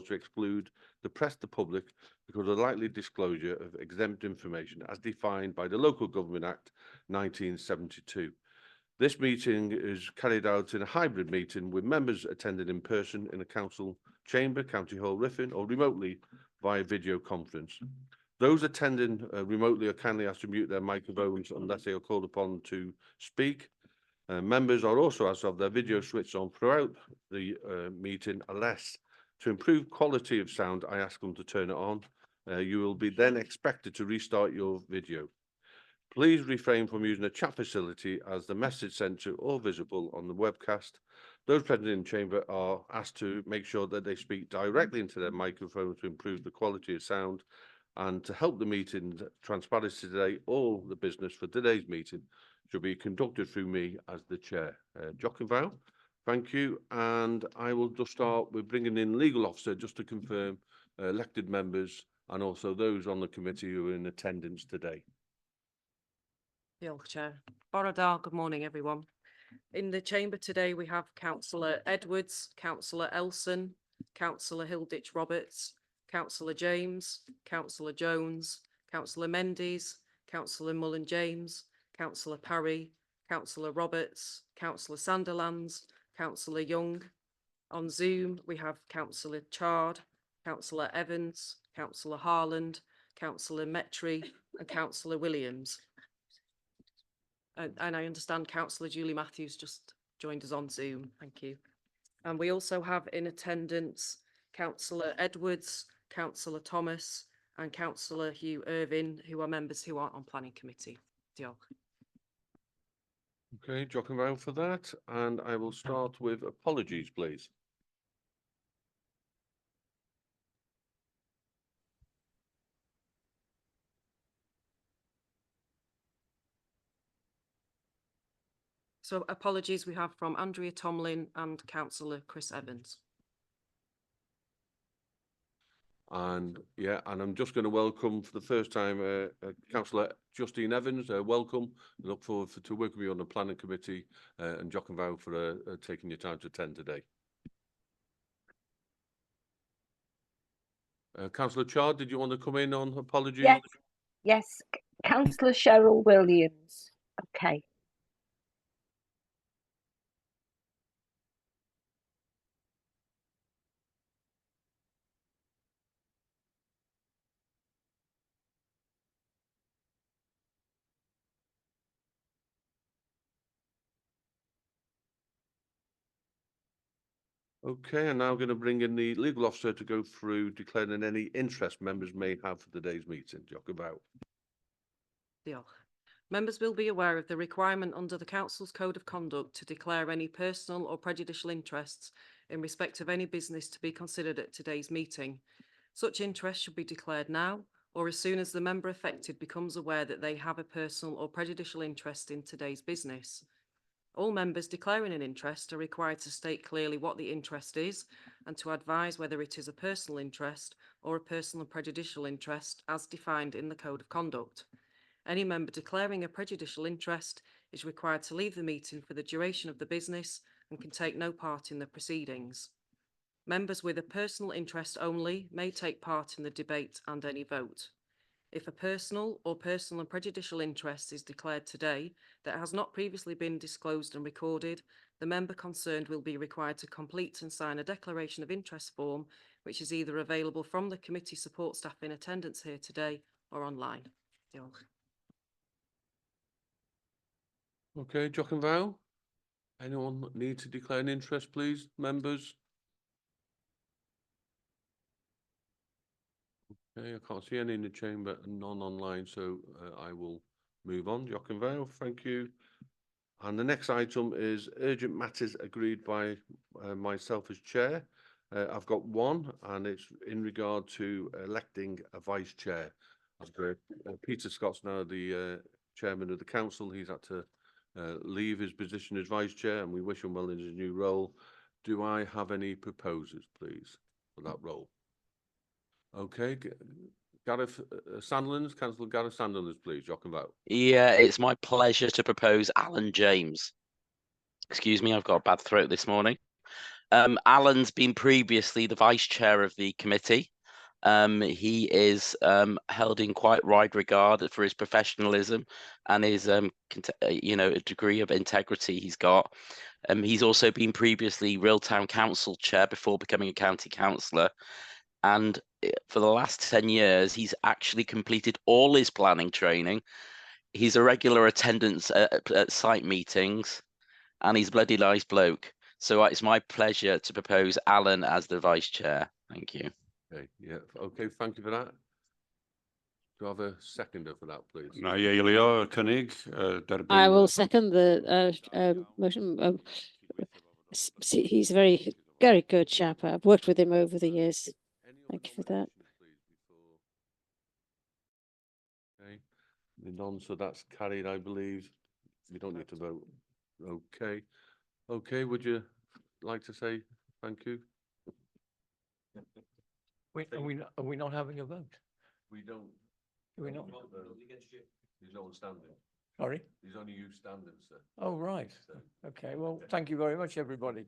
to exclude the press, the public, because of the likely disclosure of exempt information as defined by the Local Government Act 1972. This meeting is carried out in a hybrid meeting with members attending in person in a council chamber, County Hall, Ruthin, or remotely via video conference. Those attending remotely are kindly asked to mute their microphones unless they are called upon to speak. Members are also asked to have their video switched on throughout the meeting, unless to improve quality of sound, I ask them to turn it on. You will be then expected to restart your video. Please refrain from using the chat facility as the message sent to or visible on the webcast. Those present in the chamber are asked to make sure that they speak directly into their microphone to improve the quality of sound and to help the meeting transparency today. All the business for today's meeting should be conducted through me as the chair. Jock and Val, thank you. And I will just start with bringing in legal officer just to confirm elected members and also those on the committee who are in attendance today. Chair. Borodar, good morning, everyone. In the chamber today, we have Councillor Edwards, Councillor Elson, Councillor Hilditch Roberts, Councillor James, Councillor Jones, Councillor Mendes, Councillor Mullen James, Councillor Parry, Councillor Roberts, Councillor Sanderlands, Councillor Young. On Zoom, we have Councillor Chard, Councillor Evans, Councillor Harland, Councillor Metry, and Councillor Williams. And I understand Councillor Julie Matthews just joined us on Zoom. Thank you. And we also have in attendance Councillor Edwards, Councillor Thomas, and Councillor Hugh Irvine, who are members who aren't on planning committee. Diolch. Okay, Jock and Val for that. And I will start with apologies, please. So apologies we have from Andrea Tomlin and Councillor Chris Evans. And yeah, and I'm just going to welcome for the first time Councillor Justine Evans. Welcome. I look forward to working with you on the planning committee and Jock and Val for taking your time to attend today. Councillor Chard, did you want to come in on apologies? Yes, yes. Councillor Cheryl Williams. Okay. Okay, and now I'm going to bring in the legal officer to go through declaring any interest members may have for today's meeting. Jock about. Diolch. Members will be aware of the requirement under the Council's Code of Conduct to declare any personal or prejudicial interests in respect of any business to be considered at today's meeting. Such interest should be declared now or as soon as the member affected becomes aware that they have a personal or prejudicial interest in today's business. All members declaring an interest are required to state clearly what the interest is and to advise whether it is a personal interest or a personal and prejudicial interest as defined in the Code of Conduct. Any member declaring a prejudicial interest is required to leave the meeting for the duration of the business and can take no part in the proceedings. Members with a personal interest only may take part in the debate and any vote. If a personal or personal and prejudicial interest is declared today that has not previously been disclosed and recorded, the member concerned will be required to complete and sign a declaration of interest form, which is either available from the committee support staff in attendance here today or online. Diolch. Okay, Jock and Val. Anyone need to declare an interest, please, members? Okay, I can't see any in the chamber and none online, so I will move on. Jock and Val, thank you. And the next item is urgent matters agreed by myself as chair. I've got one, and it's in regard to electing a vice chair. Peter Scott's now the chairman of the council. He's had to leave his position as vice chair, and we wish him well in his new role. Do I have any proposers, please, for that role? Okay, Gareth Sandlands, Councillor Gareth Sandlands, please, Jock and Val. Yeah, it's my pleasure to propose Alan James. Excuse me, I've got a bad throat this morning. Alan's been previously the vice chair of the committee. He is held in quite wide regard for his professionalism and his, a degree of integrity he's got. He's also been previously RHYL Town Council chair before becoming a county councillor. And for the last 10 years, he's actually completed all his planning training. He's a regular attendance at site meetings, and he's a bloody nice bloke. So it's my pleasure to propose Alan as the vice chair. Thank you. Okay, yeah, okay, thank you for that. Do I have a seconder for that, please? Na eilio cynnig derbyn. I will second the motion. He's a very good chap. I've worked with him over the years. Any other Thank you for that. nominations, please, before- Okay, the none, so that's carried, I believe. You don't need to vote. Okay, okay, would you like to say thank you? Wait, are we not having a vote? We don't. Do we not? There's no one standing. Sorry? There's only you standing, sir. Oh, right. Okay, well, thank you very much, everybody.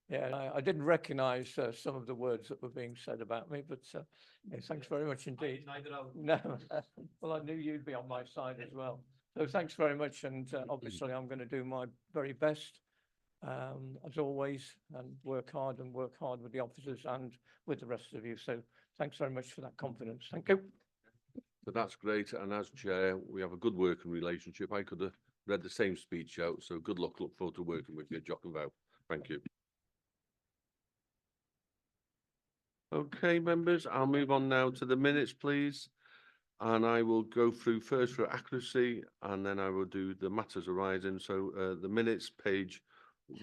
Yeah, I didn't recognise some of the words that were being said about me, but yeah, thanks very much indeed. No, well, I knew you'd be on my side as well. So thanks very much, and obviously I'm going to do my very best, as always, and work hard with the officers and with the rest of you. So thanks very much for that confidence. Thank you. So that's great, and as chair, we have a good working relationship. I could have read the same speech out, so good luck, look forward to working with you, Jock and Val. Thank you. Okay, members, I'll move on now to the minutes, please. And I will go through first for accuracy, and then I will do the matters arising. So the minutes, page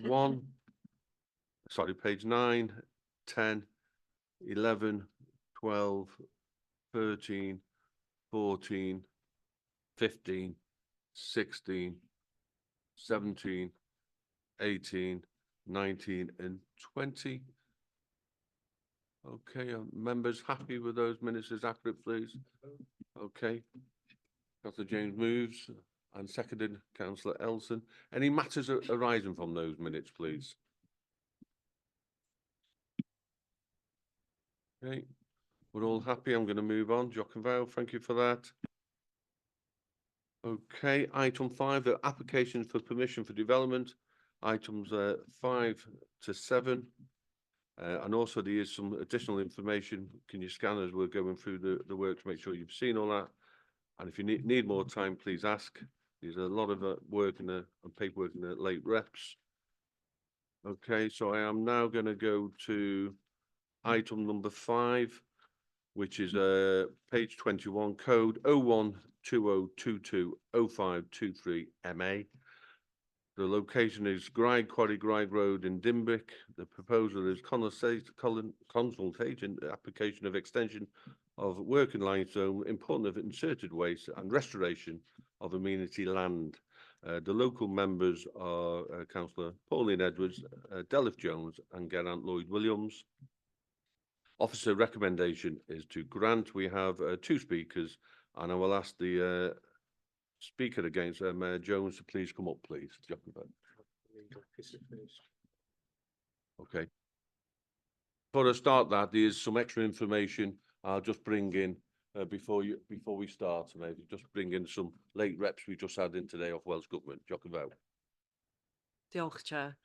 1, sorry, page 9, 10, 11, 12, 13, 14, 15, 16, 17, 18, 19, and 20. Okay, members happy with those minutes as accurate, please? Okay. Councillor James moves and seconded Councillor Elson. Any matters arising from those minutes, please? Okay, we're all happy. I'm going to move on. Jock and Val, thank you for that. Okay, item 5, the applications for permission for development, items 5 to 7. And also there is some additional information. Can you scan as we're going through the work to make sure you've seen all that? And if you need more time, please ask. There's a lot of work and paperwork in the late reps. Okay, so I am now going to go to item number 5, which is page 21, code 0120220523 MA. The location is GRAIG, QUARRY, GRAIG Road in DENBIGH. The proposal is consultation, application of extension of working limestone, important of inserted waste and restoration of amenity land. The local members are Councillor Pauline Edwards, Delif Jones and Geraint Lloyd Williams. Officer recommendation is to grant. We have 2 speakers, and I will ask the speaker against Mayor Jones to please come up, please. Okay. Before I start that, there's some extra information I'll just bring in before we start. Maybe just bring in some late reps we just had in today of Welsh Government. Jock and Val. Diolch, Chair.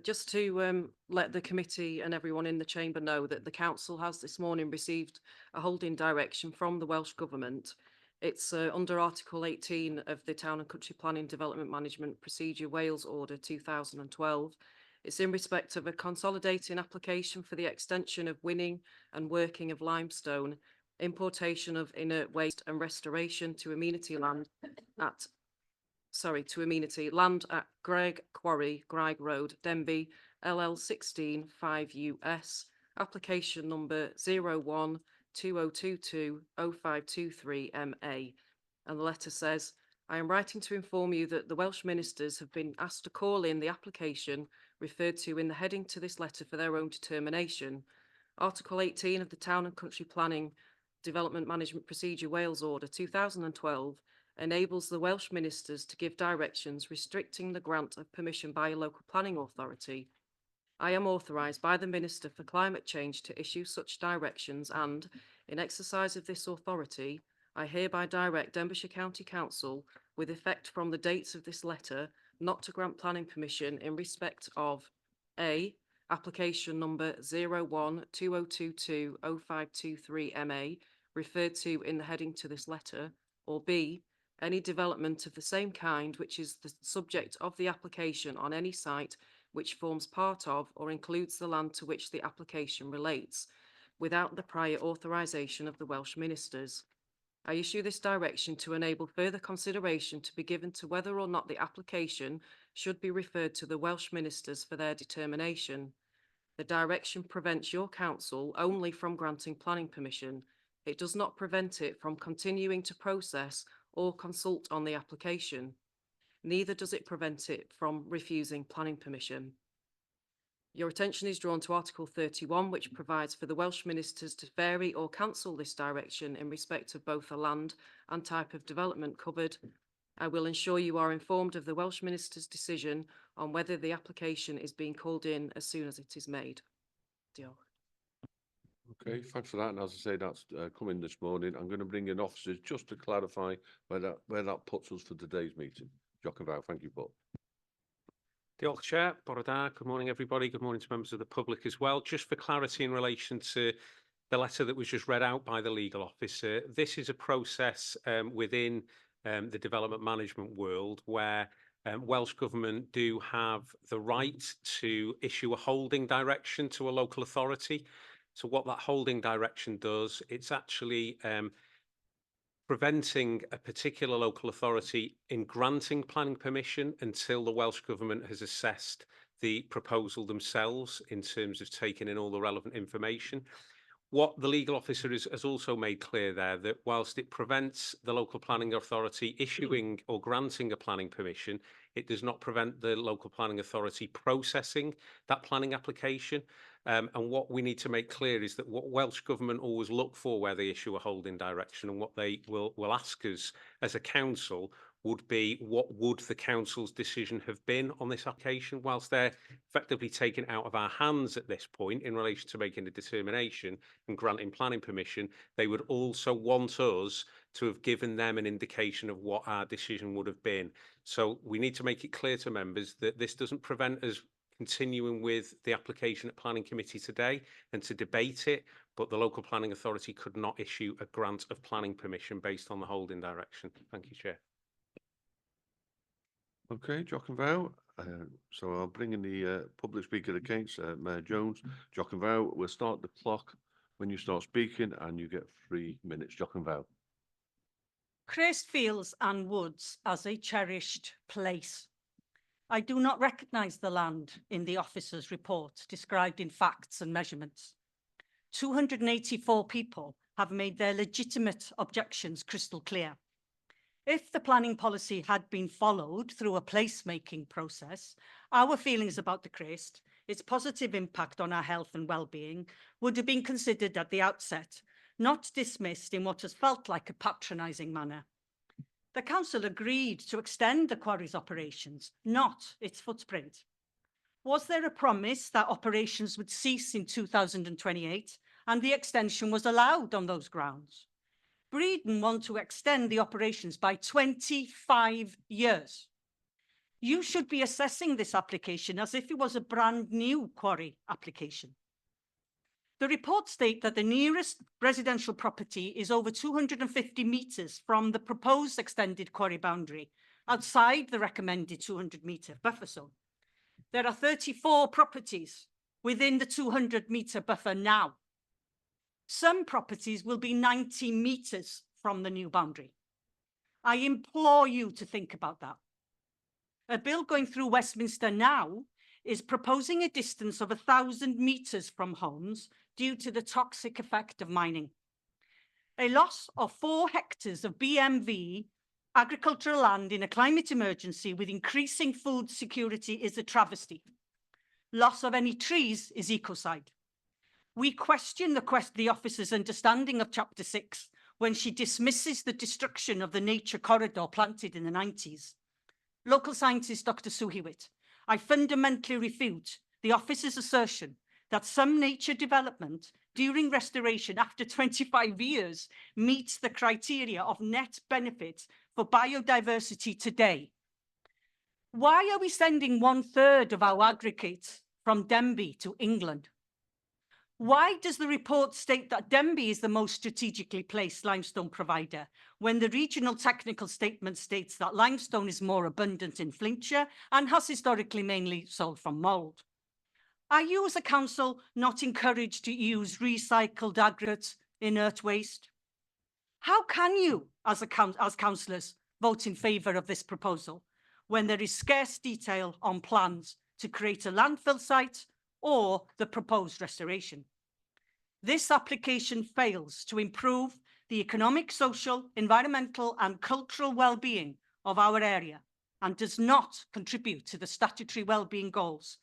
Just to let the committee and everyone in the chamber know that the council has this morning received a holding direction from the Welsh Government. It's under Article 18 of the Town and Country Planning Development Management Procedure Wales Order 2012. It's in respect of a consolidating application for the extension of winning and working of limestone, importation of inert waste and restoration to amenity land at GRAIG, QUARRY, GRAIG Road, Denbigh, LL 16 5US, application number 0120220523 MA. And the letter says, I am writing to inform you that the Welsh ministers have been asked to call in the application referred to in the heading to this letter for their own determination. Article 18 of the Town and Country Planning Development Management Procedure Wales Order 2012 enables the Welsh ministers to give directions restricting the grant of permission by a local planning authority. I am authorised by the Minister for Climate Change to issue such directions and, in exercise of this authority, I hereby direct Denbighshire County Council, with effect from the dates of this letter, not to grant planning permission in respect of A. Application number 01-2022-0523 MA, referred to in the heading to this letter, or B. Any development of the same kind which is the subject of the application on any site which forms part of or includes the land to which the application relates, without the prior authorisation of the Welsh Ministers. I issue this direction to enable further consideration to be given to whether or not the application should be referred to the Welsh Ministers for their determination. The direction prevents your council only from granting planning permission. It does not prevent it from continuing to process or consult on the application. Neither does it prevent it from refusing planning permission. Your attention is drawn to Article 31, which provides for the Welsh Ministers to vary or cancel this direction in respect of both the land and type of development covered. I will ensure you are informed of the Welsh Minister's decision on whether the application is being called in as soon as it is made. Diolch. Okay, thanks for that. And as I say, that's coming this morning. I'm going to bring in officers just to clarify where that puts us for today's meeting. Jock and Val, thank you, Paul. Diolch, Chair. Bore da. Good morning, everybody. Good morning to members of the public as well. Just for clarity in relation to the letter that was just read out by the legal officer, this is a process within the development management world where Welsh Government do have the right to issue a holding direction to a local authority. So what that holding direction does, it's actually preventing a particular local authority in granting planning permission until the Welsh Government has assessed the proposal themselves in terms of taking in all the relevant information. What the legal officer has also made clear there, that whilst it prevents the local planning authority issuing or granting a planning permission, it does not prevent the local planning authority processing that planning application. And what we need to make clear is that what Welsh Government always look for where they issue a holding direction, and what they will ask us as a council would be, what would the council's decision have been on this application? Whilst they're effectively taken out of our hands at this point in relation to making a determination and granting planning permission, they would also want us to have given them an indication of what our decision would have been. So we need to make it clear to members that this doesn't prevent us continuing with the application at Planning Committee today and to debate it, but the local planning authority could not issue a grant of planning permission based on the holding direction. Thank you, Chair. Okay, Jock and Val. So I'll bring in the public speaker against Mayor Jones. Jock and Val, we'll start the clock when you start speaking and you get 3 minutes. Jock and Val. Crest Fields and Woods as a cherished place. I do not recognise the land in the officer's report described in facts and measurements. 284 people have made their legitimate objections crystal clear. If the planning policy had been followed through a placemaking process, our feelings about the Crest, its positive impact on our health and well-being, would have been considered at the outset, not dismissed in what has felt like a patronising manner. The council agreed to extend the quarry's operations, not its footprint. Was there a promise that operations would cease in 2028 and the extension was allowed on those grounds? Breedon want to extend the operations by 25 years. You should be assessing this application as if it was a brand new quarry application. The reports state that the nearest residential property is over 250 metres from the proposed extended quarry boundary, outside the recommended 200-metre buffer zone. There are 34 properties within the 200-metre buffer now. Some properties will be 90 metres from the new boundary. I implore you to think about that. A bill going through Westminster now is proposing a distance of 1,000 metres from homes due to the toxic effect of mining. A loss of 4 hectares of BMV agricultural land in a climate emergency with increasing food security is a travesty. Loss of any trees is ecocide. We question the officer's understanding of Chapter 6 when she dismisses the destruction of the nature corridor planted in the 90s. Local scientist Dr. Sue Hewitt, I fundamentally refute the officer's assertion that some nature development during restoration after 25 years meets the criteria of net benefit for biodiversity today? Why are we sending 1/3 of our aggregates from Denbigh to England? Why does the report state that Denbigh is the most strategically placed limestone provider when the regional technical statement states that limestone is more abundant in Flintshire and has historically mainly sold from mould? Are you as a council not encouraged to use recycled aggregates in earth waste? How can you, as councillors, vote in favour of this proposal when there is scarce detail on plans to create a landfill site or the proposed restoration? This application fails to improve the economic, social, environmental and cultural well-being of our area and does not contribute to the statutory well-being goals.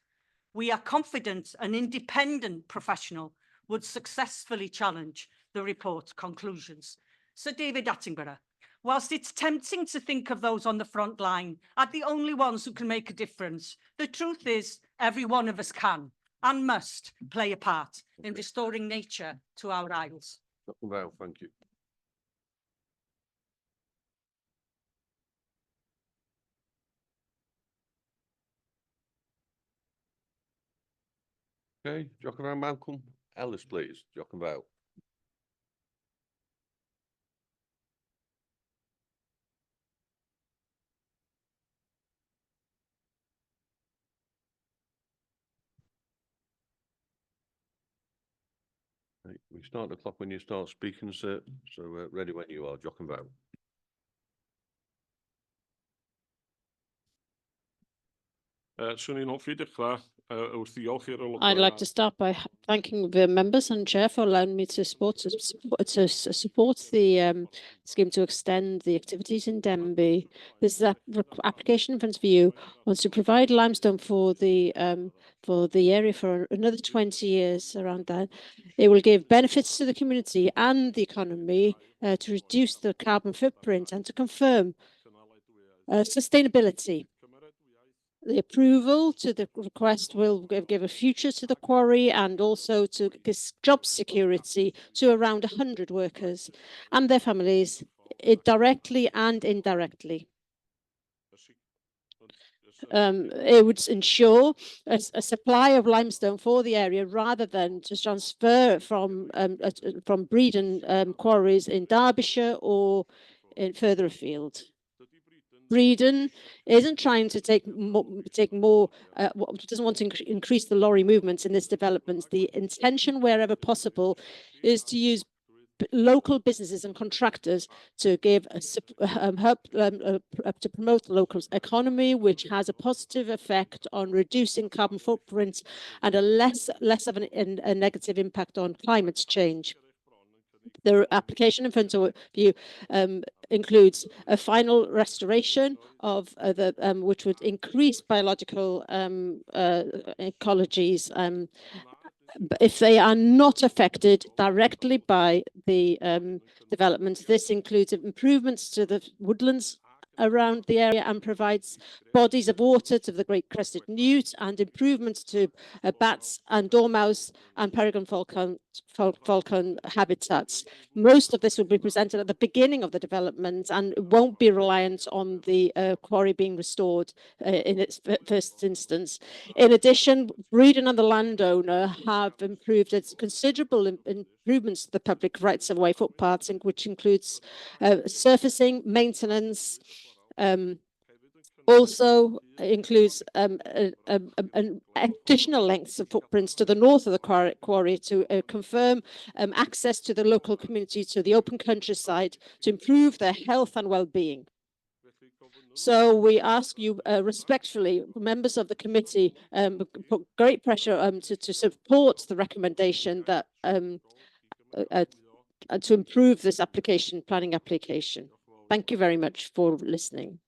We are confident an independent professional would successfully challenge the report's conclusions. Sir David Attenborough, whilst it's tempting to think of those on the front line as the only ones who can make a difference, the truth is every one of us can and must play a part in restoring nature to our isles. Well, thank you. Okay, Jock around Malcolm Ellis, please. Jock and Vale. Right, we start the clock when you start speaking, sir. So ready when you are, Jock and Vale. Swn i'n hoffi dechrau wrth ddiolch i'r aelodau. I'd like to start by thanking the members and chair for allowing me to support the scheme to extend the activities in Denbigh. This application in front of you wants to provide limestone for the area for another 20 years around that. It will give benefits to the community and the economy to reduce the carbon footprint and to confirm sustainability. The approval to the request will give a future to the quarry and also to job security to around 100 workers and their families, directly and indirectly. It would ensure a supply of limestone for the area rather than to transfer from Bredon quarries in Derbyshire or further afield. Bredon isn't trying to doesn't want to increase the lorry movements in this development. The intention, wherever possible, is to use local businesses and contractors to give help to promote the local economy, which has a positive effect on reducing carbon footprints and a less of a negative impact on climate change. The application in front of you includes a final restoration of which would increase biological ecologies if they are not affected directly by the development. This includes improvements to the woodlands around the area and provides bodies of water to the great crested newt and improvements to bats and dormouse and peregrine falcon habitats. Most of this will be presented at the beginning of the development and won't be reliant on the quarry being restored in its first instance. In addition, Bredon and the landowner have improved its considerable improvements to the public rights of way footpaths, which includes surfacing, maintenance, also includes additional lengths of footprints to the north of the quarry to confirm access to the local community, to the open countryside, to improve their health and well-being. So we ask you respectfully, members of the committee, put great pressure to support the recommendation that to improve this planning application. Thank you very much for listening.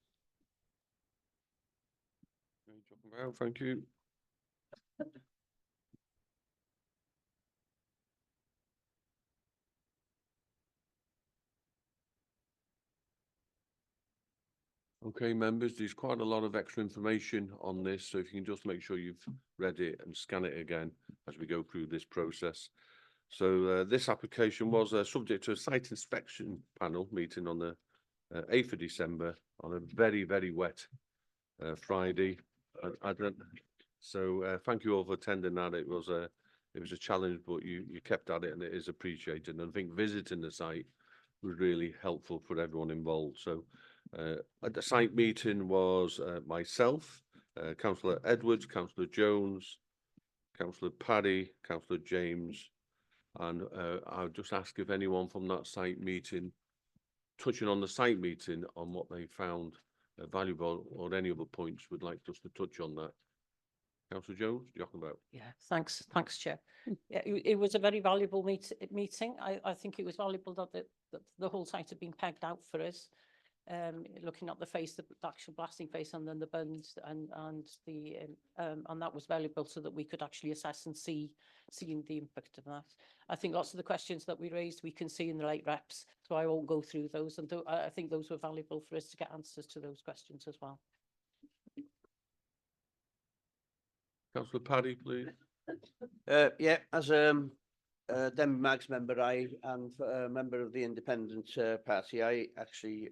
Well, thank you. Okay, members, there's quite a lot of extra information on this, so if you can just make sure you've read it and scan it again as we go through this process. So this application was subject to a site inspection panel meeting on the 8th of December on a very, very wet Friday. So thank you all for attending that. It was a challenge, but you kept at it, and it is appreciated. And I think visiting the site was really helpful for everyone involved. So at the site meeting was myself, Councillor Edwards, Councillor Jones, Councillor Paddy, Councillor James, and I'll just ask if anyone from that site meeting, touching on the site meeting, on what they found valuable or any other points would like us to touch on that. Councillor Jones, talking about. Yeah, thanks, Chair. Yeah, it was a very valuable meeting. I think it was valuable that the whole site had been pegged out for us. Looking at the face, the actual blasting face, and then the bunds, and that was valuable so that we could actually assess and seeing the impact of that. I think lots of the questions that we raised we can see in the late reps, so I won't go through those. And I think those were valuable for us to get answers to those questions as well. Councillor Paddy, please. Yeah, as Denbigh's member, I am a member of the independent party.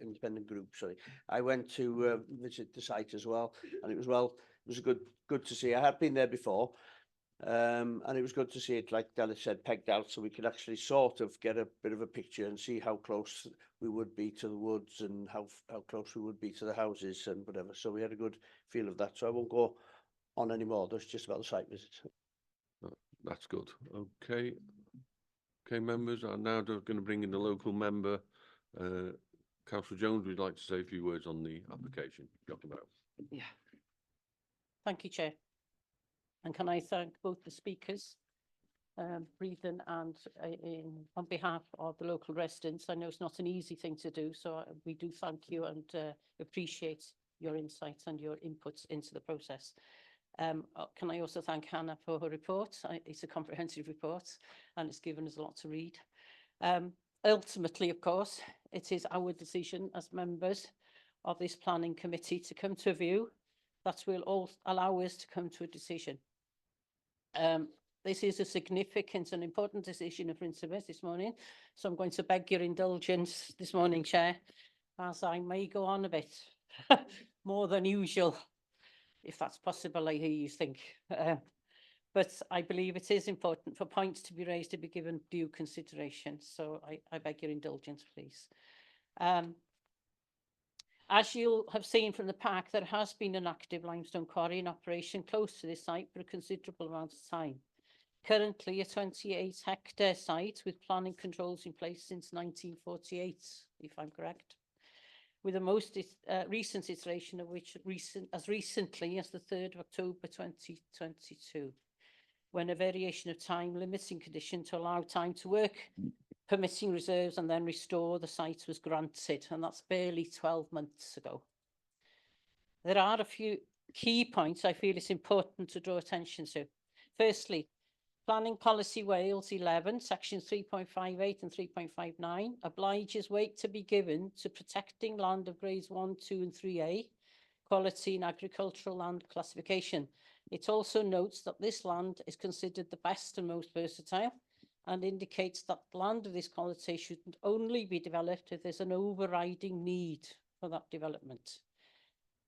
Independent group. Sorry, I went to visit the site as well, and it was good to see. I had been there before, and it was good to see it, like Della said, pegged out, so we could actually sort of get a bit of a picture and see how close we would be to the woods and how close we would be to the houses and whatever. So we had a good feel of that. So I won't go on anymore. That's just about the site visit. That's good. Okay. Okay, members, I'm now going to bring in the local member. Councillor Jones, would like to say a few words on the application. Yeah. Thank you, Chair. And can I thank both the speakers, Breathen, and on behalf of the local residents. I know it's not an easy thing to do, so we do thank you and appreciate your insights and your inputs into the process. Can I also thank Hannah for her report? It's a comprehensive report, and it's given us a lot to read. Ultimately, of course, it is our decision as members of this planning committee to come to a view that will all allow us to come to a decision. This is a significant and important decision of principle this morning, so I'm going to beg your indulgence this morning, Chair, as I may go on a bit more than usual. If that's possible, I hear you think. But I believe it is important for points to be raised to be given due consideration. So I beg your indulgence, please. As you'll have seen from the pack, there has been an active limestone quarry in operation close to this site for a considerable amount of time. Currently a 28-hectare site with planning controls in place since 1948, if I'm correct, with the most recent iteration of which as recently as the 3rd of October 2022, when a variation of time limiting condition to allow time to work, permitting reserves and then restore the site was granted, and that's barely 12 months ago. There are a few key points I feel it's important to draw attention to. Firstly, Planning Policy Wales 11, sections 3.58 and 3.59 obliges weight to be given to protecting land of grades 1, 2 and 3A, quality in agricultural land classification. It also notes that this land is considered the best and most versatile, and indicates that land of this quality should only be developed if there's an overriding need for that development.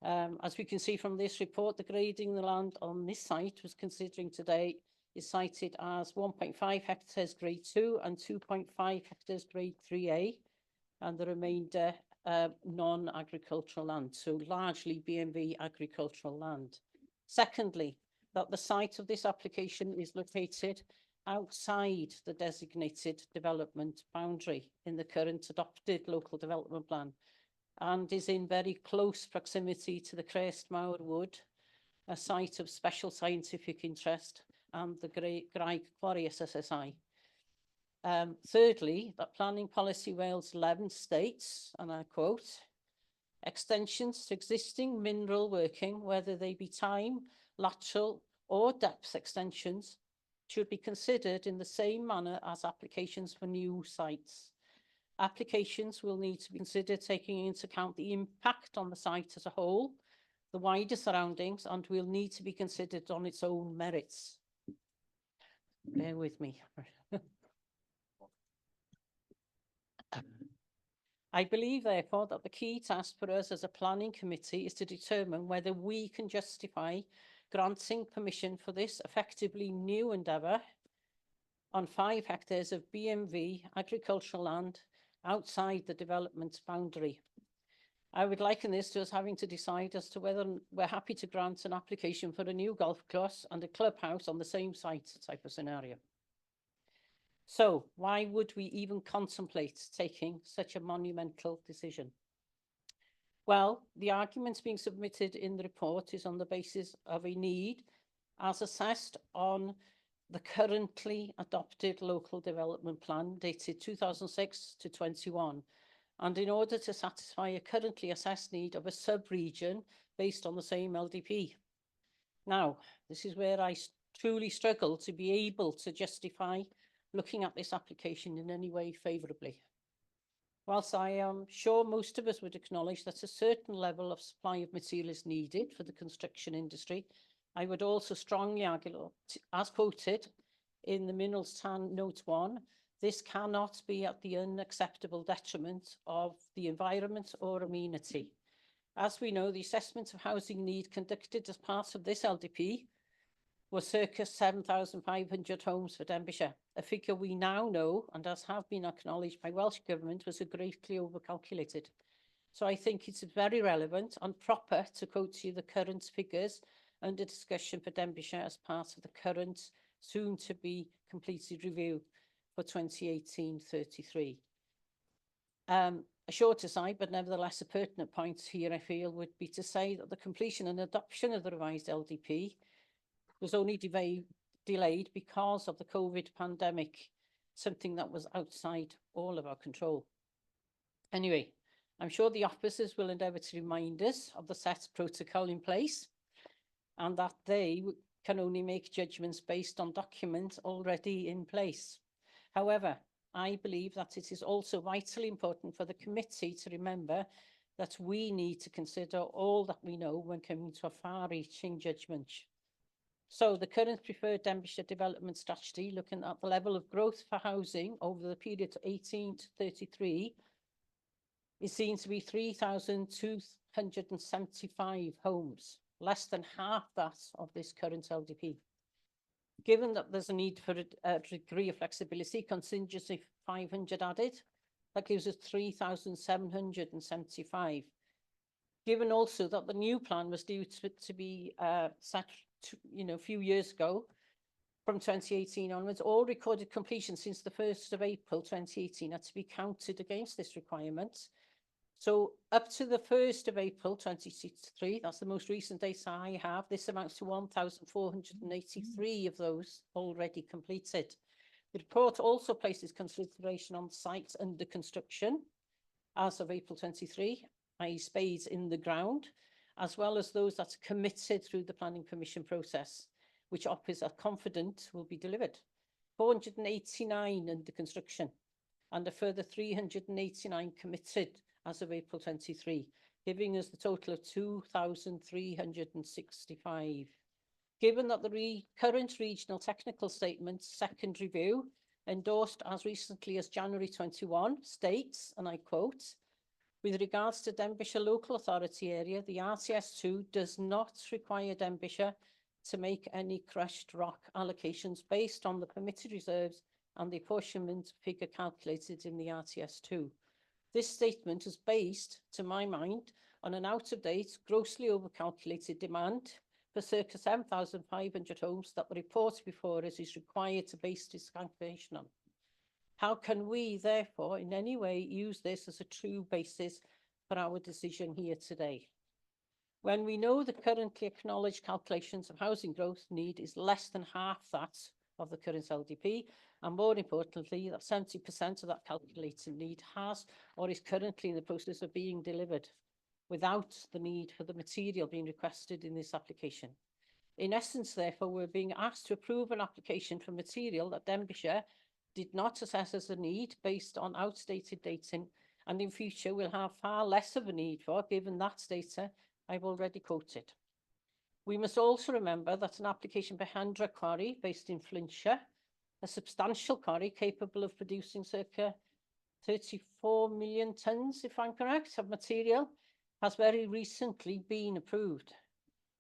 As we can see from this report, the grading the land on this site was considering today is cited as 1.5 hectares grade 2 and 2.5 hectares grade 3A, and the remainder non-agricultural land, so largely BMV agricultural land. Secondly, that the site of this application is located outside the designated development boundary in the current adopted local development plan, and is in very close proximity to the Crestmawr Wood, a site of special scientific interest, and the GRAIG quarry SSSI. Thirdly, that Planning Policy Wales 11 states, and I quote, extensions to existing mineral working, whether they be time, lateral or depth extensions, should be considered in the same manner as applications for new sites. Applications will need to be considered taking into account the impact on the site as a whole, the wider surroundings, and will need to be considered on its own merits. Bear with me. I believe, therefore, that the key task for us as a planning committee is to determine whether we can justify granting permission for this effectively new endeavour on 5 hectares of BMV agricultural land outside the development boundary. I would liken this to us having to decide as to whether we're happy to grant an application for a new golf course and a clubhouse on the same site type of scenario. So why would we even contemplate taking such a monumental decision? Well, the arguments being submitted in the report is on the basis of a need as assessed on the currently adopted local development plan dated 2006 to 21, and in order to satisfy a currently assessed need of a sub-region based on the same LDP. Now, this is where I truly struggle to be able to justify looking at this application in any way favourably. Whilst I am sure most of us would acknowledge that a certain level of supply of material is needed for the construction industry, I would also strongly argue, as quoted in the Minerals TAN Note 1, this cannot be at the unacceptable detriment of the environment or amenity. As we know, the assessment of housing need conducted as part of this LDP was circa 7,500 homes for Denbighshire, a figure we now know, and as have been acknowledged by Welsh Government, was greatly overcalculated. So I think it's very relevant and proper to quote to you the current figures under discussion for Denbighshire as part of the current soon-to-be completed review for 2018-33. A short aside, but nevertheless a pertinent point here, I feel, would be to say that the completion and adoption of the revised LDP was only delayed because of the COVID pandemic, something that was outside all of our control. Anyway, I'm sure the officers will endeavour to remind us of the set protocol in place and that they can only make judgments based on documents already in place. However, I believe that it is also vitally important for the committee to remember that we need to consider all that we know when coming to a far-reaching judgment. So the current preferred Denbighshire development strategy, looking at the level of growth for housing over the period 18 to 33, is seen to be 3,275 homes, less than half that of this current LDP. Given that there's a need for a degree of flexibility, contingency 500 added, that gives us 3,775. Given also that the new plan was due to be set a few years ago, from 2018 onwards, all recorded completions since the 1st of April 2018 had to be counted against this requirement. So up to the 1st of April 2023, that's the most recent data I have, this amounts to 1,483 of those already completed. The report also places consideration on sites under construction as of April 23, i.e. spades in the ground, as well as those that are committed through the planning permission process, which officers are confident will be delivered. 489 under construction and a further 389 committed as of April 23, giving us the total of 2,365. Given that the current regional technical statement second review, endorsed as recently as January 21, states, and I quote, with regards to Denbighshire local authority area, the RTS2 does not require Denbighshire to make any crushed rock allocations based on the permitted reserves and the apportionment figure calculated in the RTS2. This statement is based, to my mind, on an out-of-date, grossly overcalculated demand for circa 7,500 homes that the report before us is required to base this calculation on. How can we, therefore, in any way use this as a true basis for our decision here today? When we know the currently acknowledged calculations of housing growth need is less than half that of the current LDP, and more importantly, that 70% of that calculated need has or is currently in the process of being delivered without the need for the material being requested in this application. In essence, therefore, we're being asked to approve an application for material that Denbighshire did not assess as a need based on outdated data, and in future will have far less of a need for, given that data I've already quoted. We must also remember that an application by Handra Quarry, based in Flintshire, a substantial quarry capable of producing circa 34 million tonnes, if I'm correct, of material, has very recently been approved.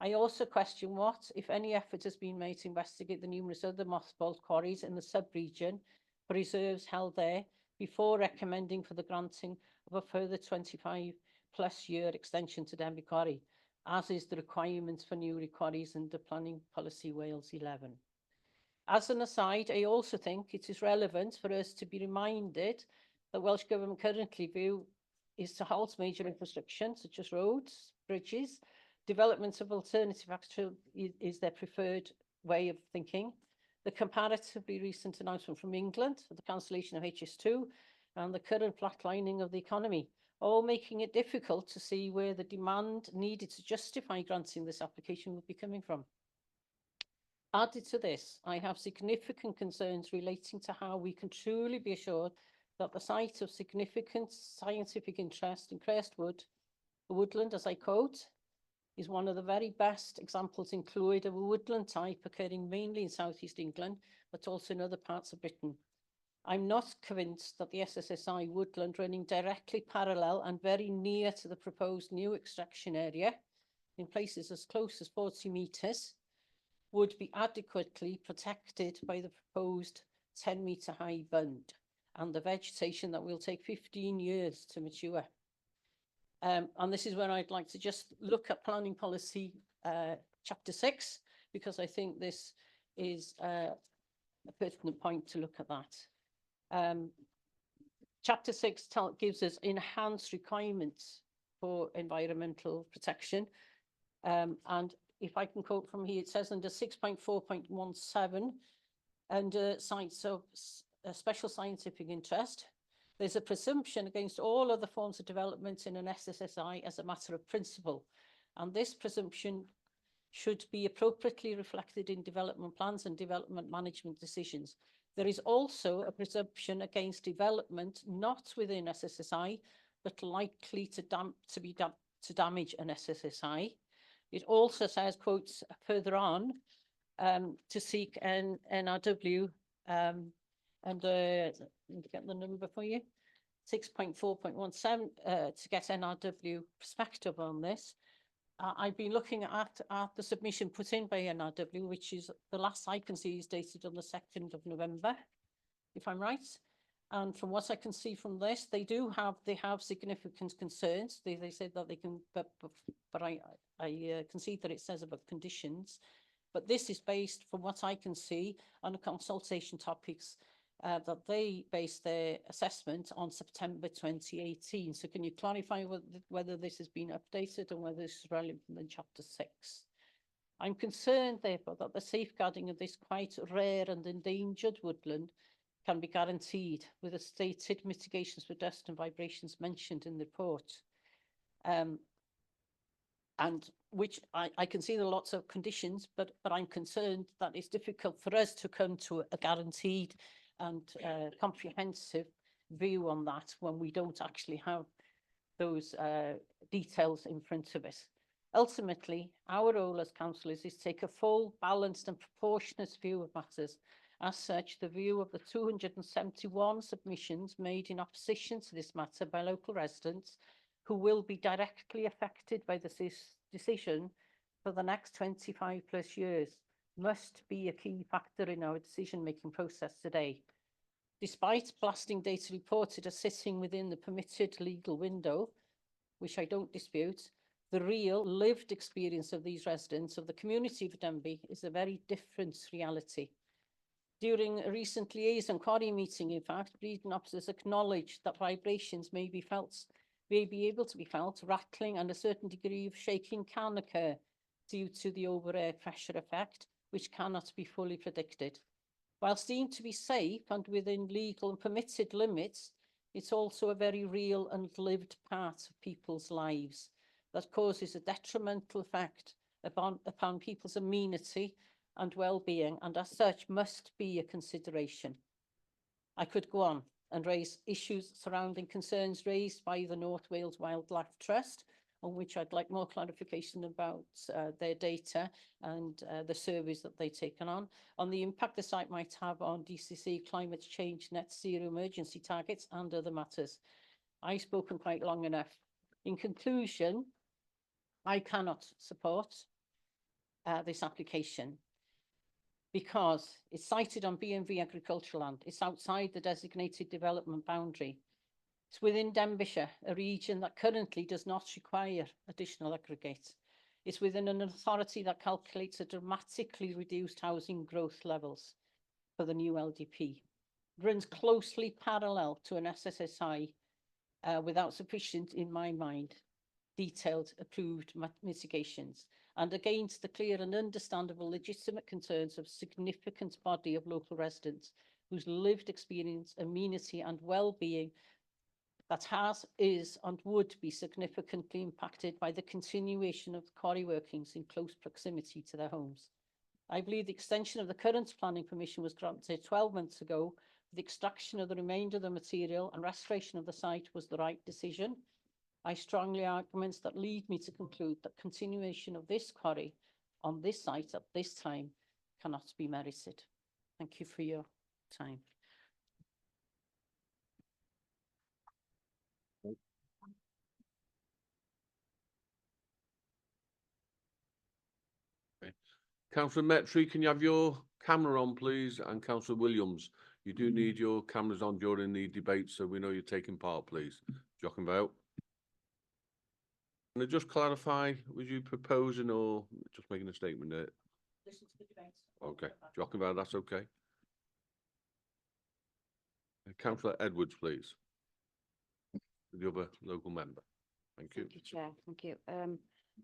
I also question what, if any, effort has been made to investigate the numerous other mothballed quarries in the sub-region for reserves held there before recommending for the granting of a further 25+ year extension to Denbigh Quarry, as is the requirement for new quarries under Planning Policy Wales 11. As an aside, I also think it is relevant for us to be reminded that Welsh Government currently view is to halt major infrastructure such as roads, bridges. Development of alternative actual is their preferred way of thinking. The comparatively recent announcement from England for the cancellation of HS2 and the current flatlining of the economy, all making it difficult to see where the demand needed to justify granting this application would be coming from. Added to this, I have significant concerns relating to how we can truly be assured that the site of significant scientific interest in Crestwood, the woodland, as I quote, is one of the very best examples included of a woodland type occurring mainly in southeast England, but also in other parts of Britain. I'm not convinced that the SSSI woodland running directly parallel and very near to the proposed new extraction area, in places as close as 40 metres, would be adequately protected by the proposed 10-metre high bund and the vegetation that will take 15 years to mature. And this is where I'd like to just look at planning policy chapter 6, because I think this is a pertinent point to look at that. Chapter 6 gives us enhanced requirements for environmental protection. And if I can quote from here, it says under 6.4.17, under sites of special scientific interest, there's a presumption against all other forms of development in an SSSI as a matter of principle. And this presumption should be appropriately reflected in development plans and development management decisions. There is also a presumption against development not within SSSI, but likely to damage an SSSI. It also says, quotes further on, to seek an NRW, and let me get the number for you, 6.4.17, to get NRW perspective on this. I've been looking at the submission put in by NRW, which is the last I can see is dated on the 2nd of November, if I'm right. And from what I can see from this, they have significant concerns. They said that they can, but I can see that it says about conditions. But this is based, from what I can see, on consultation topics that they based their assessment on September 2018. So can you clarify whether this has been updated and whether this is relevant in chapter 6? I'm concerned, therefore, that the safeguarding of this quite rare and endangered woodland can be guaranteed with the stated mitigations for dust and vibrations mentioned in the report. And which I can see there are lots of conditions, but I'm concerned that it's difficult for us to come to a guaranteed and comprehensive view on that when we don't actually have those details in front of us. Ultimately, our role as councillors is to take a full, balanced and proportionate view of matters. As such, the view of the 271 submissions made in opposition to this matter by local residents who will be directly affected by this decision for the next 25+ years must be a key factor in our decision-making process today. Despite blasting data reported as sitting within the permitted legal window, which I don't dispute, the real lived experience of these residents of the community of Denbigh is a very different reality. During a recent liaison quarry meeting, in fact, Breedon officers acknowledged that vibrations may be able to be felt, rattling and a certain degree of shaking can occur due to the over air pressure effect, which cannot be fully predicted. Whilst deemed to be safe and within legal and permitted limits, it's also a very real and lived part of people's lives that causes a detrimental effect upon people's amenity and well-being, and as such must be a consideration. I could go on and raise issues surrounding concerns raised by the North Wales Wildlife Trust, on which I'd like more clarification about their data and the surveys that they've taken on the impact the site might have on DCC climate change, net zero emergency targets and other matters. I've spoken quite long enough. In conclusion, I cannot support this application because it's sited on B&V agricultural land. It's outside the designated development boundary. It's within Denbighshire, a region that currently does not require additional aggregates. It's within an authority that calculates a dramatically reduced housing growth levels for the new LDP. It runs closely parallel to an SSSI without sufficient, in my mind, detailed approved mitigations, and against the clear and understandable legitimate concerns of significant body of local residents whose lived experience, amenity and well-being that is and would be significantly impacted by the continuation of the quarry workings in close proximity to their homes. I believe the extension of the current planning permission was granted 12 months ago. The extraction of the remainder of the material and restoration of the site was the right decision. I strongly arguments that lead me to conclude that continuation of this quarry on this site at this time cannot be merited. Thank you for your time. Councillor Metri, can you have your camera on, please? And Councillor Williams, you do need your cameras on during the debate, so we know you're taking part, please. Jock and Vale. Can I just clarify, was you proposing or just making a statement there? Listen to the debate. Okay, Jock and Vale, that's okay. Councillor Edwards, please. The other local member. Thank you. Thank you, Chair. Thank you.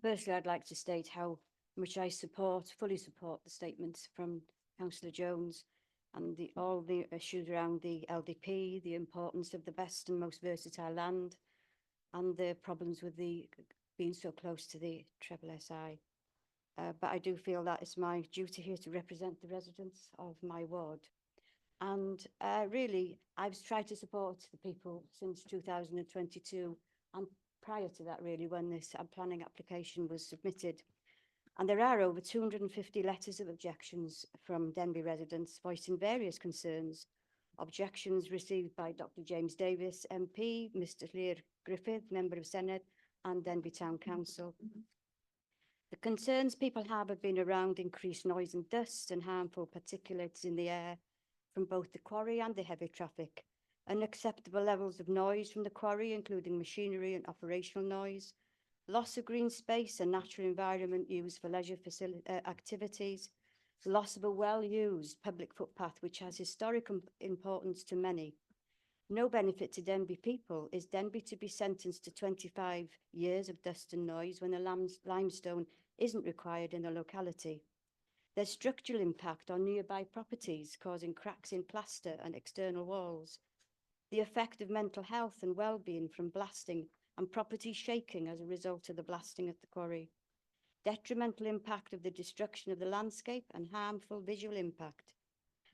Firstly, I'd like to state how much I fully support the statements from Councillor Jones and all the issues around the LDP, the importance of the best and most versatile land, and the problems with being so close to the SSSI. But I do feel that it's my duty here to represent the residents of my ward. And really, I've tried to support the people since 2022 and prior to that, really, when this planning application was submitted. And there are over 250 letters of objections from Denbigh residents voicing various concerns. Objections received by Dr. James Davis, MP, Mr. Lear Griffith, Member of Senedd, and Denbigh Town Council. The concerns people have been around increased noise and dust and harmful particulates in the air from both the quarry and the heavy traffic, unacceptable levels of noise from the quarry, including machinery and operational noise, loss of green space and natural environment used for leisure activities, loss of a well-used public footpath which has historic importance to many. No benefit to Denbigh people. Is Denbigh to be sentenced to 25 years of dust and noise when the limestone isn't required in the locality? There's structural impact on nearby properties, causing cracks in plaster and external walls. The effect of mental health and well-being from blasting and property shaking as a result of the blasting at the quarry. Detrimental impact of the destruction of the landscape and harmful visual impact.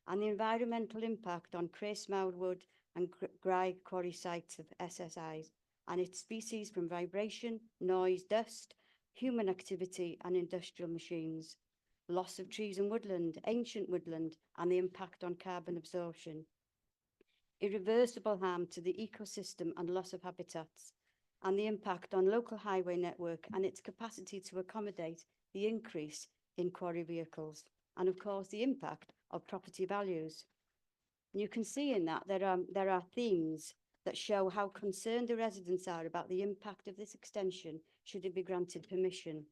And the environmental impact on Craesmawr Wood and GRAIG quarry sites of SSIs and its species from vibration, noise, dust, human activity and industrial machines. Loss of trees and woodland, ancient woodland, and the impact on carbon absorption. Irreversible harm to the ecosystem and loss of habitats, and the impact on local highway network and its capacity to accommodate the increase in quarry vehicles, and of course the impact of property values. And you can see in that there are themes that show how concerned the residents are about the impact of this extension should it be granted permission.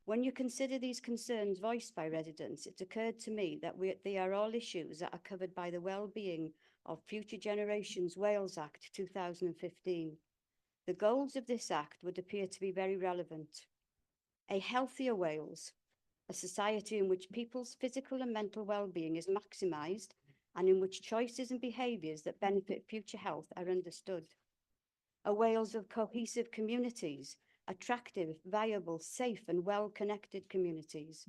When you consider these concerns voiced by residents, it occurred to me that they are all issues that are covered by the Wellbeing of Future Generations Wales Act 2015. The goals of this act would appear to be very relevant. A healthier Wales, a society in which people's physical and mental well-being is maximised and in which choices and behaviours that benefit future health are understood. A Wales of cohesive communities, attractive, viable, safe and well-connected communities.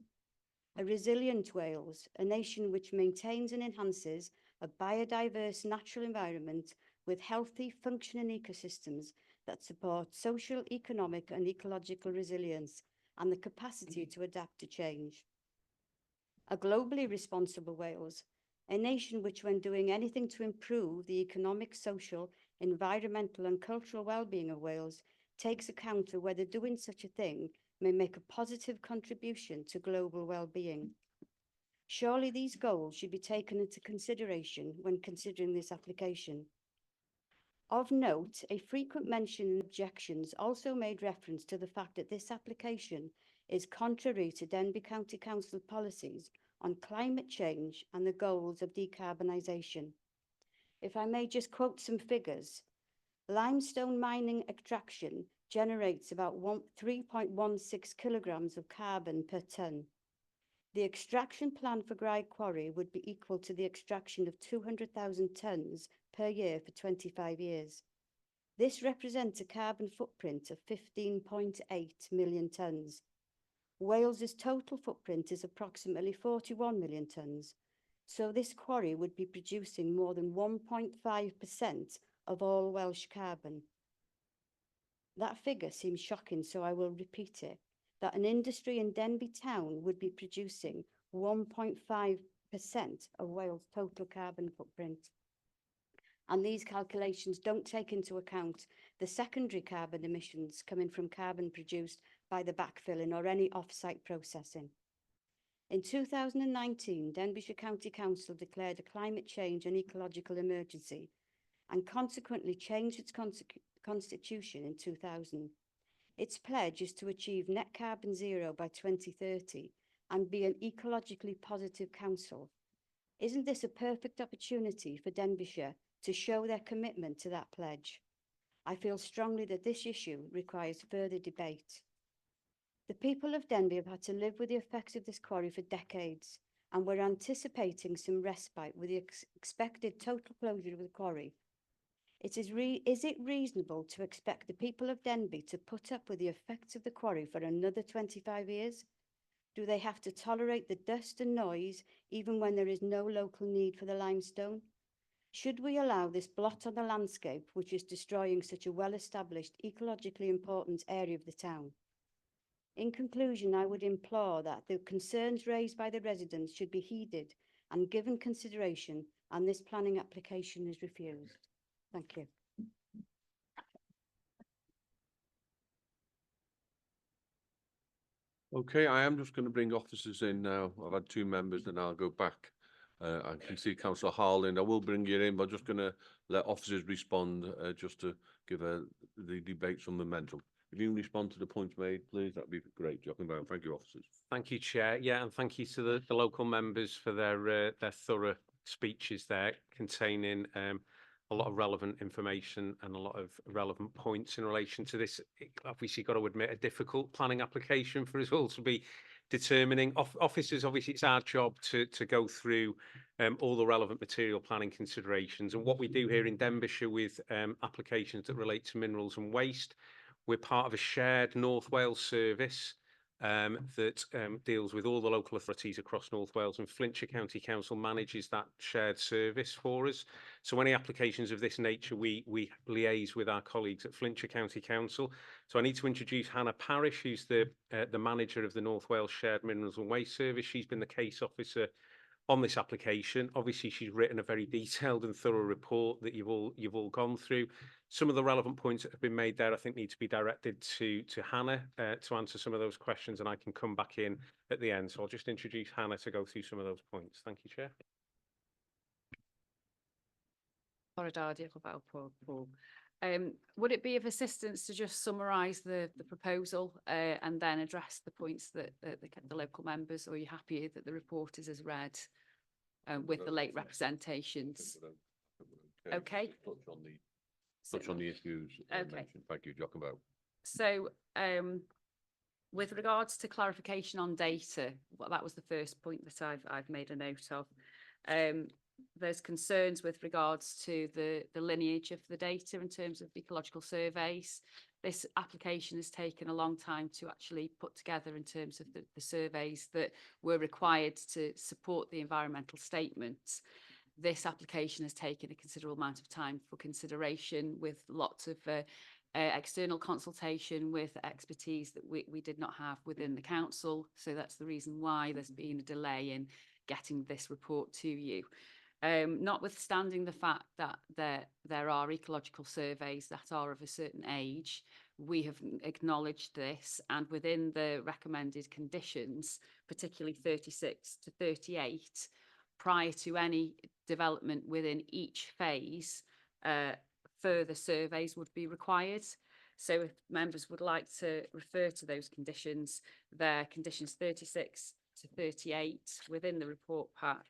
A resilient Wales, a nation which maintains and enhances a biodiverse natural environment with healthy, functioning ecosystems that support social, economic and ecological resilience and the capacity to adapt to change. A globally responsible Wales, a nation which, when doing anything to improve the economic, social, environmental and cultural well-being of Wales, takes account of whether doing such a thing may make a positive contribution to global well-being. Surely these goals should be taken into consideration when considering this application. Of note, a frequent mention in objections also made reference to the fact that this application is contrary to Denbigh County Council policies on climate change and the goals of decarbonisation. If I may just quote some figures, limestone mining extraction generates about 3.16 kilograms of carbon per tonne. The extraction plan for GRAIG quarry would be equal to the extraction of 200,000 tonnes per year for 25 years. This represents a carbon footprint of 15.8 million tonnes. Wales's total footprint is approximately 41 million tonnes, so this quarry would be producing more than 1.5% of all Welsh carbon. That figure seems shocking, so I will repeat it, that an industry in Denbigh town would be producing 1.5% of Wales' total carbon footprint. And these calculations don't take into account the secondary carbon emissions coming from carbon produced by the backfilling or any off-site processing. In 2019, Denbighshire County Council declared a climate change and ecological emergency and consequently changed its constitution in 2000. Its pledge is to achieve net carbon zero by 2030 and be an ecologically positive council. Isn't this a perfect opportunity for Denbighshire to show their commitment to that pledge? I feel strongly that this issue requires further debate. The people of Denbigh have had to live with the effects of this quarry for decades, and we're anticipating some respite with the expected total closure of the quarry. Is it reasonable to expect the people of Denbigh to put up with the effects of the quarry for another 25 years? Do they have to tolerate the dust and noise even when there is no local need for the limestone? Should we allow this blot on the landscape, which is destroying such a well-established, ecologically important area of the town? In conclusion, I would implore that the concerns raised by the residents should be heeded and given consideration, and this planning application is refused. Thank you. Okay, I am just going to bring officers in now. I've had two members, then I'll go back. I can see Councillor Harland. I will bring you in, but I'm just going to let officers respond just to give the debate some momentum. If you can respond to the points made, please, that'd be great. Thank you, officers. Thank you, Chair. Yeah, and thank you to the local members for their thorough speeches there, containing a lot of relevant information and a lot of relevant points in relation to this. Obviously, got to admit, a difficult planning application for us all to be determining. Officers, obviously, it's our job to go through all the relevant material planning considerations. And what we do here in Denbighshire with applications that relate to minerals and waste, we're part of a shared North Wales service that deals with all the local authorities across North Wales, and Flintshire County Council manages that shared service for us. So any applications of this nature, we liaise with our colleagues at Flintshire County Council. So I need to introduce Hannah Parrish, who's the manager of the North Wales Shared Minerals and Waste Service. She's been the case officer on this application. Obviously, she's written a very detailed and thorough report that you've all gone through. Some of the relevant points that have been made there, I think, need to be directed to Hannah to answer some of those questions, and I can come back in at the end. So I'll just introduce Hannah to go through some of those points. Thank you, Chair. Would it be of assistance to just summarise the proposal and then address the points that the local members, or are you happy that the report is as read with the late representations? Okay. Touch on the issues mentioned. Thank you, Giacomo. So with regards to clarification on data, well, that was the first point that I've made a note of. There's concerns with regards to the lineage of the data in terms of ecological surveys. This application has taken a long time to actually put together in terms of the surveys that were required to support the environmental statements. this application has taken a considerable amount of time for consideration, with lots of external consultation with expertise that we did not have within the council. So that's the reason why there's been a delay in getting this report to you. Notwithstanding the fact that there are ecological surveys that are of a certain age, we have acknowledged this, and within the recommended conditions, particularly 36 to 38, prior to any development within each phase, further surveys would be required. So if members would like to refer to those conditions, they're conditions 36 to 38 within the report pack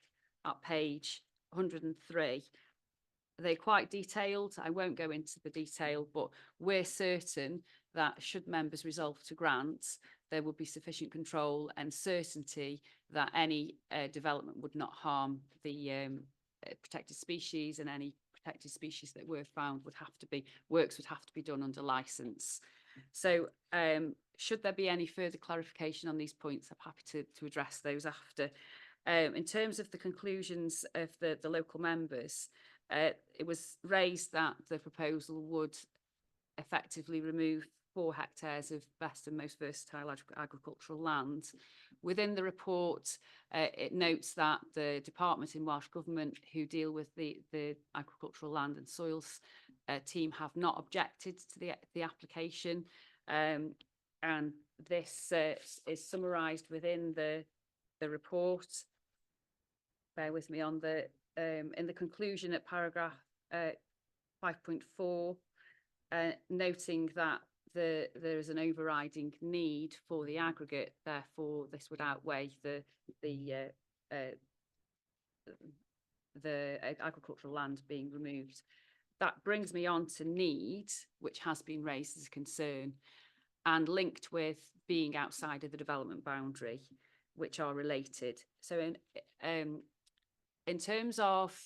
at page 103. They're quite detailed. I won't go into the detail, but we're certain that should members resolve to grant, there will be sufficient control and certainty that any development would not harm the protected species, and any protected species that were found would have to be, works would have to be done under licence. So should there be any further clarification on these points, I'm happy to address those after. In terms of the conclusions of the local members, it was raised that the proposal would effectively remove 4 hectares of best and most versatile agricultural land. Within the report, it notes that the department in Welsh Government who deal with the agricultural land and soils team have not objected to the application, and this is summarised within the report. Bear with me on the in the conclusion at paragraph 5.4, noting that there is an overriding need for the aggregate, therefore this would outweigh the agricultural land being removed. That brings me on to need, which has been raised as a concern and linked with being outside of the development boundary, which are related. So in terms of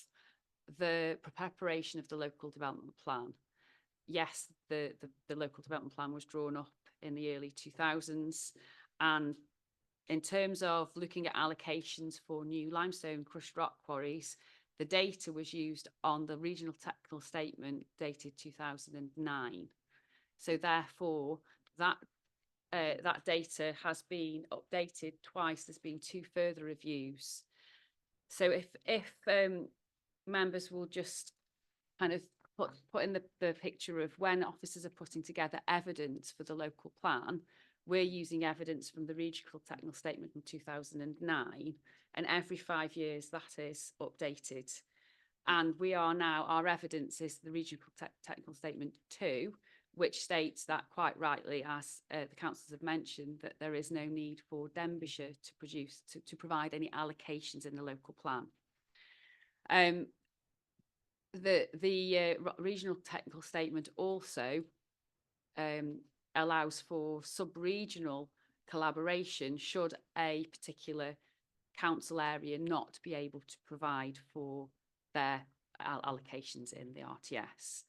the preparation of the local development plan, yes, the local development plan was drawn up in the early 2000s, and in terms of looking at allocations for new limestone crushed rock quarries, the data was used on the regional technical statement dated 2009. So therefore, that data has been updated twice. There's been 2 further reviews. So if members will just kind of put in the picture of when officers are putting together evidence for the local plan, we're using evidence from the regional technical statement in 2009, and every 5 years that is updated. And we are now, our evidence is the regional technical statement 2, which states that, quite rightly, as the councillors have mentioned, that there is no need for Denbighshire to provide any allocations in the local plan. The regional technical statement also allows for sub-regional collaboration should a particular council area not be able to provide for their allocations in the RTS.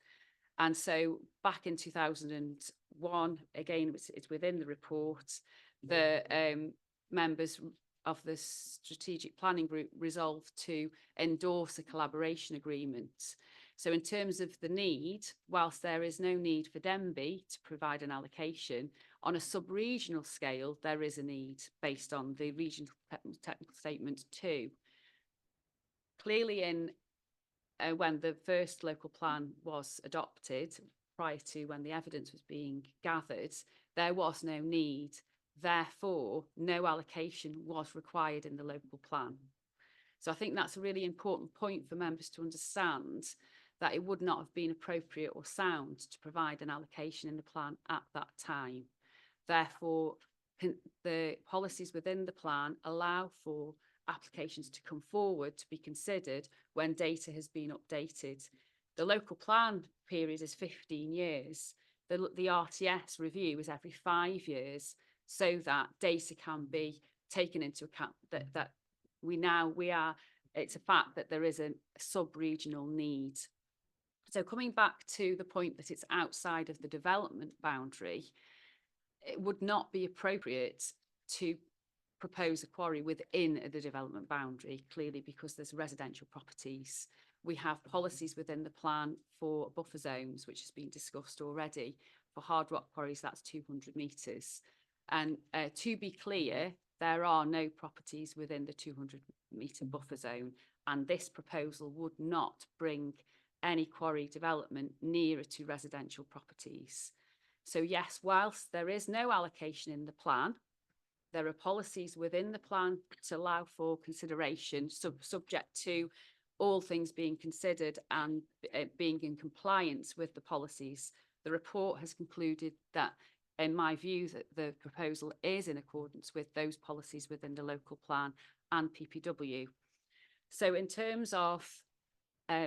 And so back in 2001, again, it's within the report, the members of the strategic planning group resolved to endorse a collaboration agreement. So in terms of the need, whilst there is no need for Denbigh to provide an allocation, on a sub-regional scale, there is a need based on the regional technical statement 2. Clearly when the first local plan was adopted, prior to when the evidence was being gathered, there was no need. Therefore, no allocation was required in the local plan. So I think that's a really important point for members to understand, that it would not have been appropriate or sound to provide an allocation in the plan at that time. Therefore, the policies within the plan allow for applications to come forward to be considered when data has been updated. The local plan period is 15 years. The RTS review is every 5 years, so that data can be taken into account, that it's a fact that there is a sub-regional need. So coming back to the point that it's outside of the development boundary, it would not be appropriate to propose a quarry within the development boundary, clearly because there's residential properties. We have policies within the plan for buffer zones, which has been discussed already. For hard rock quarries, that's 200 metres. And to be clear, there are no properties within the 200-metre buffer zone, and this proposal would not bring any quarry development nearer to residential properties. So yes, whilst there is no allocation in the plan, there are policies within the plan to allow for consideration, subject to all things being considered and being in compliance with the policies. The report has concluded that, in my view, that the proposal is in accordance with those policies within the local plan and PPW. So in terms of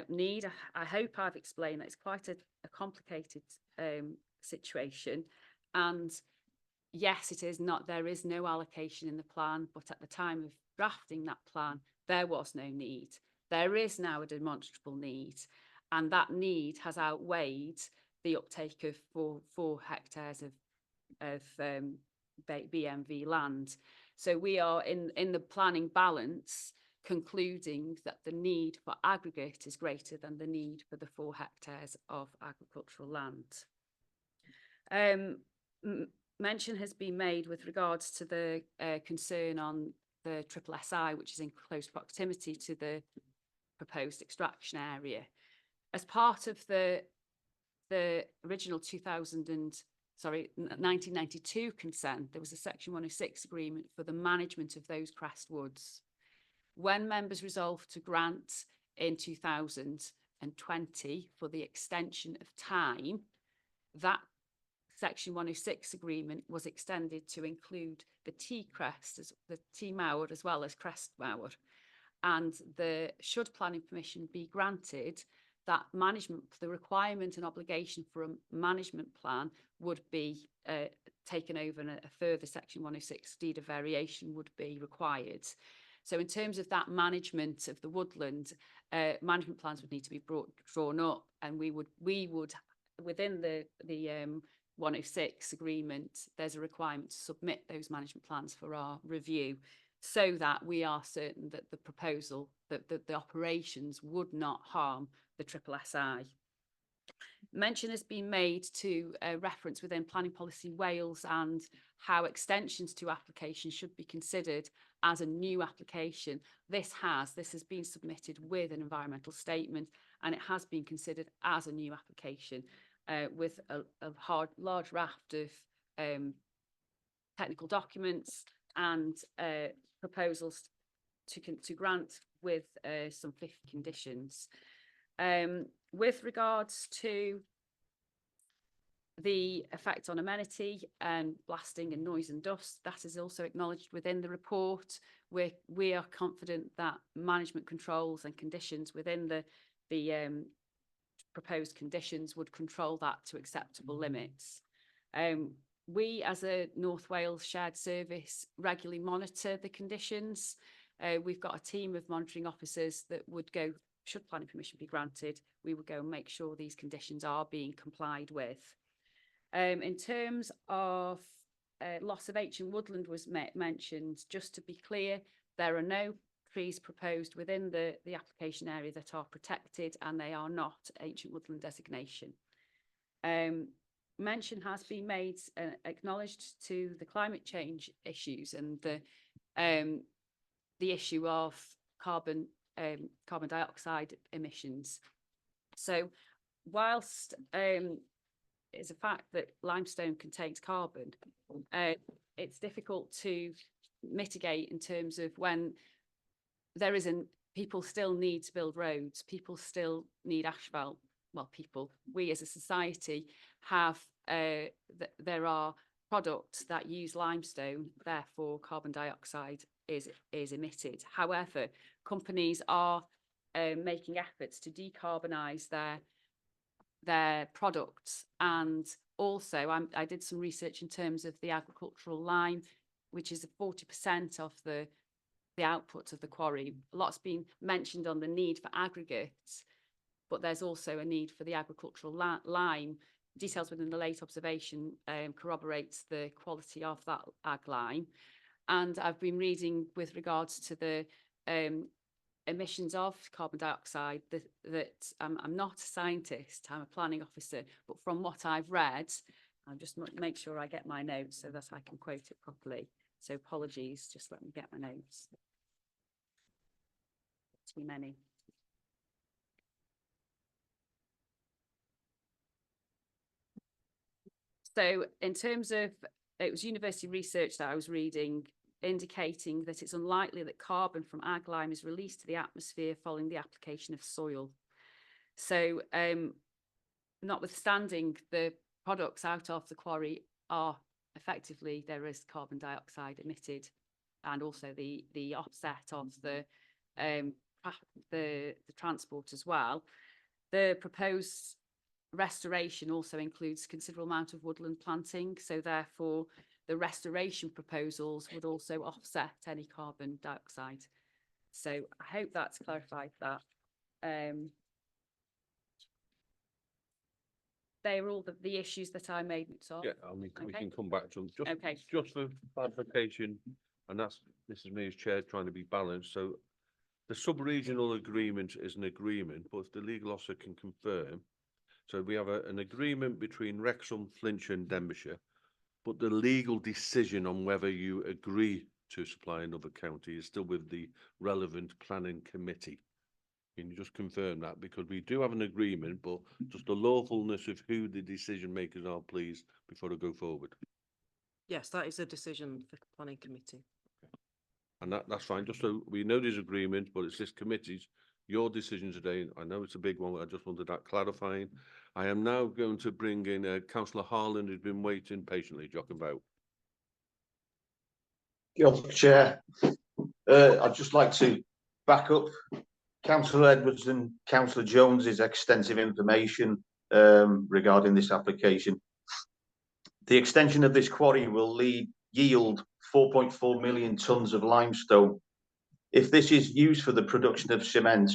need, I hope I've explained that it's quite a complicated situation. And yes, it is not, there is no allocation in the plan, but at the time of drafting that plan, there was no need. There is now a demonstrable need, and that need has outweighed the uptake of 4 hectares of BMV land. So we are in the planning balance concluding that the need for aggregate is greater than the need for the 4 hectares of agricultural land. Mention has been made with regards to the concern on the SSSI, which is in close proximity to the proposed extraction area. As part of the original 1992 consent, there was a Section 106 agreement for the management of those crest woods. When members resolved to grant in 2020 for the extension of time, that Section 106 agreement was extended to include the T crest, the T mawr, as well as crest mawr. And should planning permission be granted, that management, the requirement and obligation for a management plan would be taken over, and a further Section 106 deed of variation would be required. So in terms of that management of the woodland, management plans would need to be drawn up, and we would within the 106 agreement, there's a requirement to submit those management plans for our review, so that we are certain that the proposal, that the operations would not harm the SSSI. Mention has been made to reference within Planning Policy Wales and how extensions to applications should be considered as a new application. This has been submitted with an environmental statement, and it has been considered as a new application with a large raft of technical documents and proposals to grant with some 50 conditions. With regards to the effect on amenity and blasting and noise and dust, that is also acknowledged within the report. We are confident that management controls and conditions within the proposed conditions would control that to acceptable limits. We, as a North Wales shared service, regularly monitor the conditions. We've got a team of monitoring officers that would go, should planning permission be granted, we would go and make sure these conditions are being complied with. In terms of loss of ancient woodland was mentioned, just to be clear, there are no trees proposed within the application area that are protected, and they are not ancient woodland designation. Mention has been made, acknowledged to the climate change issues and the issue of carbon dioxide emissions. So whilst it's a fact that limestone contains carbon, it's difficult to mitigate in terms of when there isn't, people still need to build roads, people still need asphalt. Well, we as a society have, there are products that use limestone, therefore carbon dioxide is emitted. However, companies are making efforts to decarbonise their products, and also I did some research in terms of the agricultural lime, which is 40% of the output of the quarry. A lot's been mentioned on the need for aggregates, but there's also a need for the agricultural lime. Details within the late observation corroborates the quality of that ag lime. and I've been reading with regards to the emissions of carbon dioxide that I'm not a scientist, I'm a planning officer, but from what I've read, I'll just make sure I get my notes so that I can quote it properly. So apologies, just let me get my notes. Too many. So in terms of, it was university research that I was reading, indicating that it's unlikely that carbon from ag lime is released to the atmosphere following the application of soil. So notwithstanding the products out of the quarry are effectively, there is carbon dioxide emitted, and also the offset of the transport as well. The proposed restoration also includes considerable amount of woodland planting, so therefore the restoration proposals would also offset any carbon dioxide. So I hope that's clarified that. They are all the issues that I made notes of. Yeah, I mean, we Okay. can come back to them. Just, Okay. just for clarification, and that's, this is me as chair trying to be balanced. So the sub-regional agreement is an agreement, but if the legal officer can confirm, so we have an agreement between Wrexham, Flintshire and Denbighshire, but the legal decision on whether you agree to supply another county is still with the relevant planning committee. Can you just confirm that? Because we do have an agreement, but just the lawfulness of who the decision makers are, please, before I go forward. Yes, that is a decision for planning committee. And that's fine, just so we know there's agreement, but it's this committee's, your decision today. I know it's a big one, but I just wanted that clarifying. I am now going to bring in Councillor Harland, who's been waiting patiently, jock about. Chair, I'd just like to back up Councillor Edwards and Councillor Jones's extensive information regarding this application. The extension of this quarry will yield 4.4 million tonnes of limestone. If this is used for the production of cement,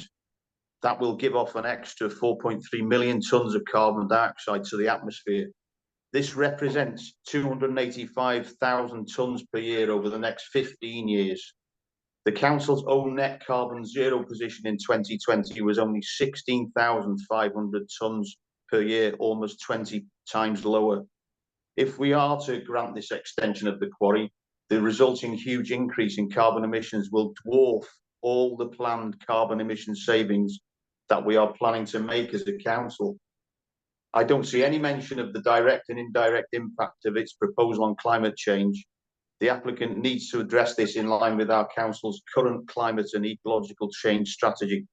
that will give off an extra 4.3 million tonnes of carbon dioxide to the atmosphere. This represents 285,000 tonnes per year over the next 15 years. The council's own net carbon zero position in 2020 was only 16,500 tonnes per year, almost 20 times lower. If we are to grant this extension of the quarry, the resulting huge increase in carbon emissions will dwarf all the planned carbon emission savings that we are planning to make as a council. I don't see any mention of the direct and indirect impact of its proposal on climate change. The applicant needs to address this in line with our council's current climate and ecological change strategy.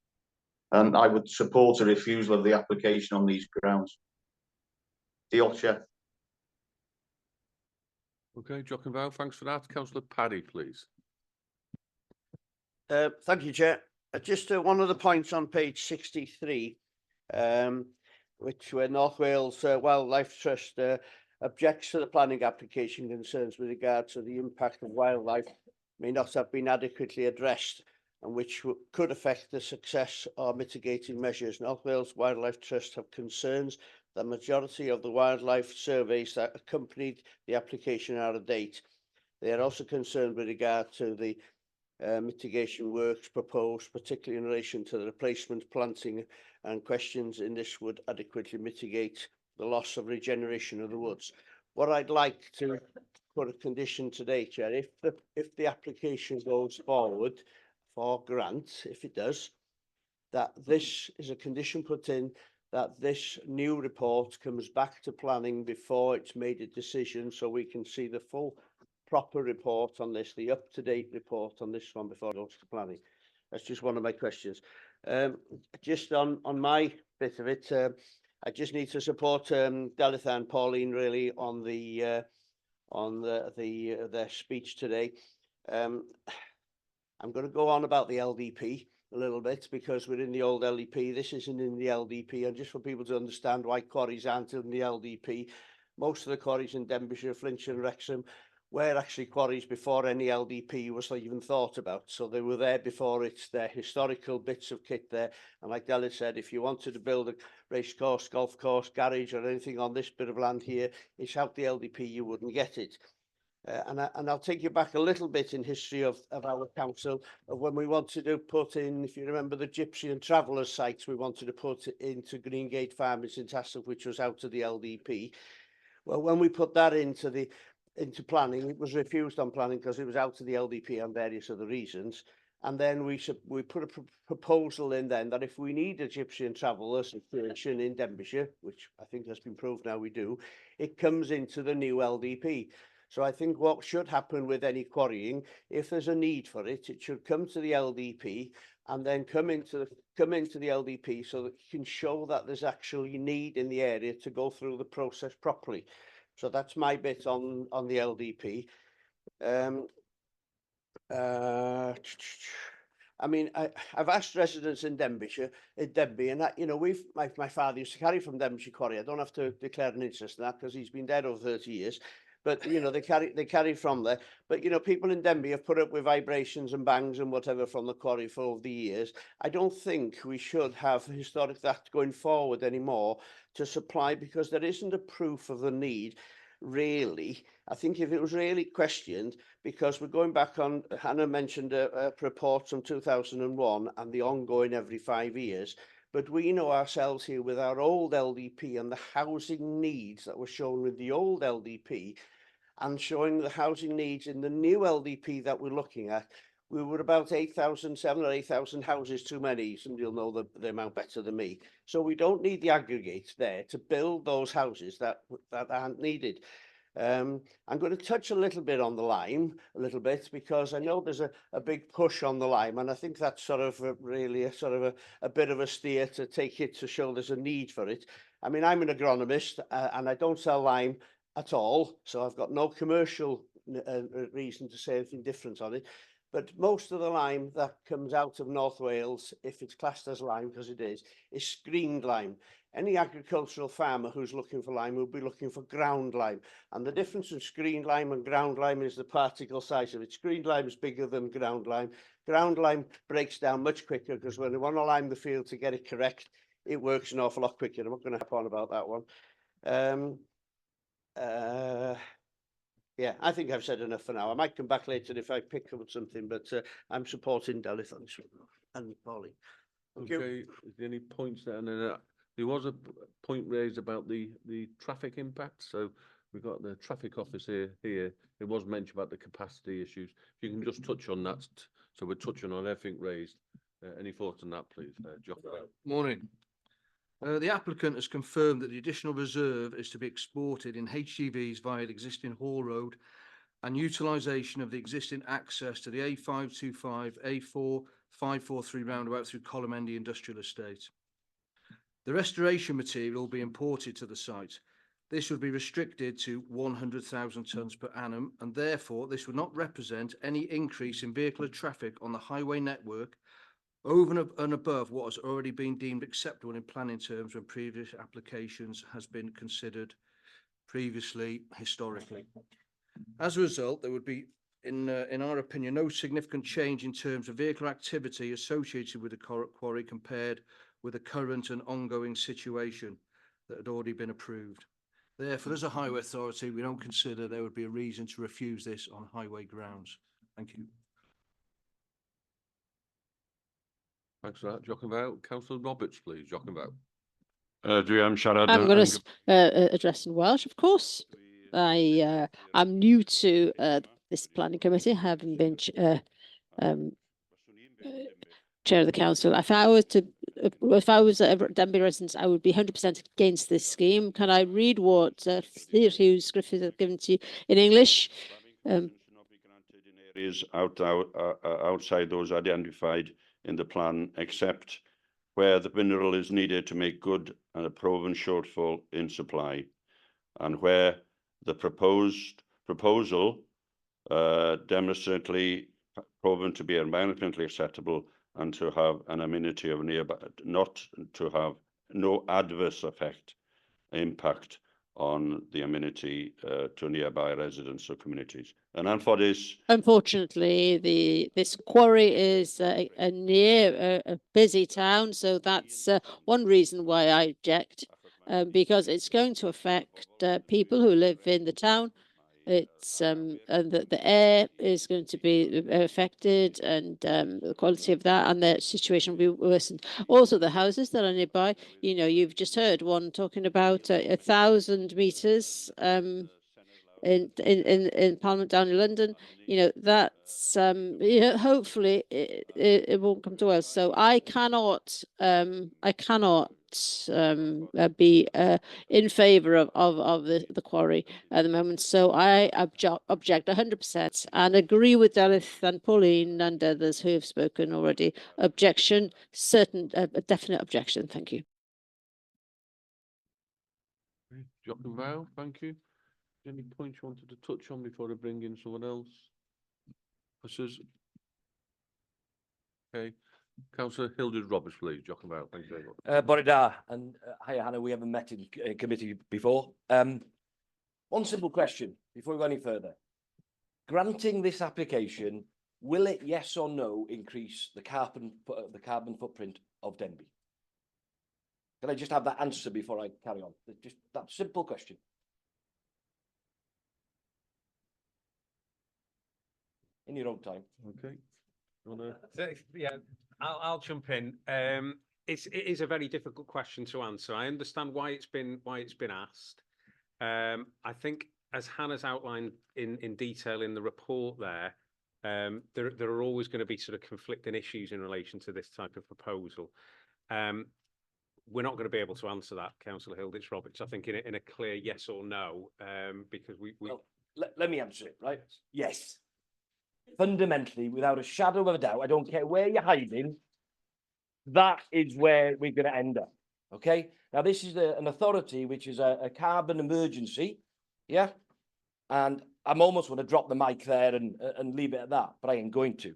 And I would support a refusal of the application on these grounds. Chair. Okay, jock about, thanks for that. Councillor Paddy, please. Thank you, Chair. Just one of the points on page 63, which where North Wales Wildlife Trust objects to the planning application concerns with regard to the impact of wildlife may not have been adequately addressed and which could affect the success of mitigating measures. North Wales Wildlife Trust have concerns the majority of the wildlife surveys that accompanied the application are out of date. They are also concerned with regard to the mitigation works proposed, particularly in relation to the replacement planting, and questions in this would adequately mitigate the loss of regeneration of the woods. What I'd like to put a condition today, Chair, if the application goes forward for grant, if it does, that this is a condition put in that this new report comes back to planning before it's made a decision, so we can see the full proper report on this, the up-to-date report on this one before it goes to planning. That's just one of my questions. Just on my bit of it, I just need to support Delitha and Pauline really on their speech today. I'm going to go on about the LDP a little bit because we're in the old LDP. This isn't in the LDP, and just for people to understand why quarries aren't in the LDP, most of the quarries in Denbighshire, Flintshire and Wrexham were actually quarries before any LDP was even thought about. So they were there before. It's their historical bits of kit there. And like Dalit said, if you wanted to build a race course, golf course, garage or anything on this bit of land here, it's out the LDP, you wouldn't get it. And I'll take you back a little bit in history of our council, of when we wanted to put in, if you remember the Gypsy and Travellers sites, we wanted to put into Greengate Farm in St Asaph, which was out of the LDP. Well, when we put that into planning, it was refused on planning because it was out of the LDP and various other reasons. And then we put a proposal in then that if we need a Gypsy and Traveller situation in Denbighshire, which I think has been proved now we do, it comes into the new LDP. So I think what should happen with any quarrying, if there's a need for it, it should come to the LDP and then come into the LDP so that you can show that there's actually need in the area to go through the process properly. So that's my bit on the LDP. I mean, I've asked residents in Denbighshire, and that, you know, my father used to carry from Denbighshire Quarry. I don't have to declare an interest in that because he's been dead over 30 years. But, you know, they carry from there. But, you know, people in Denbigh have put up with vibrations and bangs and whatever from the quarry for over the years. I don't think we should have historic that going forward anymore to supply, because there isn't a proof of the need, really. I think if it was really questioned, because we're going back on, Hannah mentioned a report from 2001 and the ongoing every 5 years. But we know ourselves here with our old LDP and the housing needs that were shown with the old LDP and showing the housing needs in the new LDP that we're looking at, we were about 7 or 8,000 houses too many. Somebody will know the amount better than me. So we don't need the aggregates there to build those houses that aren't needed. I'm going to touch a little bit on the lime, because I know there's a big push on the lime, and I think that's sort of really a bit of a steer to take it to show there's a need for it. I mean, I'm an agronomist and I don't sell lime at all, so I've got no commercial reason to say anything different on it. But most of the lime that comes out of North Wales, if it's classed as lime, because it is screened lime. Any agricultural farmer who's looking for lime will be looking for ground lime. And the difference in screened lime and ground lime is the particle size of it. Screened lime is bigger than ground lime. Ground lime breaks down much quicker, because when they want to lime the field to get it correct, it works an awful lot quicker. I'm not going to harp on about that one. Yeah, I think I've said enough for now. I might come back later if I pick up something, but I'm supporting Delith on this one. And Polly. Okay, is there any points there? And then there was a point raised about the traffic impact. So we've got the traffic officer here. It was mentioned about the capacity issues. If you can just touch on that. So we're touching on everything raised. Any thoughts on that, please, John? Morning. The applicant has confirmed that the additional reserve is to be exported in HGVs via the existing Hall Road and utilisation of the existing access to the A525, A4, 543 roundabout through Colomendy Industrial Estate. The restoration material will be imported to the site. This would be restricted to 100,000 tonnes per annum, and therefore this would not represent any increase in vehicular traffic on the highway network over and above what has already been deemed acceptable in planning terms when previous applications has been considered previously historically. As a result, there would be, in our opinion, no significant change in terms of vehicle activity associated with the quarry compared with the current and ongoing situation that had already been approved. Therefore, as a highway authority, we don't consider there would be a reason to refuse this on highway grounds. Thank you. Thanks for that, Jochen Vale. Councillor Roberts, please, Jochen Vale. I'm going to address in Welsh, of course. I'm new to this planning committee, having been chair of the council. If I was a Denbigh resident, I would be 100% against this scheme. Can I read what Hughes Griffith has given to you in English? Areas outside those identified in the plan, except where the mineral is needed to make good and a proven shortfall in supply, and where the proposal demonstrably proven to be environmentally acceptable and to have an amenity of nearby, not to have no adverse impact on the amenity to nearby residents or communities. And unfortunately, this quarry is near a busy town, so that's one reason why I object, because it's going to affect people who live in the town, it's and that the air is going to be affected, and the quality of that and the situation will be worsened. Also, the houses that are nearby, you know, you've just heard one talking about 1,000 meters in Parliament down in London. You know, that's you know, hopefully it won't come to us. So I cannot be in favour of the quarry at the moment. So I object 100% and agree with Delith and Pauline and others who have spoken already. Objection, a definite objection. Thank you. Jock and Vale, thank you. Any points you wanted to touch on before I bring in someone else? Okay. Councillor Hildred Roberts, please. Jock and Vale, thank you very much. Bore da, and hiya Hannah, we haven't met in committee before. One simple question before we go any further. Granting this application, will it, yes or no, increase the carbon footprint of Denbigh? Can I just have that answer before I carry on? Just that simple question. In your own time. Okay. Yeah, I'll jump in. It is a very difficult question to answer. I understand why it's been asked. I think, as Hannah's outlined in detail in the report there are always going to be sort of conflicting issues in relation to this type of proposal. We're not going to be able to answer that, Councillor Hilditch Roberts, I think, in a clear yes or no, because we... Well, let me answer it, right? Yes. Fundamentally, without a shadow of a doubt, I don't care where you're hiding, that is where we're going to end up, okay? Now, this is an authority which is a carbon emergency, yeah? And I'm almost going to drop the mic there and leave it at that, but I ain't going to.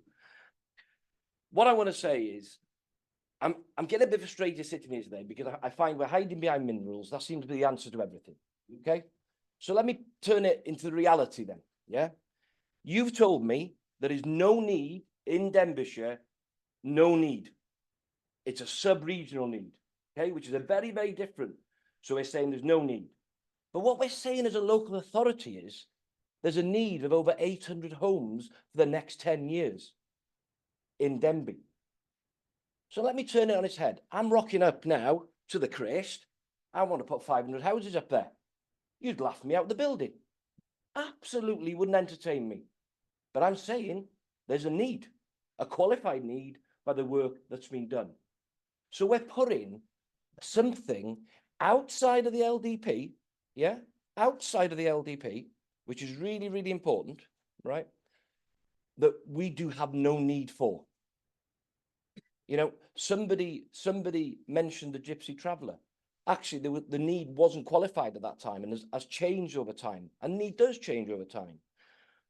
What I want to say is, I'm getting a bit frustrated sitting here today because I find we're hiding behind minerals. That seems to be the answer to everything, okay? So let me turn it into reality then, yeah? You've told me there is no need in Denbighshire, no need. It's a sub-regional need, okay, which is a very, very different. So we're saying there's no need. But what we're saying as a local authority is there's a need of over 800 homes for the next 10 years in Denbigh. So let me turn it on its head. I'm rocking up now to the crest. I want to put 500 houses up there. You'd laugh me out the building. Absolutely wouldn't entertain me. But I'm saying there's a need, a qualified need by the work that's been done. So we're putting something outside of the LDP, yeah, outside of the LDP, which is really, really important, right, that we do have no need for. You know, somebody mentioned the Gypsy Traveller. Actually, the need wasn't qualified at that time and has changed over time, and need does change over time.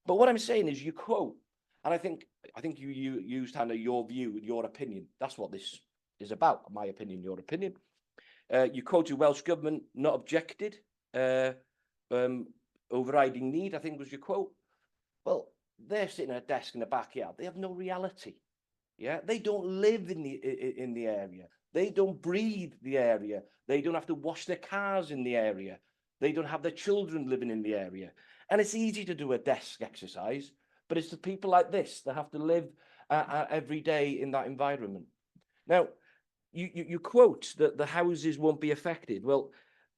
But what I'm saying is, you quote, and I think you used, Hannah, your view, your opinion. That's what this is about, my opinion, your opinion. You quoted Welsh Government not objected, overriding need, I think was your quote. Well, they're sitting at a desk in the backyard. They have no reality. Yeah, they don't live in the area. They don't breathe the area. They don't have to wash their cars in the area. They don't have their children living in the area. And it's easy to do a desk exercise, but it's the people like this that have to live every day in that environment. Now, you quote that the houses won't be affected. Well,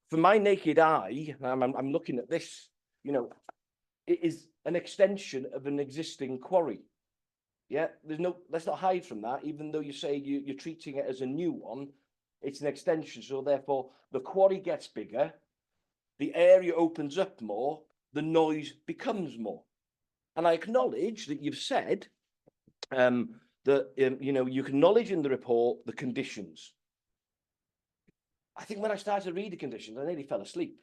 for my naked eye, I'm looking at this, you know, it is an extension of an existing quarry. Yeah, let's not hide from that, even though you say you're treating it as a new one, it's an extension. So therefore, the quarry gets bigger, the area opens up more, the noise becomes more. And I acknowledge that you've said that, you know, you acknowledge in the report the conditions. I think when I started to read the conditions, I nearly fell asleep.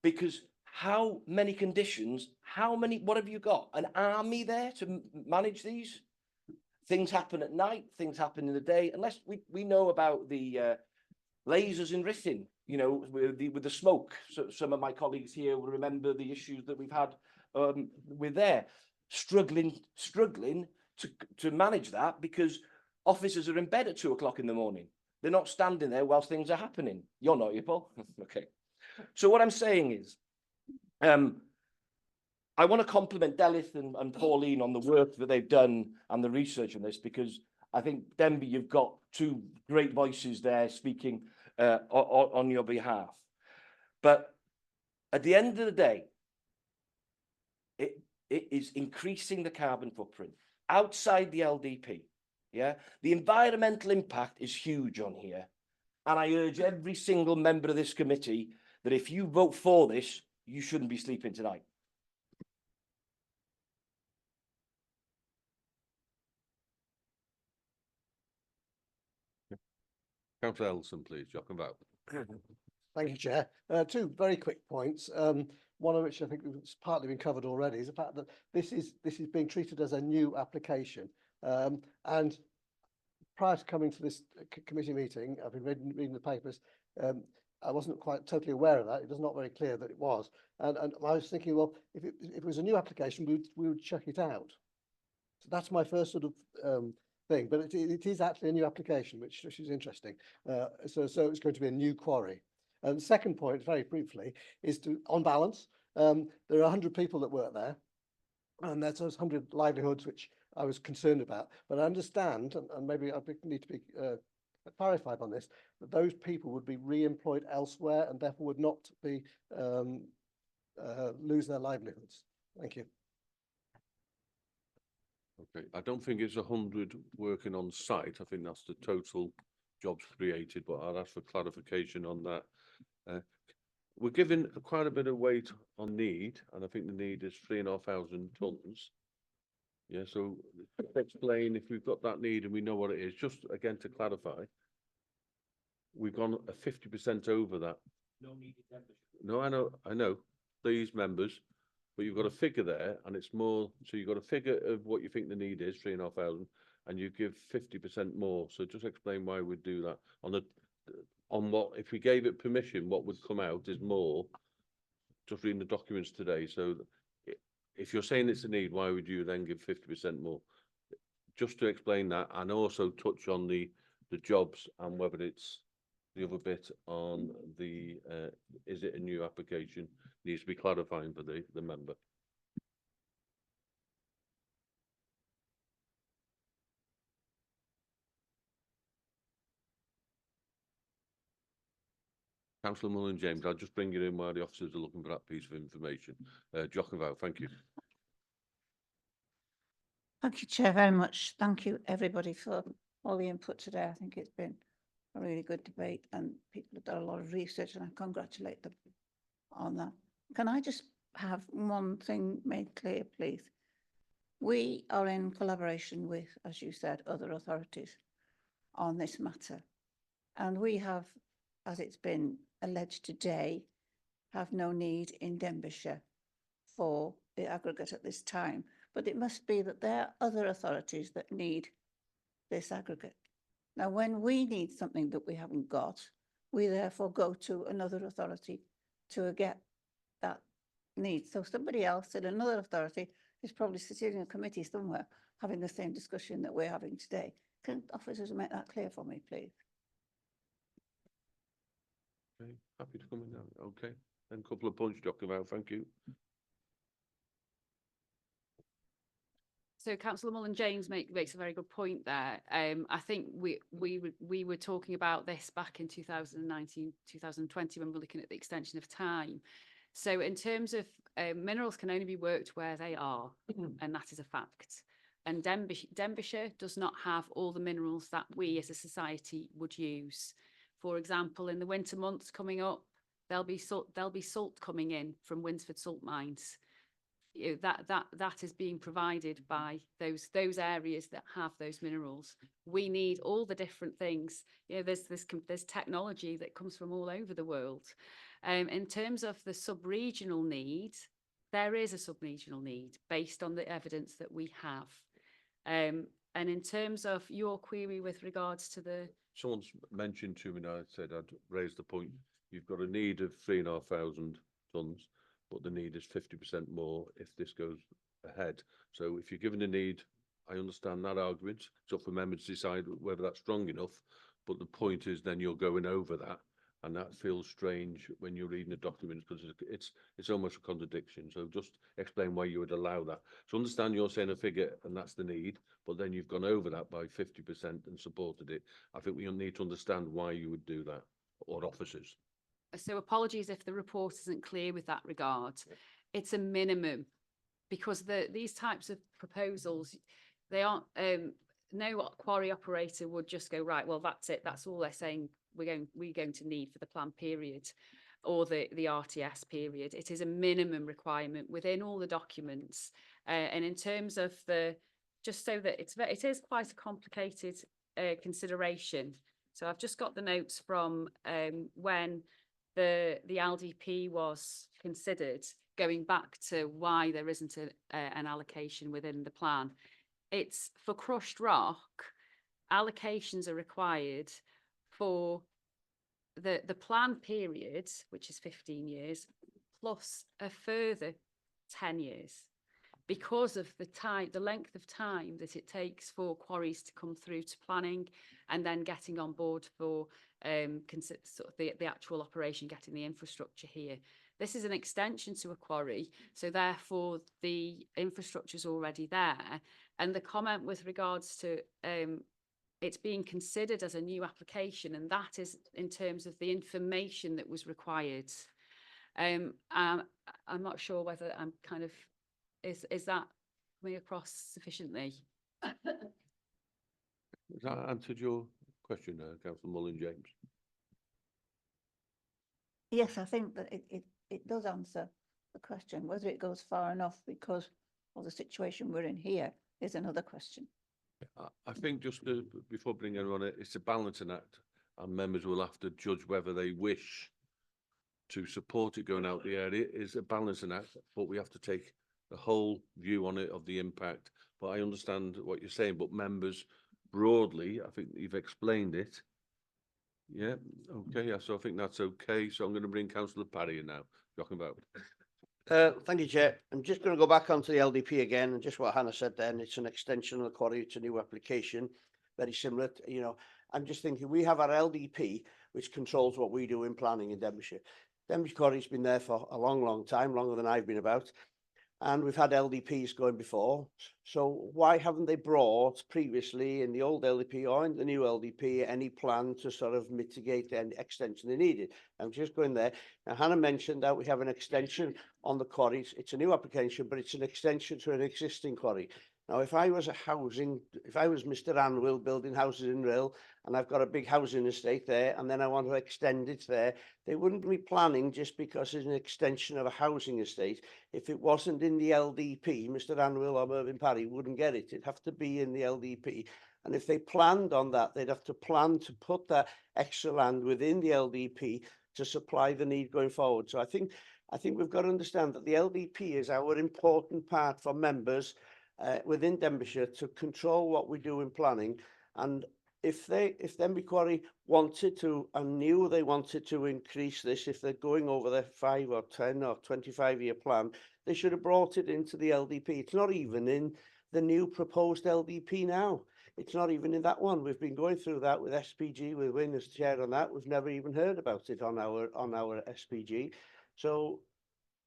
Because how many conditions, what have you got? An army there to manage these? Things happen at night, things happen in the day, unless we know about the lasers in Ruthin, you know, with the smoke. So some of my colleagues here will remember the issues that we've had with there. Struggling to manage that because officers are in bed at 2 o'clock in the morning. They're not standing there whilst things are happening. You're not, you Paul? Okay. So what I'm saying is, I want to compliment Delith and Pauline on the work that they've done and the research on this, because I think, Denby, you've got two great voices there speaking on your behalf. But at the end of the day, it is increasing the carbon footprint outside the LDP. Yeah, the environmental impact is huge on here. And I urge every single member of this committee that if you vote for this, you shouldn't be sleeping tonight. Councillor Ellison, please, Jochen Vow. Thank you, Chair. Two very quick points. One of which I think has partly been covered already is the fact that this is being treated as a new application. And prior to coming to this committee meeting, I've been reading the papers. I wasn't quite totally aware of that. It was not very clear that it was. And I was thinking, well, if it was a new application, we would check it out. So that's my first sort of thing. But it is actually a new application, which is interesting. So it's going to be a new quarry. And the second point, very briefly, is to, on balance, there are 100 people that work there, and there's those 100 livelihoods which I was concerned about. But I understand, and maybe I need to be clarified on this, that those people would be re-employed elsewhere and therefore would not be lose their livelihoods. Thank you. Okay, I don't think it's 100 working on site. I think that's the total jobs created, but I'll ask for clarification on that. We're giving quite a bit of weight on need, and I think the need is 3,500 tonnes. Yeah, so explain if we've got that need and we know what it is. Just again to clarify, we've gone a 50% over that. No needed membership. No, I know, these members, but you've got a figure there, and it's more. So you've got a figure of what you think the need is, 3,500, and you give 50% more. So just explain why we'd do that on what, if we gave it permission, what would come out is more. Just reading the documents today. So if you're saying it's a need, why would you then give 50% more? Just to explain that, and also touch on the jobs and whether it's the other bit on the is it a new application, needs to be clarifying for the member. Councillor Mullen James, I'll just bring you in while the officers are looking for that piece of information. Jochen Vow, thank you. Thank you, Chair, very much. Thank you, everybody, for all the input today. I think it's been a really good debate and people have done a lot of research, and I congratulate them on that. Can I just have one thing made clear, please? We are in collaboration with, as you said, other authorities on this matter. And we have, as it's been alleged today, have no need in Denbighshire for the aggregate at this time. But it must be that there are other authorities that need this aggregate. Now, when we need something that we haven't got, we therefore go to another authority to get that need. So somebody else in another authority is probably sitting in a committee somewhere having the same discussion that we're having today. Can officers make that clear for me, please? Okay, happy to come in now. Okay, then a couple of points, Jochen Vow, thank you. So Councillor Mullen James makes a very good point there. I think we were talking about this back in 2019, 2020 when we were looking at the extension of time. So in terms of minerals can only be worked where they are, and that is a fact. And Denbighshire does not have all the minerals that we as a society would use. For example, in the winter months coming up, there'll be salt coming in from Winsford salt mines. You know, that is being provided by those areas that have those minerals. We need all the different things. You know, there's technology that comes from all over the world. In terms of the sub-regional need, there is a sub-regional need based on the evidence that we have. And in terms of your query with regards to the... Someone's mentioned to me now, I said I'd raise the point. You've got a need of 3,500 tonnes, but the need is 50% more if this goes ahead. So if you're given a need, I understand that argument. It's up for members to decide whether that's strong enough. But the point is then you're going over that. and that feels strange when you're reading the documents because it's almost a contradiction. So just explain why you would allow that. So understand you're saying a figure and that's the need, but then you've gone over that by 50% and supported it. I think we need to understand why you would do that, or officers. So apologies if the report isn't clear with that regard. It's a minimum, because these types of proposals, they aren't, no quarry operator would just go, right, well, that's it. That's all they're saying we're going to need for the plan period or the RTS period. It is a minimum requirement within all the documents. And in terms of just so that it is quite a complicated consideration. So I've just got the notes from when the LDP was considered, going back to why there isn't an allocation within the plan. It's for crushed rock, allocations are required for the plan period, which is 15 years, plus a further 10 years, because of the length of time that it takes for quarries to come through to planning and then getting on board for sort of the actual operation, getting the infrastructure here. This is an extension to a quarry, so therefore the infrastructure is already there. And the comment with regards to it's being considered as a new application, and that is in terms of the information that was required. I'm not sure whether I'm kind of, is that coming across sufficiently? Has that answered your question, Councillor Mullin-James? Yes, I think that it does answer the question. Whether it goes far enough because of the situation we're in here is another question. I think just before bringing everyone in, it's a balancing act, and members will have to judge whether they wish to support it going out the area. It's a balancing act, but we have to take the whole view on it of the impact. But I understand what you're saying, but members broadly, I think you've explained it. Yeah, okay, yeah, so I think that's okay. So I'm going to bring Councillor Parry in now, talking about. Thank you, Chair. I'm just going to go back onto the LDP again, and just what Hannah said then, it's an extension of the quarry, it's a new application, very similar, I'm just thinking, we have our LDP, which controls what we do in planning in Denbighshire. Denbighshire Quarry's been there for a long, long time, longer than I've been about, and we've had LDPs going before. So why haven't they brought previously in the old LDP or in the new LDP any plan to sort of mitigate the extension they needed? I'm just going there. Now, Hannah mentioned that we have an extension on the quarries. It's a new application, but it's an extension to an existing quarry. Now, if I was Mr. RHYL building houses in RHYL, and I've got a big housing estate there, and then I want to extend it there, they wouldn't be planning just because it's an extension of a housing estate. If it wasn't in the LDP, Mr. RHYL or Mervyn Parry wouldn't get it. It'd have to be in the LDP. And if they planned on that, they'd have to plan to put that extra land within the LDP to supply the need going forward. So I think we've got to understand that the LDP is our important part for members within Denbighshire to control what we do in planning. And if Denbigh Quarry wanted to and knew they wanted to increase this, if they're going over their 5 or 10 or 25-year plan, they should have brought it into the LDP. It's not even in the new proposed LDP now. It's not even in that one. We've been going through that with SPG, with Wayne as chair on that. We've never even heard about it on our SPG. So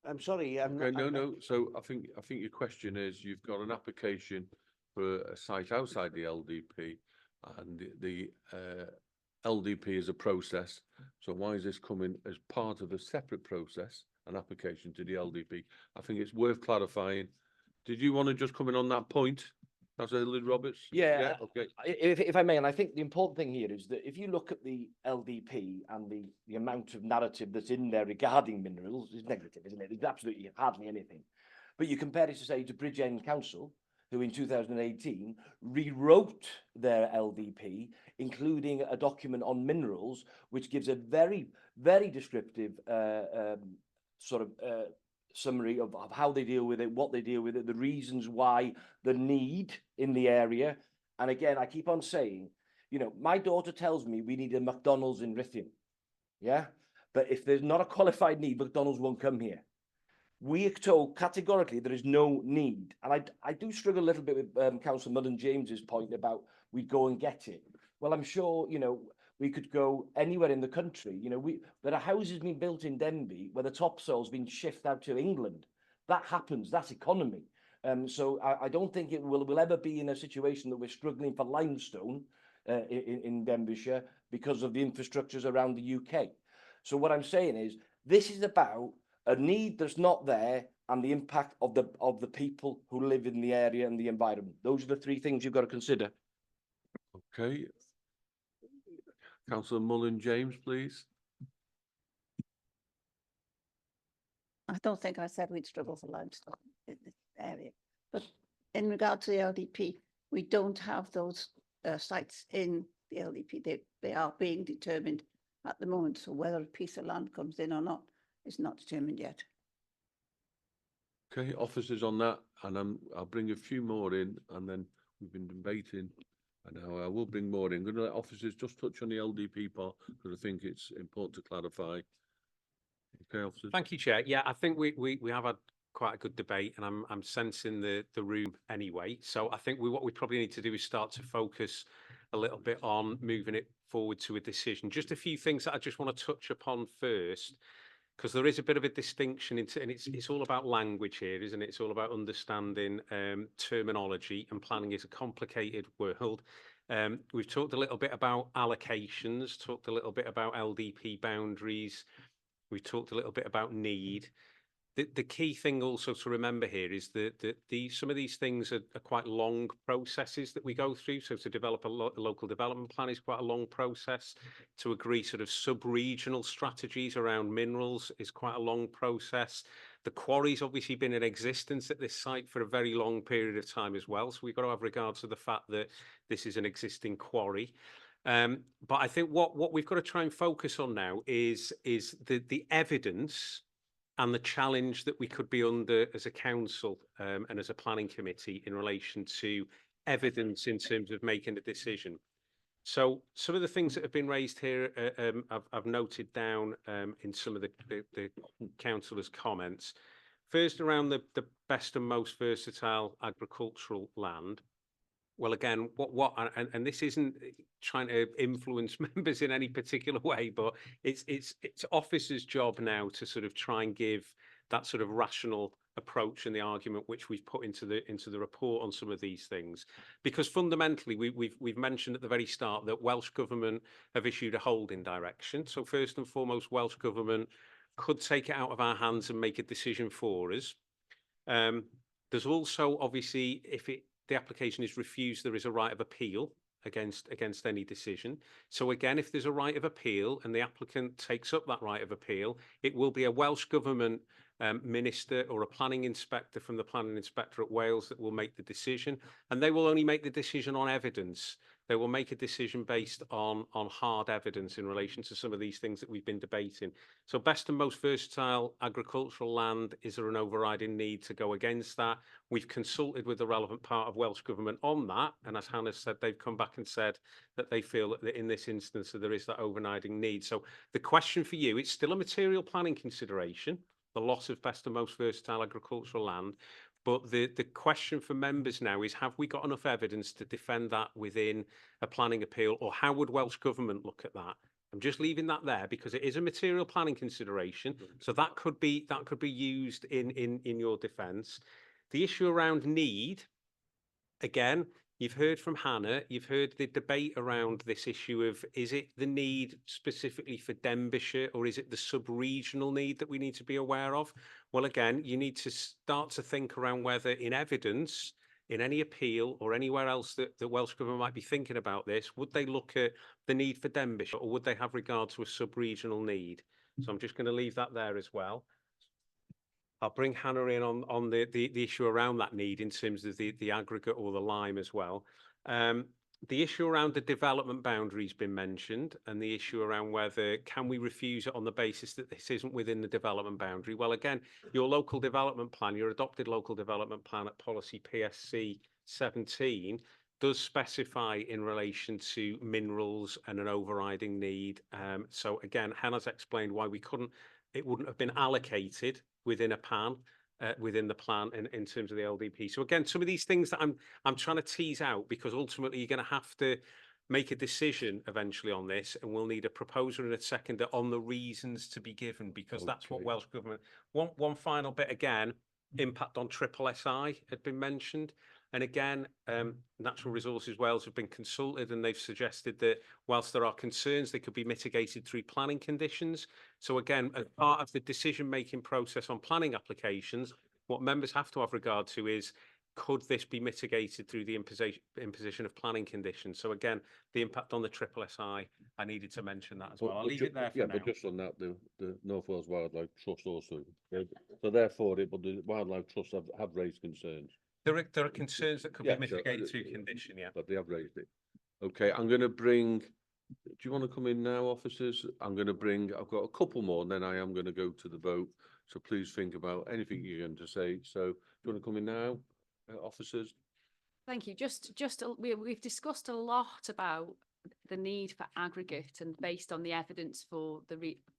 I'm sorry. No. So I think your question is, you've got an application for a site outside the LDP, and the LDP is a process. So why is this coming as part of a separate process, an application to the LDP? I think it's worth clarifying. Did you want to just come in on that point, Councillor Roberts? Yeah, okay. If I may, and I think the important thing here is that if you look at the LDP and the amount of narrative that's in there regarding minerals is negative, isn't it? There's absolutely hardly anything. But you compare it to, say, to Bridgend Council, who in 2018 rewrote their LDP, including a document on minerals, which gives a very, very descriptive summary of how they deal with it, what they deal with it, the reasons why, the need in the area. And again, I keep on saying, my daughter tells me we need a McDonald's in Ruthin. Yeah. But if there's not a qualified need, McDonald's won't come here. We are told categorically there is no need. And I do struggle a little bit with Councillor Mullin-James's point about we go and get it. Well, I'm sure, we could go anywhere in the country. You know, there are houses being built in Denbigh where the topsoil's been shifted out to England. That happens, that's economy. So I don't think it will ever be in a situation that we're struggling for limestone in Denbighshire because of the infrastructures around the UK. So what I'm saying is, this is about a need that's not there and the impact of the people who live in the area and the environment. Those are the three things you've got to consider. Okay. Councillor Mullen-James, please. I don't think I said we'd struggle for limestone in this area, but in regard to the LDP, we don't have those sites in the LDP. They are being determined at the moment. So whether a piece of land comes in or not is not determined yet. Okay, officers on that, and I'll bring a few more in, and then we've been debating, and now I will bring more in. I'm going to let officers just touch on the LDP part because I think it's important to clarify. Okay, officers. Thank you, Chair. Yeah, I think we have had quite a good debate, and I'm sensing the room anyway. So I think what we probably need to do is start to focus a little bit on moving it forward to a decision. Just a few things that I just want to touch upon first, because there is a bit of a distinction, and it's all about language here, isn't it? It's all about understanding terminology, and planning is a complicated world. We've talked a little bit about allocations, talked a little bit about LDP boundaries. We've talked a little bit about need. The key thing also to remember here is that some of these things are quite long processes that we go through. So to develop a local development plan is quite a long process. To agree sort of sub-regional strategies around minerals is quite a long process. The quarry's obviously been in existence at this site for a very long period of time as well. So we've got to have regard to the fact that this is an existing quarry. But I think what we've got to try and focus on now is the evidence and the challenge that we could be under as a council and as a planning committee in relation to evidence in terms of making a decision. So some of the things that have been raised here, I've noted down in some of the councillors' comments. First, around the best and most versatile agricultural land. Well, again, and this isn't trying to influence members in any particular way, but it's officers' job now to sort of try and give that sort of rational approach and the argument which we've put into the report on some of these things, because fundamentally we've mentioned at the very start that Welsh Government have issued a holding direction. So first and foremost, Welsh Government could take it out of our hands and make a decision for us. There's also obviously, if the application is refused, there is a right of appeal against any decision. So again, if there's a right of appeal and the applicant takes up that right of appeal, it will be a Welsh Government minister or a planning inspector from the planning inspectorate Wales that will make the decision, and they will only make the decision on evidence. They will make a decision based on hard evidence in relation to some of these things that we've been debating. So best and most versatile agricultural land, is there an overriding need to go against that? We've consulted with the relevant part of Welsh Government on that, and as Hannah said, they've come back and said that they feel that in this instance that there is that overriding need. So the question for you, it's still a material planning consideration, the loss of best and most versatile agricultural land. But the question for members now is, have we got enough evidence to defend that within a planning appeal, or how would Welsh Government look at that? I'm just leaving that there because it is a material planning consideration. So that could be used in your defence. The issue around need, again, you've heard from Hannah, you've heard the debate around this issue of, is it the need specifically for Denbighshire, or is it the sub-regional need that we need to be aware of? Well, again, you need to start to think around whether in evidence, in any appeal or anywhere else that the Welsh Government might be thinking about this, would they look at the need for Denbighshire, or would they have regard to a sub-regional need? So I'm just going to leave that there as well. I'll bring Hannah in on the issue around that need in terms of the aggregate or the lime as well. The issue around the development boundaries been mentioned, and the issue around whether can we refuse it on the basis that this isn't within the development boundary. Well, again, your local development plan, your adopted local development plan at policy PSC 17 does specify in relation to minerals and an overriding need. So again, Hannah's explained why it wouldn't have been allocated within a pan, within the plan in terms of the LDP. So again, some of these things that I'm trying to tease out, because ultimately you're going to have to make a decision eventually on this, and we'll need a proposer and a seconder on the reasons to be given, because that's what Okay. Welsh Government. One final bit again, impact on triple SI had been mentioned. And again, Natural Resources Wales have been consulted, and they've suggested that whilst there are concerns, they could be mitigated through planning conditions. So again, as part of the decision-making process on planning applications, what members have to have regard to is, could this be mitigated through the imposition of planning conditions? So again, the impact on the triple SI, I needed to mention that as well. I'll leave it there for now. But just on that, the North Wales Wildlife Trust also, so therefore, the Wildlife Trust have raised concerns. There are concerns that could Yeah, be mitigated through condition, yeah. But they have raised it. Okay, I'm going to bring, do you want to come in now, officers? I've got a couple more, and then I am going to go to the vote. So please think about anything you're going to say. So do you want to come in now, officers? Thank you. We've discussed a lot about the need for aggregate, and based on the evidence for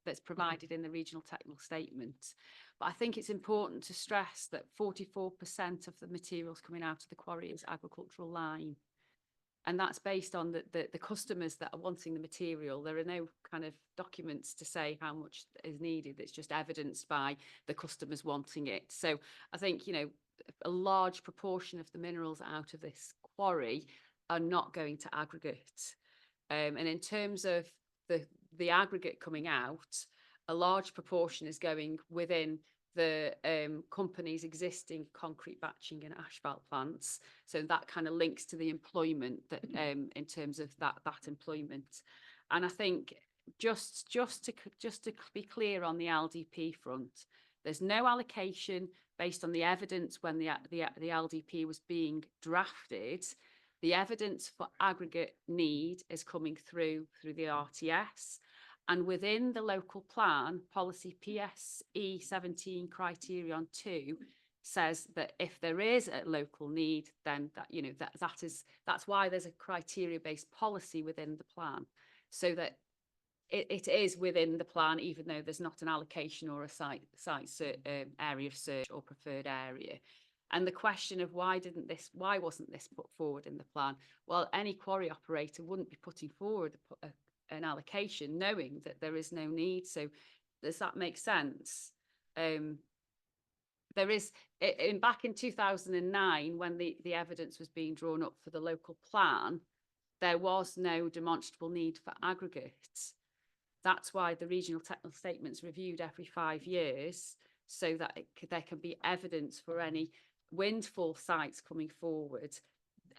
that's provided in the regional technical statement. But I think it's important to stress that 44% of the materials coming out of the quarry is agricultural lime. And that's based on the customers that are wanting the material. There are no kind of documents to say how much is needed. It's just evidenced by the customers wanting it. So I think, you know, a large proportion of the minerals out of this quarry are not going to aggregate. And in terms of the aggregate coming out, a large proportion is going within the company's existing concrete batching and asphalt plants. So that kind of links to the employment that in terms of that employment. And I think just to be clear on the LDP front, there's no allocation based on the evidence when the LDP was being drafted. The evidence for aggregate need is coming through the RTS. And within the local plan, policy PSE 17 criterion 2 says that if there is a local need, then that, you know, that's why there's a criteria-based policy within the plan, so that it is within the plan, even though there's not an allocation or a area of search or preferred area. And the question of why wasn't this put forward in the plan? Well, any quarry operator wouldn't be putting forward an allocation knowing that there is no need. So does that make sense? There is, back in 2009, when the evidence was being drawn up for the local plan, there was no demonstrable need for aggregates. That's why the regional technical statement's reviewed every 5 years, so that there can be evidence for any windfall sites coming forward.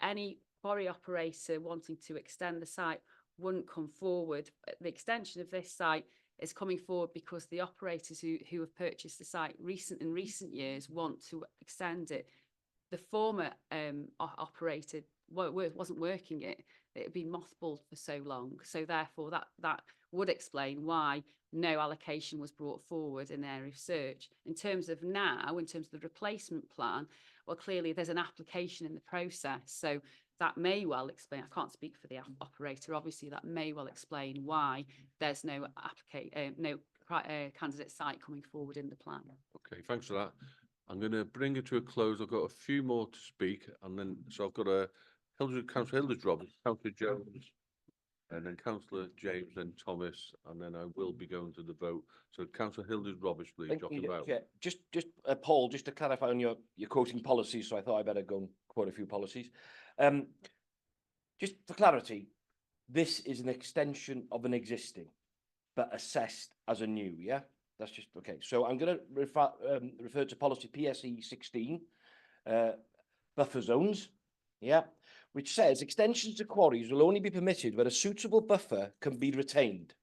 Any quarry operator wanting to extend the site wouldn't come forward. The extension of this site is coming forward because the operators who have purchased the site in recent years want to extend it. The former operator wasn't working it. It had been mothballed for so long. So therefore that would explain why no allocation was brought forward in area of search. In terms of the replacement plan, well, clearly there's an application in the process. So that may well explain, I can't speak for the operator, obviously that may well explain why there's no candidate site coming forward in the plan. Okay, thanks for that. I'm going to bring it to a close. I've got a few more to speak, and then so I've got Councillor Hilders Roberts, Councillor Jones, and then Councillor James, and Thomas, and then I will be going to the vote. So Councillor Hilders Roberts, please. Yeah, just Paul, just to clarify on your quoting policies, so I thought I better go and quote a few policies. Just for clarity, this is an extension of an existing, but assessed as a new, yeah? That's just, okay. So I'm going to refer to policy PSE 16, buffer zones, yeah, which says extensions to quarries will only be permitted where a suitable buffer can be retained,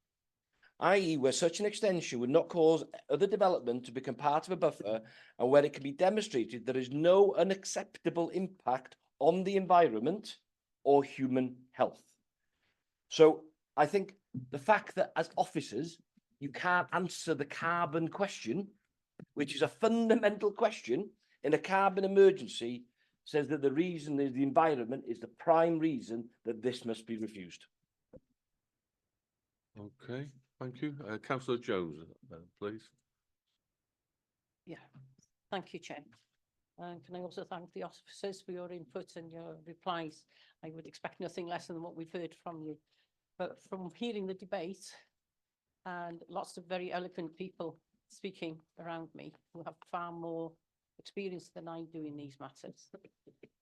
i.e. where such an extension would not cause other development to become part of a buffer, and where it can be demonstrated there is no unacceptable impact on the environment or human health. So I think the fact that as officers, you can't answer the carbon question, which is a fundamental question in a carbon emergency, says that the reason is the environment is the prime reason that this must be refused. Okay, thank you. Councillor Jones, please. Yeah, thank you, Chair. And can I also thank the officers for your input and your replies? I would expect nothing less than what we've heard from you. But from hearing the debate and lots of very eloquent people speaking around me who have far more experience than I do in these matters,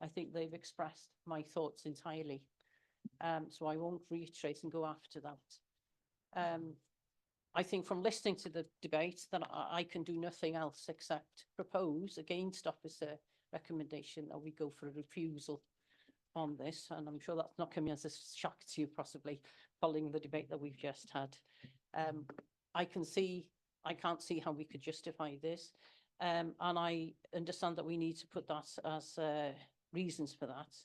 I think they've expressed my thoughts entirely. So I won't reiterate and go after that. I think from listening to the debate that I can do nothing else except propose against officer recommendation that we go for a refusal on this. And I'm sure that's not coming as a shock to you, possibly, following the debate that we've just had. I can't see how we could justify this. And I understand that we need to put that as reasons for that.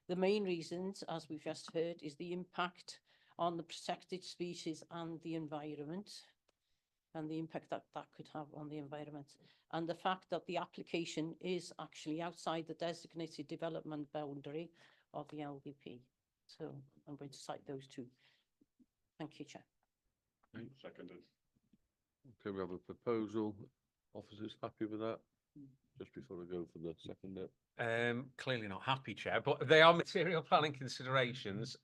The main reasons, as we've just heard, is the impact on the protected species and the environment, and the impact that that could have on the environment, and the fact that the application is actually outside the designated development boundary of the LDP. So I'm going to cite those two. Thank you, Chair. Seconded. Okay, we have a proposal. Officers happy with that? Just before I go for the second bit. Clearly not happy, Chair, but they are material planning considerations.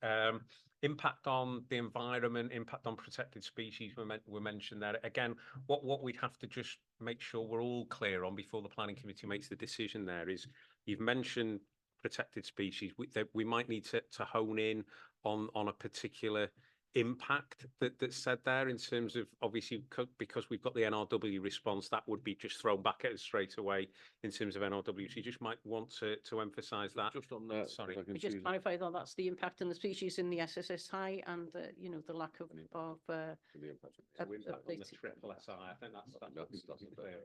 Impact on the environment, impact on protected species were mentioned there. Again, what we'd have to just make sure we're all clear on before the planning committee makes the decision there is, you've mentioned protected species. We might need to hone in on a particular impact that's said there, in terms of, obviously, because we've got the NRW response, that would be just thrown back at us straight away in terms of NRW. So you just might want to emphasise that. Just on that, sorry. We just clarify that that's the impact on the species in the SSS high, and you know, the lack of the impact on the triple SI. I think that's clear.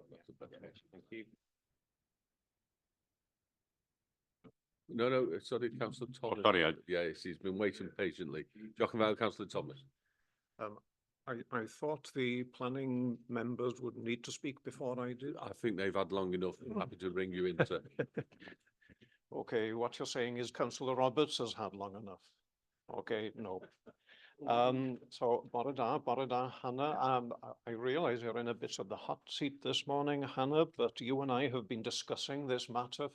Thank you. No, sorry, Councillor Thomas. sorry, Yes, he's been waiting patiently. Jochen, Councillor Thomas. I thought the planning members would need to speak before I do. I think they've had long enough. I'm happy to ring you in, sir. Okay, what you're saying is Councillor Roberts has had long enough. Okay, no. So, Borada, Hannah, I realise you're in a bit of the hot seat this morning, Hannah, but you and I have been discussing this matter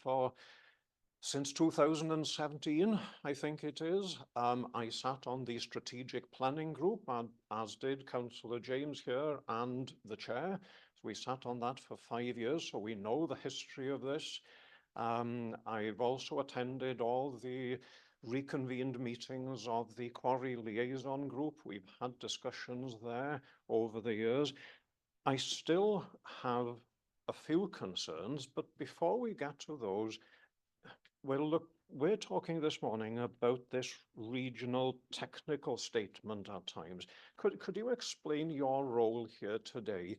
since 2017, I think it is. I sat on the strategic planning group, as did Councillor James here and the chair. So we sat on that for 5 years, so we know the history of this. I've also attended all the reconvened meetings of the QUARRY liaison group. We've had discussions there over the years. I still have a few concerns, but before we get to those, well, look, we're talking this morning about this regional technical statement at times. Could you explain your role here today?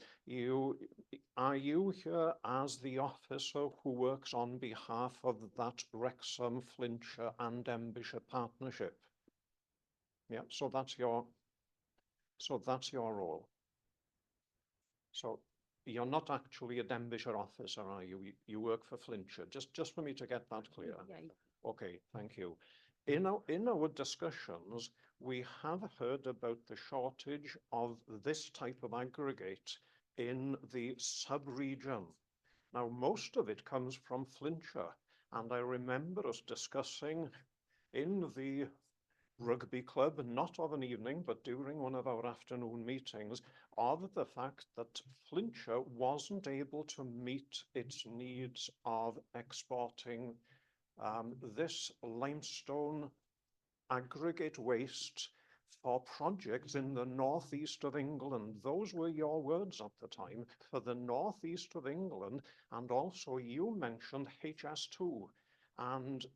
Are you here as the officer who works on behalf of that Wrexham, Flintshire and Denbighshire partnership? Yeah, so that's your role. So you're not actually a Denbighshire officer, are you? You work for Flintshire, just for me to get that clear. Yeah. Okay, thank you. In our discussions, we have heard about the shortage of this type of aggregate in the sub-region. Now, most of it comes from Flintshire, and I remember us discussing in the rugby club, not of an evening, but during one of our afternoon meetings, of the fact that Flintshire wasn't able to meet its needs of exporting this limestone aggregate waste for projects in the northeast of England. Those were your words at the time, for the northeast of England, and also you mentioned HS2. And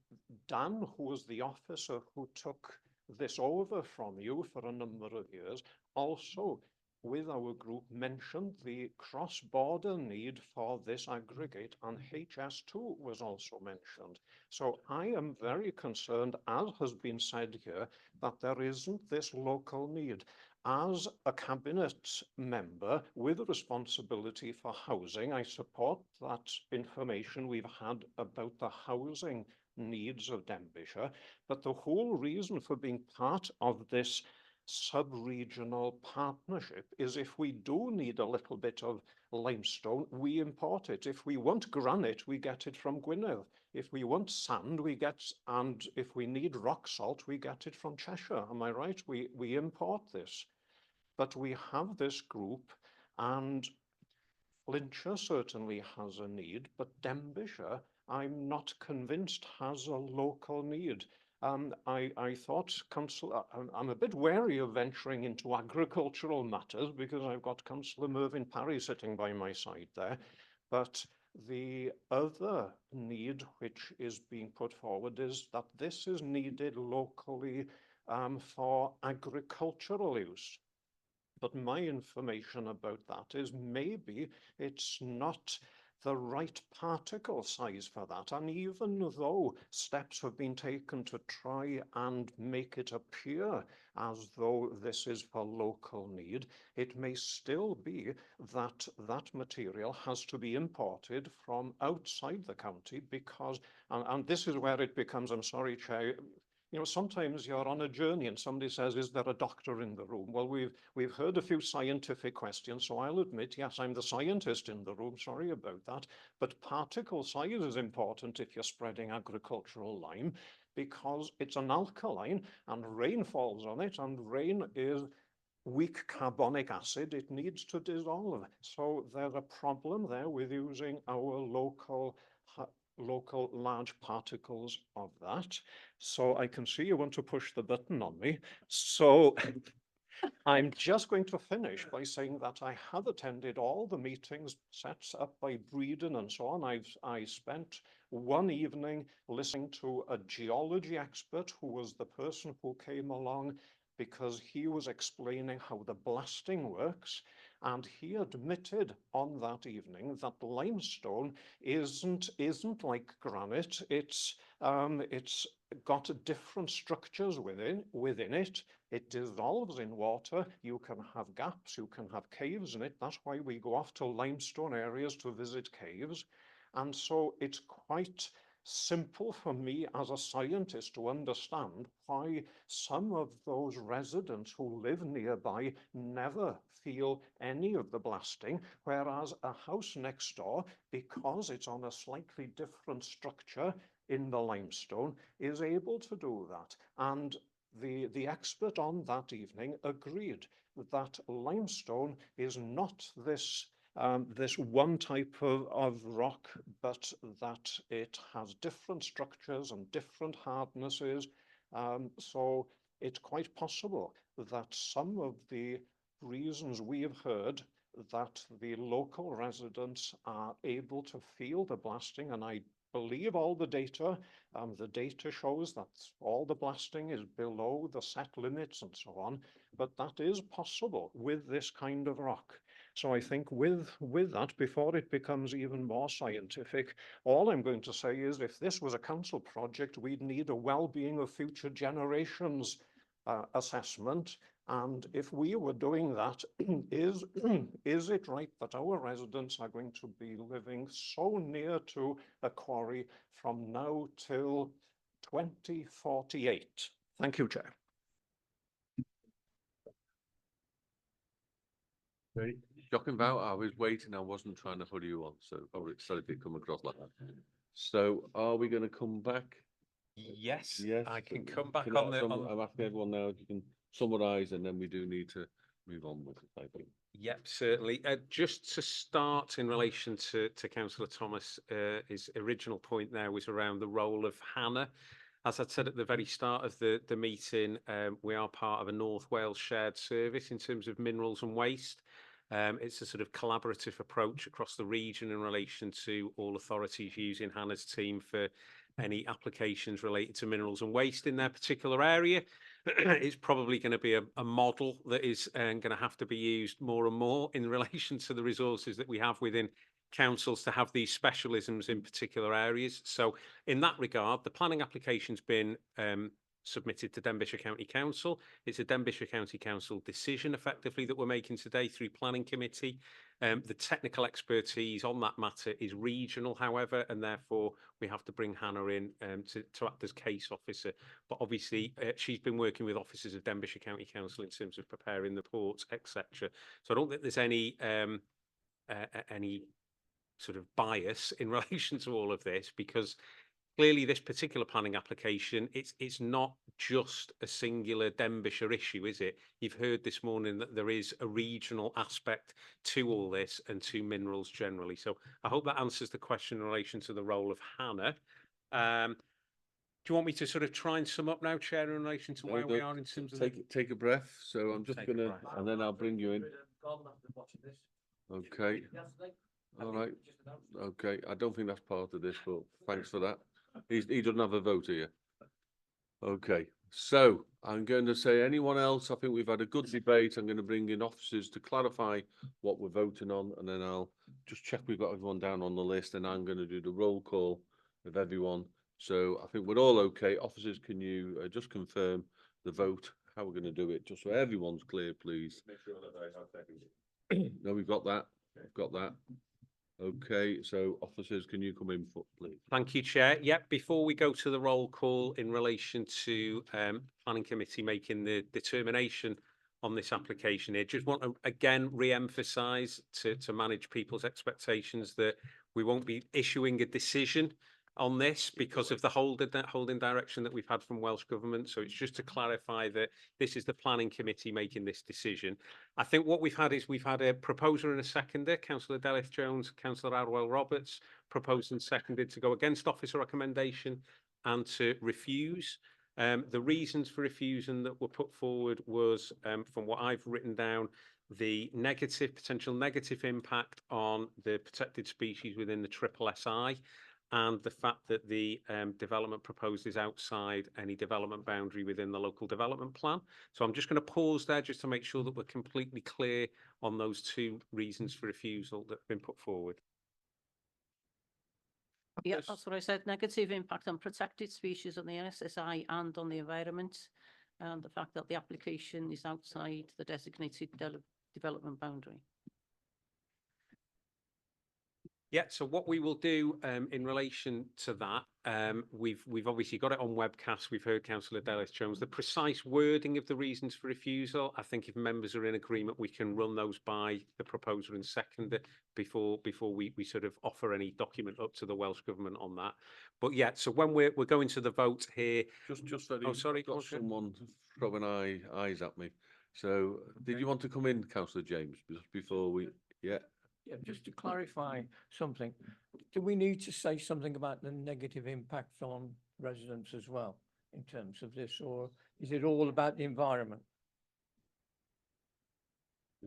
Dan, who was the officer who took this over from you for a number of years, also with our group mentioned the cross-border need for this aggregate, and HS2 was also mentioned. So I am very concerned, as has been said here, that there isn't this local need. As a cabinet member with responsibility for housing, I support that information we've had about the housing needs of Denbighshire, but the whole reason for being part of this sub-regional partnership is if we do need a little bit of limestone, we import it. If we want granite, we get it from Gwynedd. If we want sand, and if we need rock salt, we get it from Cheshire. Am I right? We import this. But we have this group, and Flintshire certainly has a need, but Denbighshire, I'm not convinced has a local need. I thought I'm a bit wary of venturing into agricultural matters because I've got Councillor Mervyn Parry sitting by my side there. But the other need which is being put forward is that this is needed locally for agricultural use. But my information about that is maybe it's not the right particle size for that. And even though steps have been taken to try and make it appear as though this is for local need, it may still be that that material has to be imported from outside the county because, and this is where it becomes, I'm sorry, Chair, you know, sometimes you're on a journey and somebody says, is there a doctor in the room? Well, we've heard a few scientific questions, so I'll admit, yes, I'm the scientist in the room, sorry about that. But particle size is important if you're spreading agricultural lime because it's an alkaline and rain falls on it, and rain is weak carbonic acid, it needs to dissolve. So there's a problem there with using our local large particles of that. So I can see you want to push the button on me. So I'm just going to finish by saying that I have attended all the meetings set up by Breeden and so on. I spent one evening listening to a geology expert who was the person who came along because he was explaining how the blasting works. And he admitted on that evening that limestone isn't like granite. It's got different structures within it. It dissolves in water. You can have gaps, you can have caves in it. That's why we go off to limestone areas to visit caves. And so it's quite simple for me as a scientist to understand why some of those residents who live nearby never feel any of the blasting, whereas a house next door, because it's on a slightly different structure in the limestone, is able to do that. And the expert on that evening agreed that limestone is not this one type of rock, but that it has different structures and different hardnesses. So it's quite possible that some of the reasons we have heard that the local residents are able to feel the blasting, and I believe all the data shows that all the blasting is below the set limits and so on, but that is possible with this kind of rock. So I think with that, before it becomes even more scientific, all I'm going to say is if this was a council project, we'd need a well-being of future generations assessment. And if we were doing that, is it right that our residents are going to be living so near to a quarry from now till 2048? Thank you, Chair. Very shocking about. I was waiting. I wasn't trying to hurry you on, so sorry if it come across like that. So, are we going to come back? Yes, Yes, I can come back Can on I- the. I'm asking everyone now if you can summarise, and then we do need to move on with it, I think. Yep, certainly. Just to start in relation to Councillor Thomas, his original point there was around the role of Hannah. As I said at the very start of the meeting, we are part of a North Wales shared service in terms of minerals and waste. It's a sort of collaborative approach across the region in relation to all authorities using Hannah's team for any applications related to minerals and waste in their particular area. It's probably going to be a model that is going to have to be used more and more in relation to the resources that we have within councils to have these specialisms in particular areas. So in that regard, the planning application's been submitted to Denbighshire County Council. It's a Denbighshire County Council decision effectively that we're making today through Planning Committee. The technical expertise on that matter is regional, however, and therefore we have to bring Hannah in to act as case officer. But obviously she's been working with officers of Denbighshire County Council in terms of preparing the reports, etc. So I don't think there's any sort of bias in relation to all of this, because clearly this particular planning application, it's not just a singular Denbighshire issue, is it? You've heard this morning that there is a regional aspect to all this and to minerals generally. So I hope that answers the question in relation to the role of Hannah. Do you want me to sort of try and sum up now, Chair, in relation to where we are in terms of... Take a breath. So I'm just going to, and then I'll bring you in. Okay. All right. Okay. I don't think that's part of this, but thanks for that. He doesn't have a vote here. Okay. So I'm going to say anyone else? I think we've had a good debate. I'm going to bring in officers to clarify what we're voting on, and then I'll just check we've got everyone down on the list, and I'm going to do the roll call with everyone. So I think we're all okay. Officers, can you just confirm the vote, how we're going to do it, just so everyone's clear, please? Make sure that I have seconded. No, we've got that. We've got that. Okay, so officers, can you come in, please? Thank you, Chair. Yep, before we go to the roll call in relation to Planning Committee making the determination on this application here, just want to again re-emphasise to manage people's expectations that we won't be issuing a decision on this because of the holding direction that we've had from Welsh Government. So it's just to clarify that this is the Planning Committee making this decision. I think what we've had is we've had a proposer and a seconder, Councillor Delith Jones, Councillor RHYL Roberts, proposed and seconded to go against officer recommendation and to refuse. The reasons for refusing that were put forward was, from what I've written down, the potential negative impact on the protected species within the SSSI, and the fact that the development proposed is outside any development boundary within the local development plan. So I'm just going to pause there just to make sure that we're completely clear on those two reasons for refusal that have been put forward. Yeah, that's what I said. Negative impact on protected species on the SSI and on the environment, and the fact that the application is outside the designated development boundary. Yeah, so what we will do in relation to that, we've obviously got it on webcast. We've heard Councillor Delith Jones. The precise wording of the reasons for refusal, I think if members are in agreement, we can run those by the proposer and seconder before we sort of offer any document up to the Welsh Government on that. But yeah, so when we're going to the vote here... Just that I've got someone throwing eyes at me. So did you want to come in, Councillor James, just before we... Yeah. Yeah, just to clarify something, do we need to say something about the negative impact on residents as well in terms of this, or is it all about the environment?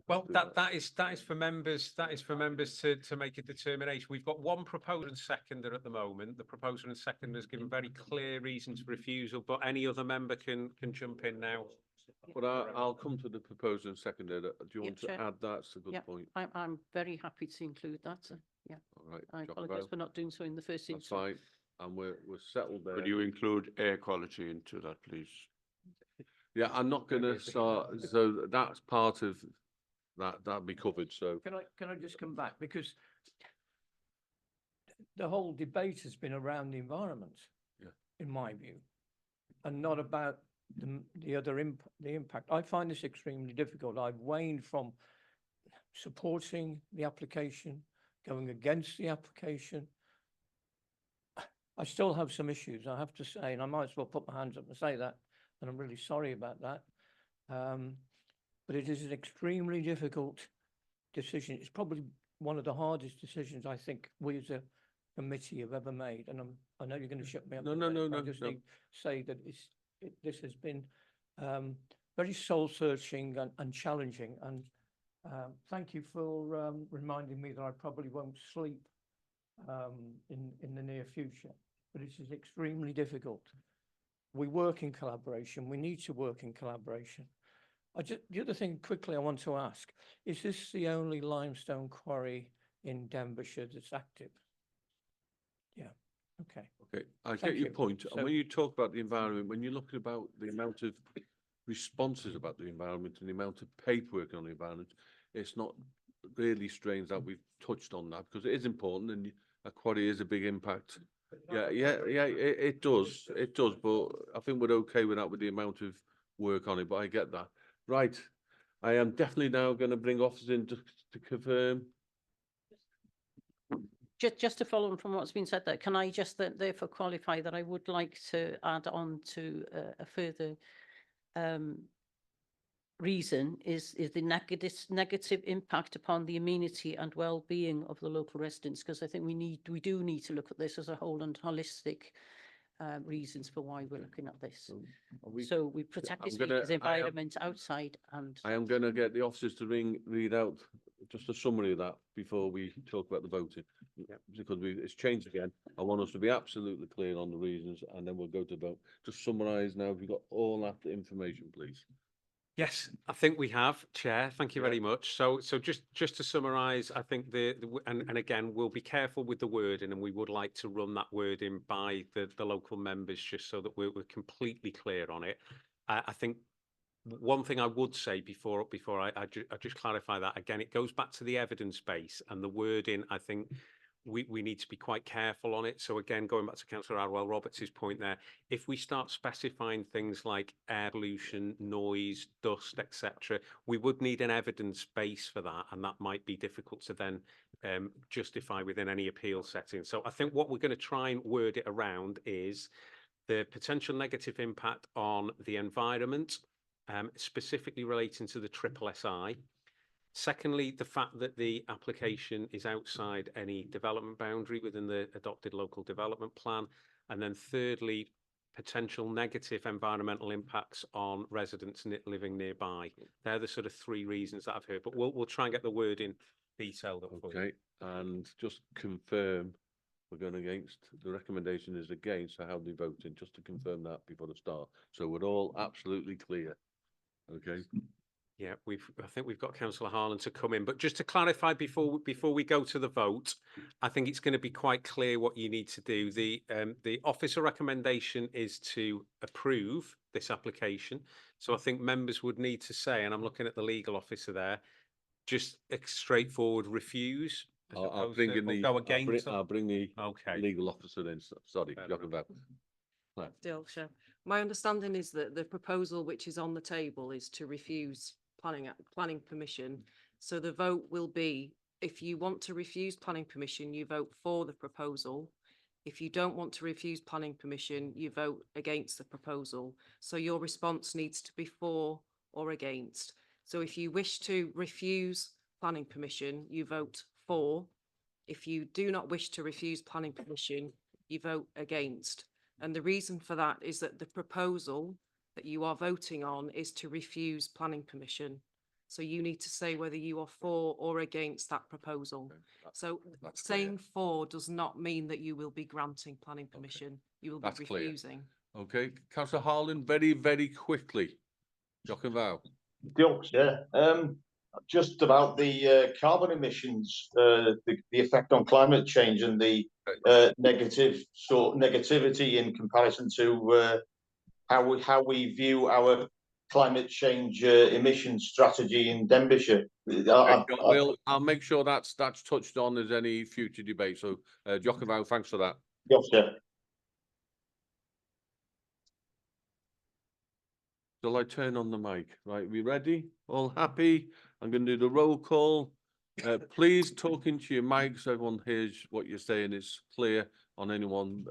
Well, that is for members. That is for members to make a determination. We've got one proposer and seconder at the moment. The proposer and seconder has given very clear reasons for refusal, but any other member can jump in now. But I'll come to the proposer and seconder. Do you want to add that? That's a good point. I'm very happy to include that. Yeah. All right. I apologise for not doing so in the first instance. That's fine. And we're settled there. Could you include air quality into that, please? Yeah, I'm not going to start. So that's part of that. That'll be covered. So can I just come back, because the whole debate has been around the environment, in my view, and not about the impact. I find this extremely difficult. I've waned from supporting the application, going against the application. I still have some issues, I have to say, and I might as well put my hands up and say that, and I'm really sorry about that. But it is an extremely difficult decision. It's probably one of the hardest decisions I think we as a committee have ever made. And I know you're going to shut me up. No. I just need to say that this has been very soul-searching and challenging. And thank you for reminding me that I probably won't sleep in the near future. But it is extremely difficult. We work in collaboration. We need to work in collaboration. The other thing quickly I want to ask, is this the only limestone quarry in Denbighshire that's active? Yeah, Okay. Okay, I Thank get your you. point. And So- when you talk about the environment, when you're looking about the amount of responses about the environment and the amount of paperwork on the environment, it's not really strange that we've touched on that because it is important and a quarry is a big impact. Yeah, it does, but I think we're okay with that with the amount of work on it, but I get that. Right, I am definitely now going to bring officers in to confirm. Just to follow on from what's been said there, can I just therefore qualify that I would like to add on to a further reason is the negative impact upon the amenity and well-being of the local residents, because I think we do need to look at this as a whole and holistic reasons for why we're looking at this. So we protect the speaker's environment outside, and I am going to get the officers to read out just a summary of that before we talk about the voting. Because it's changed again. I want us to be absolutely clear on the reasons and then we'll go to vote. Just summarise now, if you've got all that information, please. Yes, I think we have, Chair. Thank you very much. So just to summarise, I think and again, we'll be careful with the wording, and we would like to run that wording by the local members just so that we're completely clear on it. I think one thing I would say before I just clarify that again, it goes back to the evidence base and the wording. I think we need to be quite careful on it. So again, going back to Councillor Arwell Roberts' point there, if we start specifying things like air pollution, noise, dust, etc., we would need an evidence base for that, and that might be difficult to then justify within any appeal setting. So I think what we're going to try and word it around is the potential negative impact on the environment, specifically relating to the SSSI. Secondly, the fact that the application is outside any development boundary within the adopted local development plan. And then thirdly, potential negative environmental impacts on residents living nearby. They're the sort of three reasons that I've heard, but we'll try and get the wording detailed up for you. Okay, and just confirm we're going against, the recommendation is against, so how they voting, just to confirm that before the start. So we're all absolutely clear. Okay. Yeah, I think we've got Councillor Harlan to come in, but just to clarify before we go to the vote, I think it's going to be quite clear what you need to do. The officer recommendation is to approve this application. So I think members would need to say, and I'm looking at the legal officer there, just a straightforward refuse. I'll bring in the go against. I'll bring the Okay. legal officer in. Sorry, Sure. My understanding is that the proposal which is on the table is to refuse planning permission. So the vote will be, if you want to refuse planning permission, you vote for the proposal. If you don't want to refuse planning permission, you vote against the proposal. So your response needs to be for or against. So if you wish to refuse planning permission, you vote for. If you do not wish to refuse planning permission, you vote against. And the reason for that is that the proposal that you are voting on is to refuse planning permission. So you need to say whether you are for or against that proposal. So saying for does not mean that you will be granting planning permission. You will be refusing. Okay, Councillor Harlan, very, very quickly. Jock and Val. Just about the carbon emissions, the effect on climate change and the negativity in comparison to how we view our climate change emission strategy in Denbighshire. I'll make sure that's touched on as any future debate. So, Jock and Val, thanks for that. Yes, sir. Shall I turn on the mic? Right, we ready? All happy? I'm going to do the roll call. Please talk into your mic so everyone hears what you're saying is clear on anyone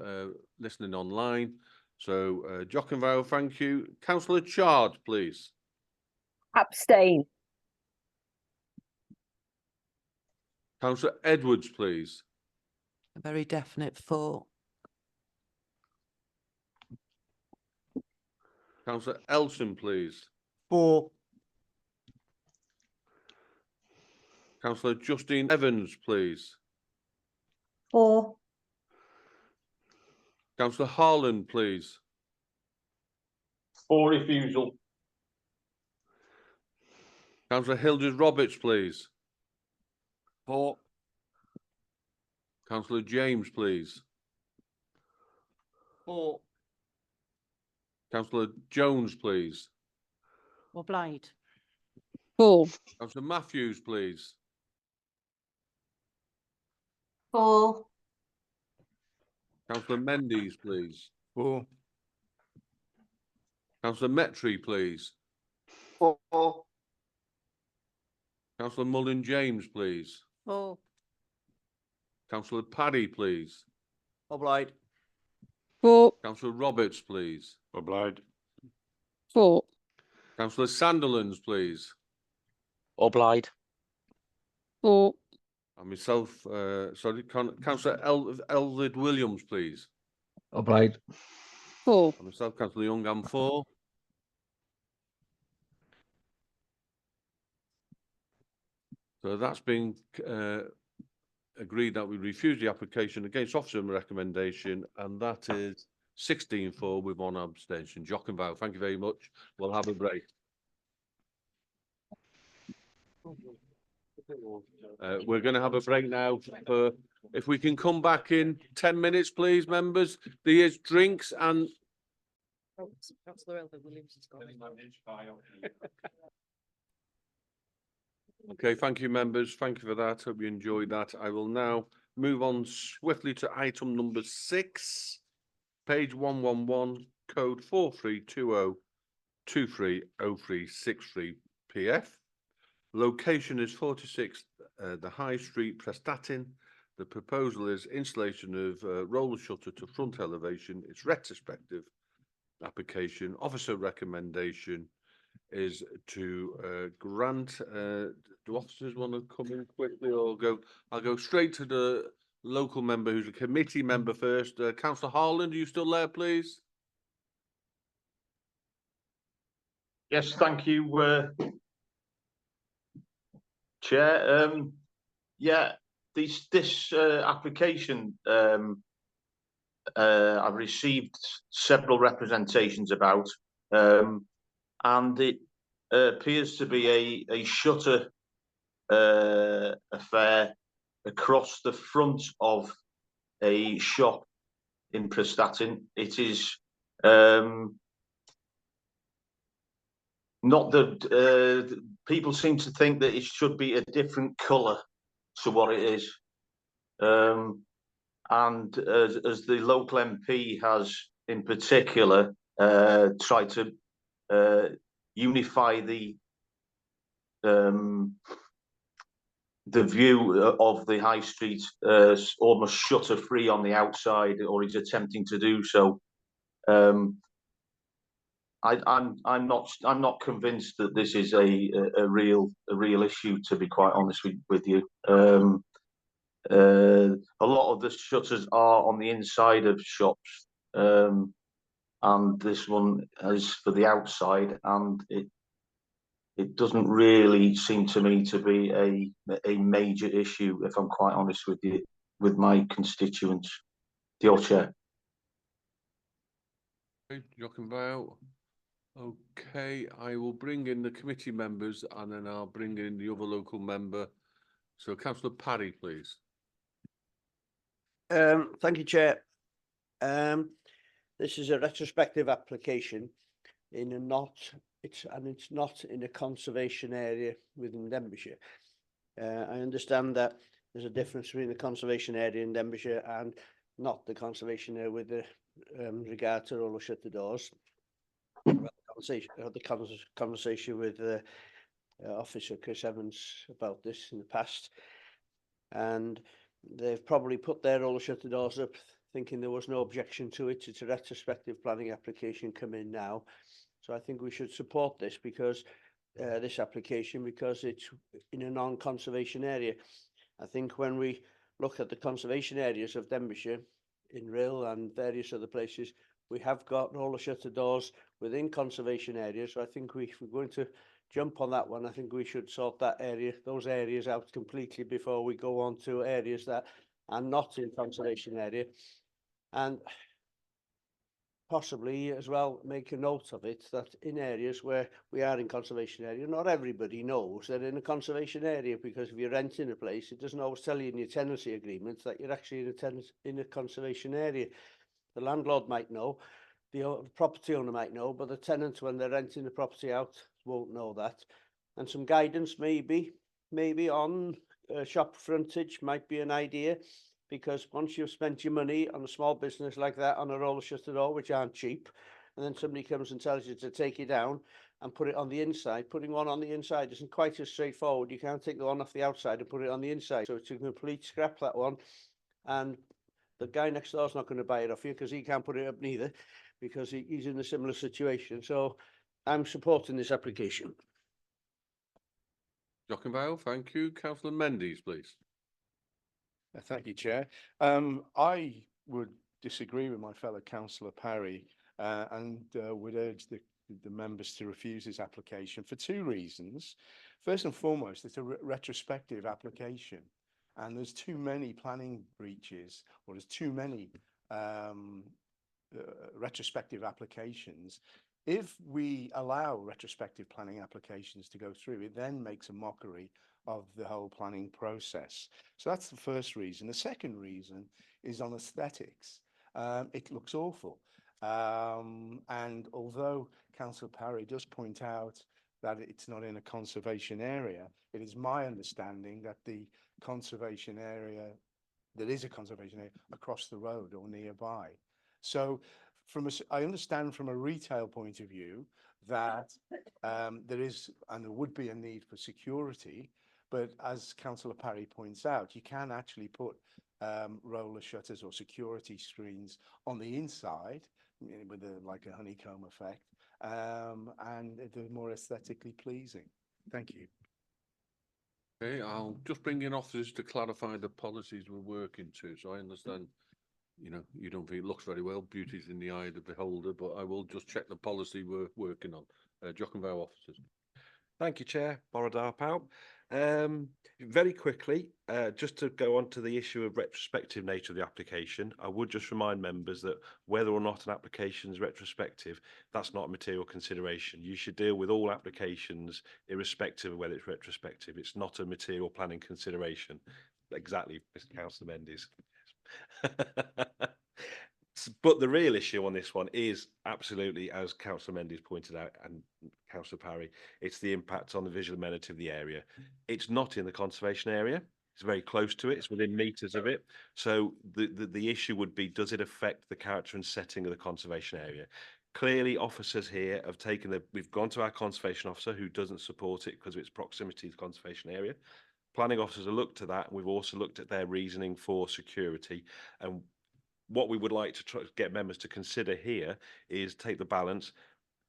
listening online. So, Jock and Val, thank you. Councillor Chard, please. Abstain. Councillor Edwards, please. A very definite for. Councillor Elson, please. For. Councillor Justine Evans, please. For. Councillor Harlan, please. For refusal. Councillor Hilders Roberts, please. For. Councillor James, please. Four. Councillor Jones, please. Obliged. 4. Councillor Matthews, please. 4. Councillor Mendes, please. 4. Councillor Metri, please. 4. Councillor Mullin James, please. 4. Councillor Paddy, please. Obliged. 4. Councillor Roberts, please. Obliged. 4. Councillor Sandilands, please. Obliged. 4. And myself, Councillor Elvid Williams, please. Obliged. 4. And myself, Councillor Young, I'm 4. So that's been agreed that we refuse the application against officer recommendation, and that is 16-4 with 1 abstention. Jock and Vow, thank you very much. We'll have a break. We're going to have a break now. If we can come back in 10 minutes, please, members. There's drinks and... Councillor Elder Williams has got Okay, thank you, members. Thank you for that. Hope you enjoyed that. I will now move on swiftly to item number 6, page 111, code 4320230363 PF. Location is 46 the High Street, Prestatyn. The proposal is installation of roller shutter to front elevation. It's retrospective application. Officer recommendation is to grant. Do officers want to come in quickly or go? I'll go straight to the local member who's a committee member first. Councillor Harland, are you still there, please? Yes, thank you, Chair. Yeah, this application I've received several representations about, and it appears to be a shutter affair across the front of a shop in Prestatyn. It is not that people seem to think that it should be a different colour to what it is, and as the local MP has in particular tried to unify the view of the high street almost shutter free on the outside, or he's attempting to do so. I'm not convinced that this is a real issue, to be quite honest with you. A lot of the shutters are on the inside of shops, and this one is for the outside, and it doesn't really seem to me to be a major issue, if I'm quite honest with you, with my constituents. Dear Chair. Okay, I will bring in the committee members and then I'll bring in the other local member. So Councillor Parry, please. Thank you, Chair. This is a retrospective application in a it's not in a conservation area within Denbighshire. I understand that there's a difference between the conservation area in Denbighshire and not the conservation area with the regard to roller shutter doors. The conversation with Officer Chris Evans about this in the past, and they've probably put their roller shutter doors up thinking there was no objection to it. It's a retrospective planning application come in now, so I think we should support this because this application, because it's in a non-conservation area. I think when we look at the conservation areas of Denbighshire, in RHYL and various other places, we have got roller shutter doors within conservation areas. So I think if we're going to jump on that one, I think we should sort those areas out completely before we go on to areas that are not in conservation area, and possibly as well make a note of it that in areas where we are in conservation area, not everybody knows they're in a conservation area, because if you're renting a place, it doesn't always tell you in your tenancy agreement that you're actually in a conservation area. The landlord might know, the property owner might know, but the tenant, when they're renting the property out, won't know that. And some guidance maybe on shop frontage might be an idea, because once you've spent your money on a small business like that, on a roller shutter door, which aren't cheap, and then somebody comes and tells you to take it down and put it on the inside, putting one on the inside isn't quite as straightforward. You can't take the one off the outside and put it on the inside. So it's a complete scrap, that one. And the guy next door's not going to buy it off you because he can't put it up neither, because he's in a similar situation. So I'm supporting this application. Jock and Vale, thank you. Councillor Mendes, please. Thank you, Chair. I would disagree with my fellow councillor Parry and would urge the members to refuse this application for two reasons. First and foremost, it's a retrospective application, and there's too many planning breaches, or there's too many retrospective applications. If we allow retrospective planning applications to go through, it then makes a mockery of the whole planning process. So that's the first reason. The second reason is on aesthetics. It looks awful. And although Councillor Parry does point out that it's not in a conservation area, it is my understanding that the conservation area, there is a conservation area across the road or nearby. So I understand from a retail point of view that there is and there would be a need for security, but as Councillor Parry points out, you can actually put roller shutters or security screens on the inside with like a honeycomb effect, and they're more aesthetically pleasing. Thank you. Okay, I'll just bring in officers to clarify the policies we're working to. So I understand, you know, you don't think it looks very well. Beauty's in the eye of the beholder, but I will just check the policy we're working on. Jock and Vale officers. Thank you, Chair. Borodar Pout. Very quickly, just to go on to the issue of retrospective nature of the application, I would just remind members that whether or not an application is retrospective, that's not a material consideration. You should deal with all applications irrespective of whether it's retrospective. It's not a material planning consideration. Exactly, Mr. Councillor Mendes. But the real issue on this one is absolutely, as Councillor Mendes pointed out and Councillor Parry, it's the impact on the visual amenity of the area. It's not in the conservation area. It's very close to it. It's within metres of it. So the issue would be, does it affect the character and setting of the conservation area? Clearly, officers here have taken we've gone to our conservation officer who doesn't support it because of its proximity to the conservation area. Planning officers have looked at that, and we've also looked at their reasoning for security. And what we would like to try to get members to consider here is take the balance.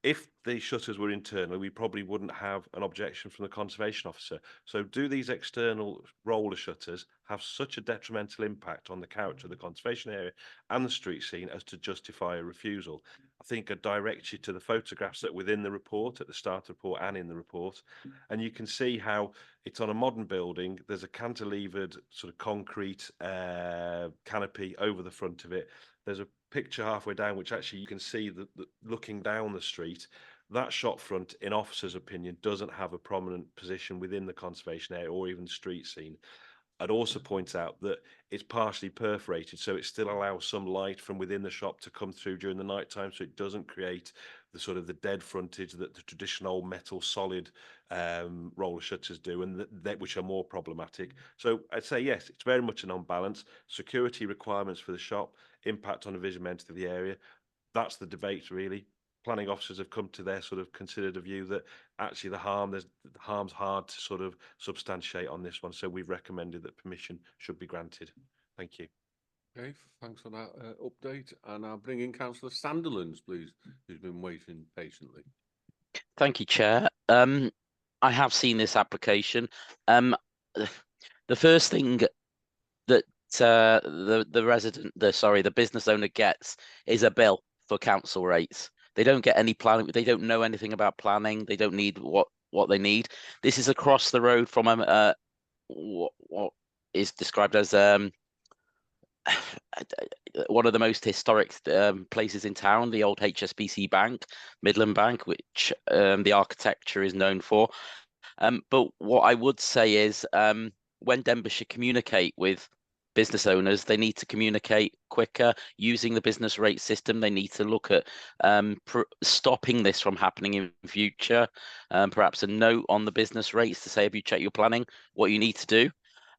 If the shutters were internal, we probably wouldn't have an objection from the conservation officer. So do these external roller shutters have such a detrimental impact on the character of the conservation area and the street scene as to justify a refusal? I think I'd direct you to the photographs that are within the report, at the start of the report and in the report. And you can see how it's on a modern building. There's a cantilevered sort of concrete canopy over the front of it. There's a picture halfway down which actually you can see that looking down the street, that shop front, in officers' opinion, doesn't have a prominent position within the conservation area or even street scene. I'd also point out that it's partially perforated, so it still allows some light from within the shop to come through during the night time, so it doesn't create the sort of the dead frontage that the traditional metal solid roller shutters do, and which are more problematic. So I'd say yes, it's very much an unbalance. Security requirements for the shop, impact on the visual amenity of the area. That's the debate, really. Planning officers have come to their sort of considered a view that actually the harm's hard to sort of substantiate on this one. So we've recommended that permission should be granted. Thank you. Okay, thanks for that update. And I'll bring in Councillor Sandilands, please, who's been waiting patiently. Thank you, Chair. I have seen this application. The first thing that the business owner gets is a bill for council rates. They don't get any planning. They don't know anything about planning. They don't need what they need. This is across the road from what is described as one of the most historic places in town, the old HSBC Bank, Midland Bank, which the architecture is known for. But what I would say is when Denbighshire communicate with business owners, they need to communicate quicker using the business rate system. They need to look at stopping this from happening in future. Perhaps a note on the business rates to say, have you checked your planning, what you need to do.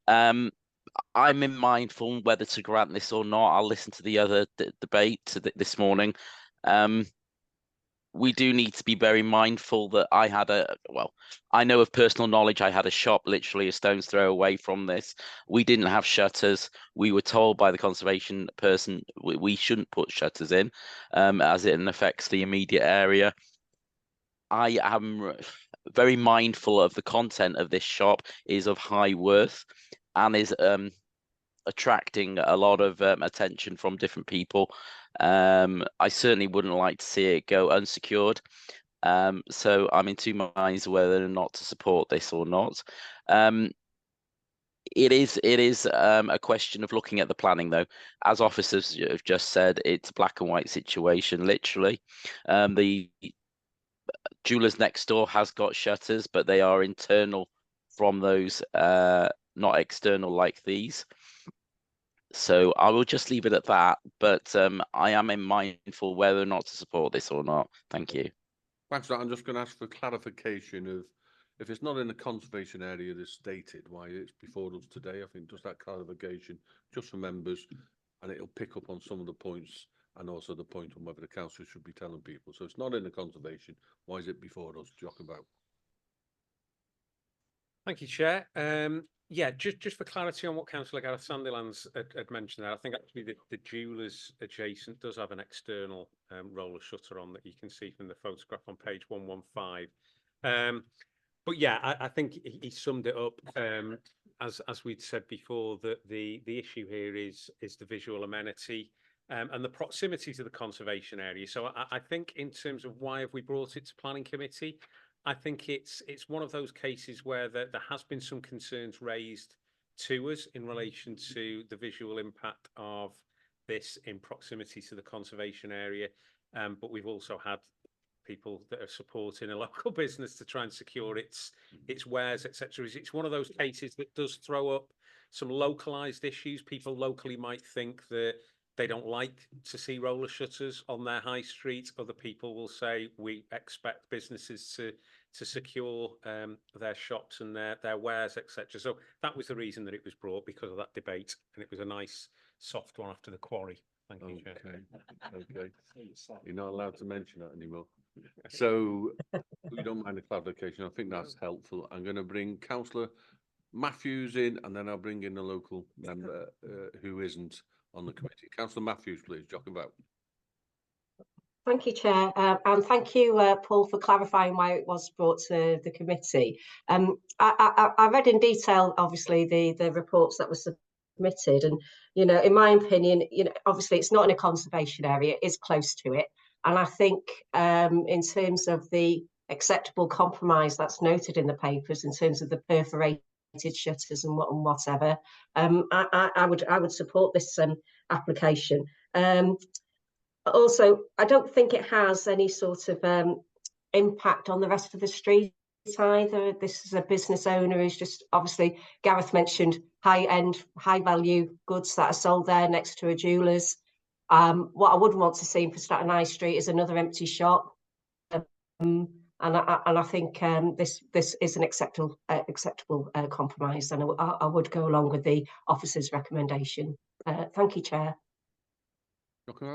I'm in mindful whether to grant this or not. I'll listen to the other debate this morning. We do need to be very mindful that I know of personal knowledge, I had a shop literally a stone's throw away from this. We didn't have shutters. We were told by the conservation person we shouldn't put shutters in, as it affects the immediate area. I am very mindful of the content of this shop is of high worth and is attracting a lot of attention from different people. I certainly wouldn't like to see it go unsecured. So I'm in two minds whether or not to support this or not. It is a question of looking at the planning, though. As officers have just said, it's a black and white situation, literally. The jewellers next door has got shutters, but they are internal from those, not external like these. So I will just leave it at that, but I am mindful whether or not to support this or not. Thank you. Thanks for that. I'm just going to ask for clarification of if it's not in the conservation area that's stated why it's before us today. I think just that clarification just for members, and it'll pick up on some of the points and also the point on whether the council should be telling people. So it's not in the conservation. Why is it before us? Jock about. Thank you, Chair. Yeah, just for clarity on what Councillor Gareth Sandilands had mentioned there, I think actually the jewellers adjacent does have an external roller shutter on that you can see from the photograph on page 115. But yeah, I think he summed it up as we'd said before, that the issue here is the visual amenity and the proximity to the conservation area. So I think in terms of why have we brought it to planning committee, I think it's one of those cases where there has been some concerns raised to us in relation to the visual impact of this in proximity to the conservation area. But we've also had people that are supporting a local business to try and secure its wares, etc. It's one of those cases that does throw up some localized issues. People locally might think that they don't like to see roller shutters on their high street. Other people will say we expect businesses to secure their shops and their wares, etc. So that was the reason that it was brought, because of that debate, and it was a nice soft one after the quarry. Thank you, Chair. Okay. You're not allowed to mention that anymore. So we don't mind the clarification. I think that's helpful. I'm going to bring Councillor Matthews in, and then I'll bring in the local member who isn't on the committee. Councillor Matthews, please. Jock about. Thank you, Chair, and thank you, Paul, for clarifying why it was brought to the committee. I read in detail, obviously, the reports that were submitted, and in my opinion, obviously it's not in a conservation area; it is close to it, and I think in terms of the acceptable compromise that's noted in the papers, in terms of the perforated shutters and whatever, I would support this application. Also, I don't think it has any sort of impact on the rest of the street either. This is a business owner who's just, obviously, Gareth mentioned high-end, high-value goods that are sold there next to a jeweller's. What I wouldn't want to see in Prestatyn High Street is another empty shop. And I think this is an acceptable compromise, and I would go along with the officer's recommendation. Thank you, Chair.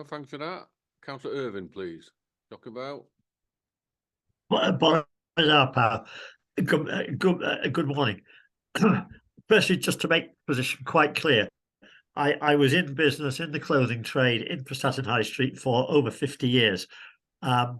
Thanks for that. Councillor Irvine, please. Talk about. Good morning. Firstly, just to make the position quite clear, I was in business in the clothing trade in Prestatyn High Street for over 50 years. I'm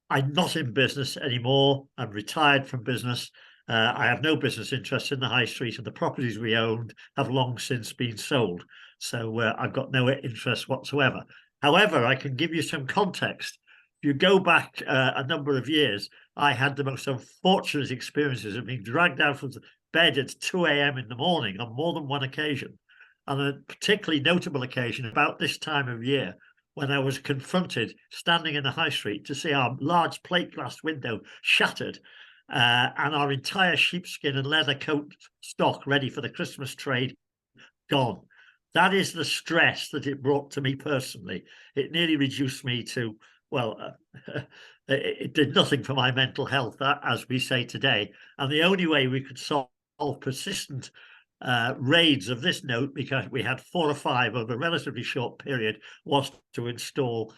not in business anymore. I'm retired from business. I have no business interest in the high street, and the properties we owned have long since been sold. So I've got no interest whatsoever. However, I can give you some context. If you go back a number of years, I had the most unfortunate experiences of being dragged out of bed at 2 a.m. in the morning on more than one occasion. On a particularly notable occasion about this time of year, when I was confronted standing in the high street to see our large plate glass window shattered and our entire sheepskin and leather coat stock ready for the Christmas trade gone. That is the stress that it brought to me personally. It nearly reduced me to, well, it did nothing for my mental health, as we say today. And the only way we could solve persistent raids of this note, because we had 4 or 5 over a relatively short period, was to install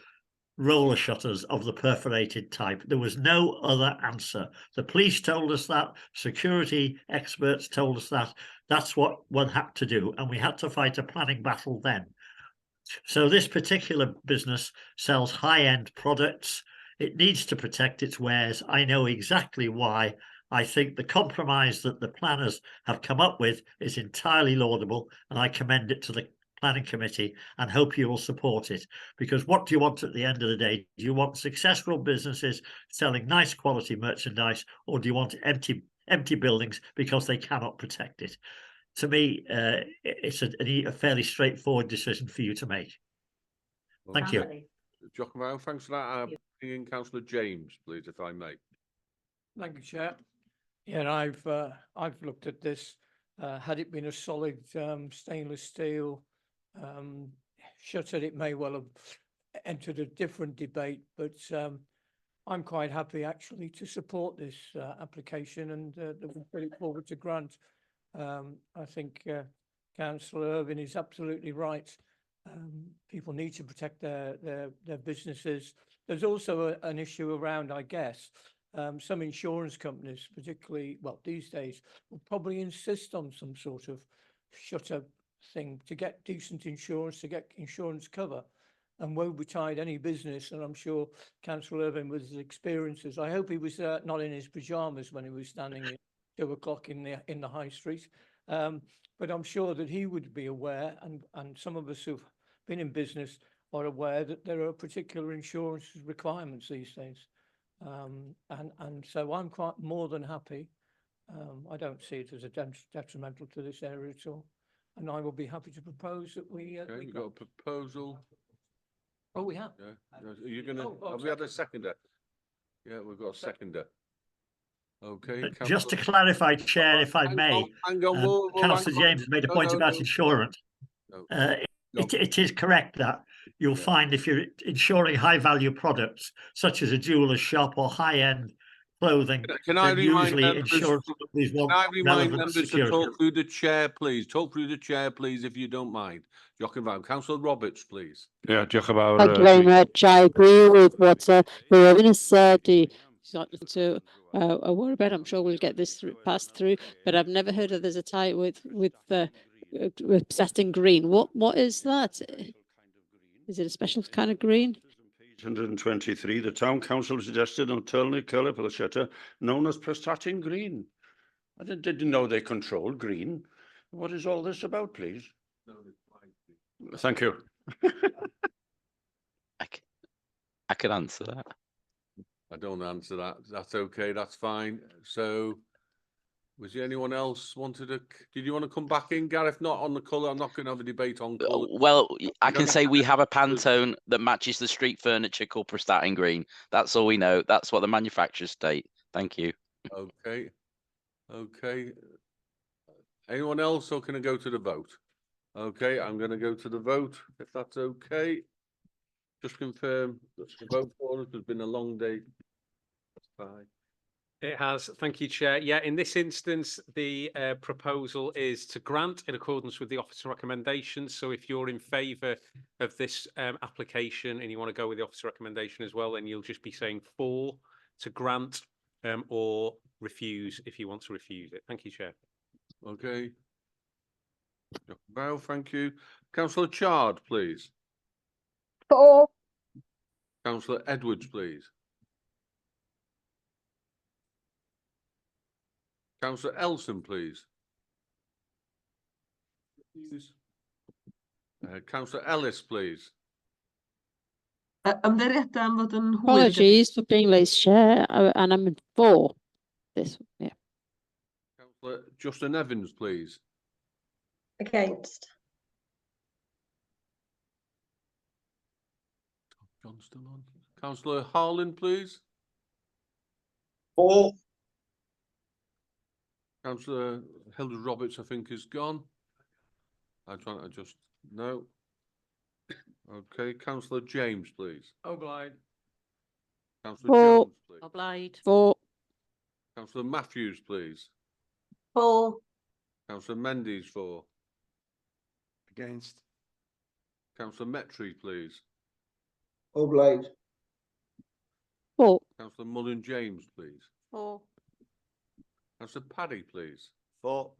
roller shutters of the perforated type. There was no other answer. The police told us that, security experts told us that. That's what one had to do, and we had to fight a planning battle then. So this particular business sells high-end products. It needs to protect its wares. I know exactly why. I think the compromise that the planners have come up with is entirely laudable, and I commend it to the planning committee and hope you will support it. Because what do you want at the end of the day? Do you want successful businesses selling nice quality merchandise, or do you want empty buildings because they cannot protect it? To me, it's a fairly straightforward decision for you to make. Thank you. Giacomo, thanks for that. In Councillor James, please, if I may. Thank you, Chair. Yeah, and I've looked at this. Had it been a solid stainless steel shutter, it may well have entered a different debate, but I'm quite happy actually to support this application, and we look forward to grant. I think Councillor Irvine is absolutely right. People need to protect their businesses. There's also an issue around, I guess, some insurance companies, particularly, well, these days, will probably insist on some sort of shutter thing to get decent insurance, to get insurance cover, and won't be tied any business. And I'm sure Councillor Irvine, with his experiences, I hope he was not in his pajamas when he was standing at 2 o'clock in the high street. But I'm sure that he would be aware, and some of us who've been in business are aware that there are particular insurance requirements these days. And so I'm quite more than happy. I don't see it as a detrimental to this area at all. And I will be happy to propose that we... Okay, we've got a proposal. Oh, we have? Yeah. Are you gonna, have we had a seconder? Yeah, we've got a seconder. Okay. Just to clarify, Chair, if I may, Councillor James made a point about insurance. It is correct that you'll find if you're insuring high-value products, such as a jeweller's shop or high-end clothing, Can I remind members, to talk through the chair, please? Talk through the chair, please, if you don't mind. Councillor Roberts, please. Yeah, diolch yn fawr. Thank you very much. I agree with what Irvine has said. It's not to worry about. I'm sure we'll get this passed through. But I've never heard of there's a tie with PRESTATYN green. What is that? Is it a special kind of green? 123, the town council suggested an alternate colour for the shutter known as PRESTATYN green. I didn't know they controlled green. What is all this about, please? Thank you. I can answer that. I don't answer that. That's okay. That's fine. So, was there anyone else wanted to? Did you want to come back in, Gareth? Not on the colour. I'm not going to have a debate on colour. Well, I can say we have a Pantone that matches the street furniture called PRESTATYN green. That's all we know. That's what the manufacturers state. Thank you. Okay. Okay. Anyone else, or can I go to the vote? Okay, I'm going to go to the vote, if that's okay. Just confirm that the vote for us has been a long day. That's fine. It has. Thank you, Chair. Yeah, in this instance, the proposal is to grant in accordance with the officer recommendations. So if you're in favour of this application and you want to go with the officer recommendation as well, then you'll just be saying for to grant or refuse if you want to refuse it. Thank you, Chair. Okay. Well, thank you. Councillor Chard, please. For. Councillor Edwards, please. Councillor Elson, please. Councillor Ellis, please. Apologies for being late, Chair, and I'm for this. Yeah. Councillor Justin Evans, please. Against. John's still on. Councillor Harlan, please. For. Councillor Hilda Roberts, I think, is gone. I'm trying to just No. Okay, councillor James, please. Obliged. Councillor For. Jones, please. Obliged. For. Councillor Matthews, please. For. Councillor Mendes, for. Against. Councillor Metri, please. Obliged. For. Councillor Mullen James, please. For. Councillor Paddy, please. For.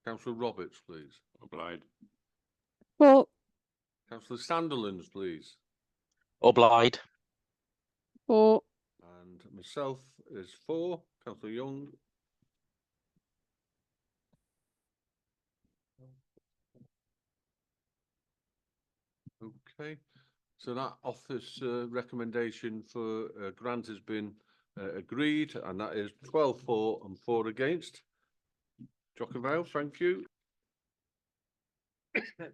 Councillor Roberts, please. Obliged. For. Councillor Sandilands, please. Obliged. For. And myself is for. Councillor Young. Okay, so that office recommendation for grant has been agreed, and that is 12 for and 4 against. Jock and Vale, thank you. Okay,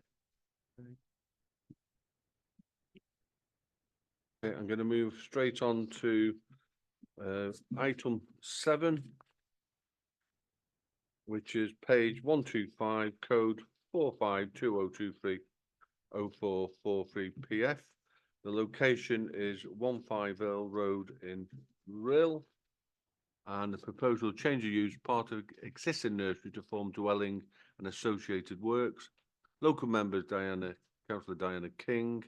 I'm going to move straight on to item 7, which is page 125, code 452023 0443 PF. The location is 15 VALE Road in RHYL, and the proposal change of use part of existing nursery to form dwelling and associated works. Local members Councillor Diana King,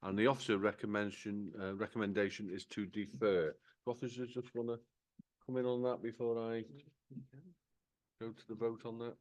and the officer recommendation is to defer. Do officers just want to come in on that before I go to the vote on that?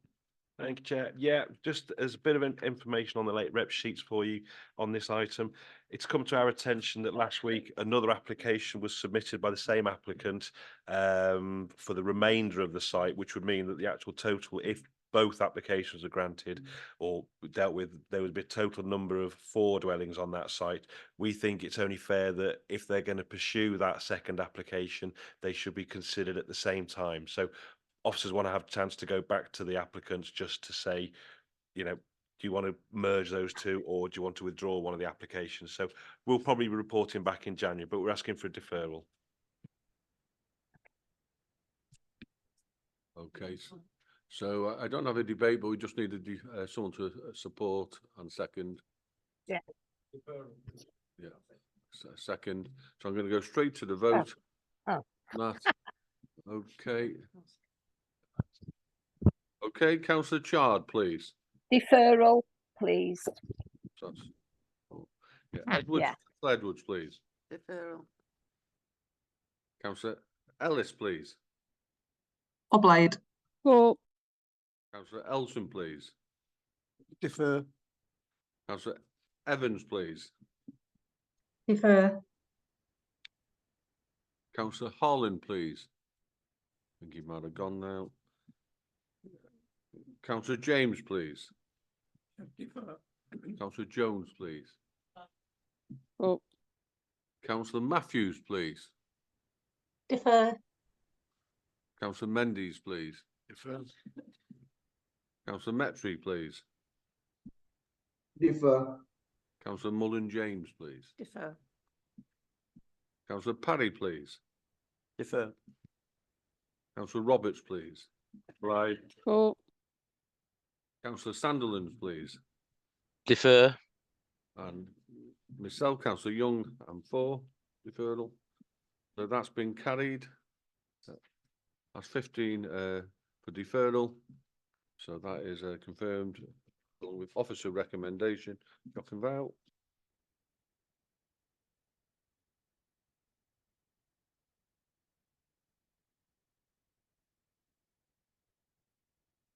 Thank you, Chair. Yeah, just as a bit of information on the late rep sheets for you on this item, it's come to our attention that last week another application was submitted by the same applicant for the remainder of the site, which would mean that the actual total, if both applications are granted or dealt with, there would be a total number of 4 dwellings on that site. We think it's only fair that if they're going to pursue that second application, they should be considered at the same time. So officers want to have a chance to go back to the applicants just to say, you know, do you want to merge those two, or do you want to withdraw one of the applications? So we'll probably be reporting back in January, but we're asking for a deferral. Okay, so I don't have a debate, but we just need someone to support and second. Yeah. Yeah, second. So I'm going to go straight to the vote. Matt. Okay. Okay, Councillor Chard, please. Deferral, please. Yeah, Edwards, Yeah. Edwards, please. Deferral. Councillor Ellis, please. Obliged. For. Councillor Elson, please. Defer. Councillor Evans, please. Defer. Councillor Holland, please. I think he might have gone now. Councillor James, please. Defer. Councillor Jones, please. For. Councillor Matthews, please. Defer. Councillor Mendes, please. Defer. Councillor Metri, please. Defer. Councillor Mullen James, please. Defer. Councillor Parry, please. Defer. Councillor Roberts, please. Right. For. Councillor Sandilands, please. Defer. And myself, Councillor Young, I'm for deferral. So that's been carried. That's 15 for deferral. So that is confirmed along with officer recommendation. Jock and Vale.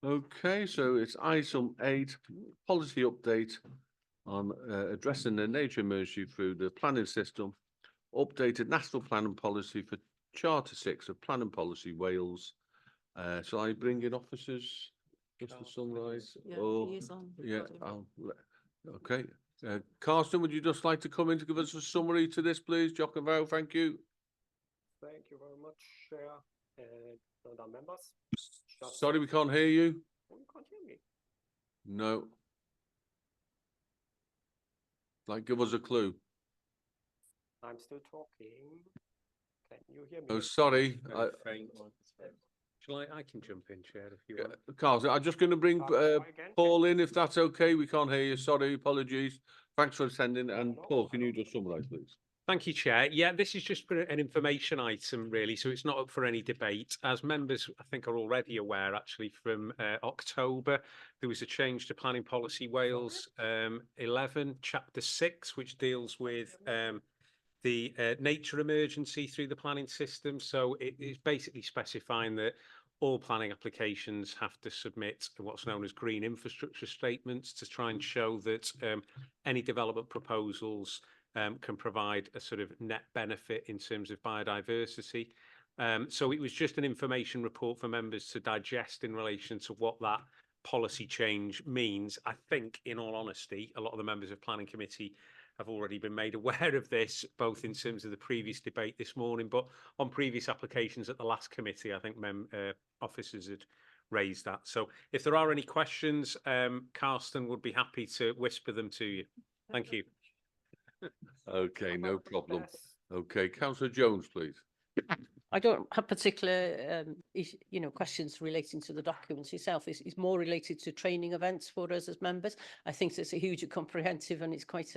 Okay, so it's item 8, policy update on addressing the nature emergency through the planning system, updated national planning policy for Charter 6 of Planning Policy Wales. Shall I bring in officers just to summarise? Yeah, Or, he is on. yeah, okay. Carsten, would you just like to come in to give us a summary to this, please? Jock and Vale, thank you. Thank you very much, Chair and other members. Sorry, we can't hear you. Oh, you can't hear me. No. Like, give us a clue. I'm still talking. Can you hear me? Oh, sorry. Shall I can jump in, Chair, if you want. Carl, I'm just going to bring again. Paul in, if that's okay. We can't hear you. Sorry, apologies. Thanks for sending. And Paul, can you just summarise, please? Thank you, Chair. Yeah, this is just for an information item, really, so it's not up for any debate. As members, I think, are already aware, actually, from October, there was a change to Planning Policy Wales 11, Chapter 6, which deals with the nature emergency through the planning system. So it is basically specifying that all planning applications have to submit what's known as green infrastructure statements to try and show that any development proposals can provide a sort of net benefit in terms of biodiversity. So it was just an information report for members to digest in relation to what that policy change means. I think, in all honesty, a lot of the members of Planning Committee have already been made aware of this, both in terms of the previous debate this morning, but on previous applications at the last committee, I think officers had raised that. So if there are any questions, Carsten would be happy to whisper them to you. Thank you. Okay, no problem. Okay, Councillor Jones, please. I don't have particular, questions relating to the documents itself. It's more related to training events for us as members. I think it's a huge and comprehensive, and it's quite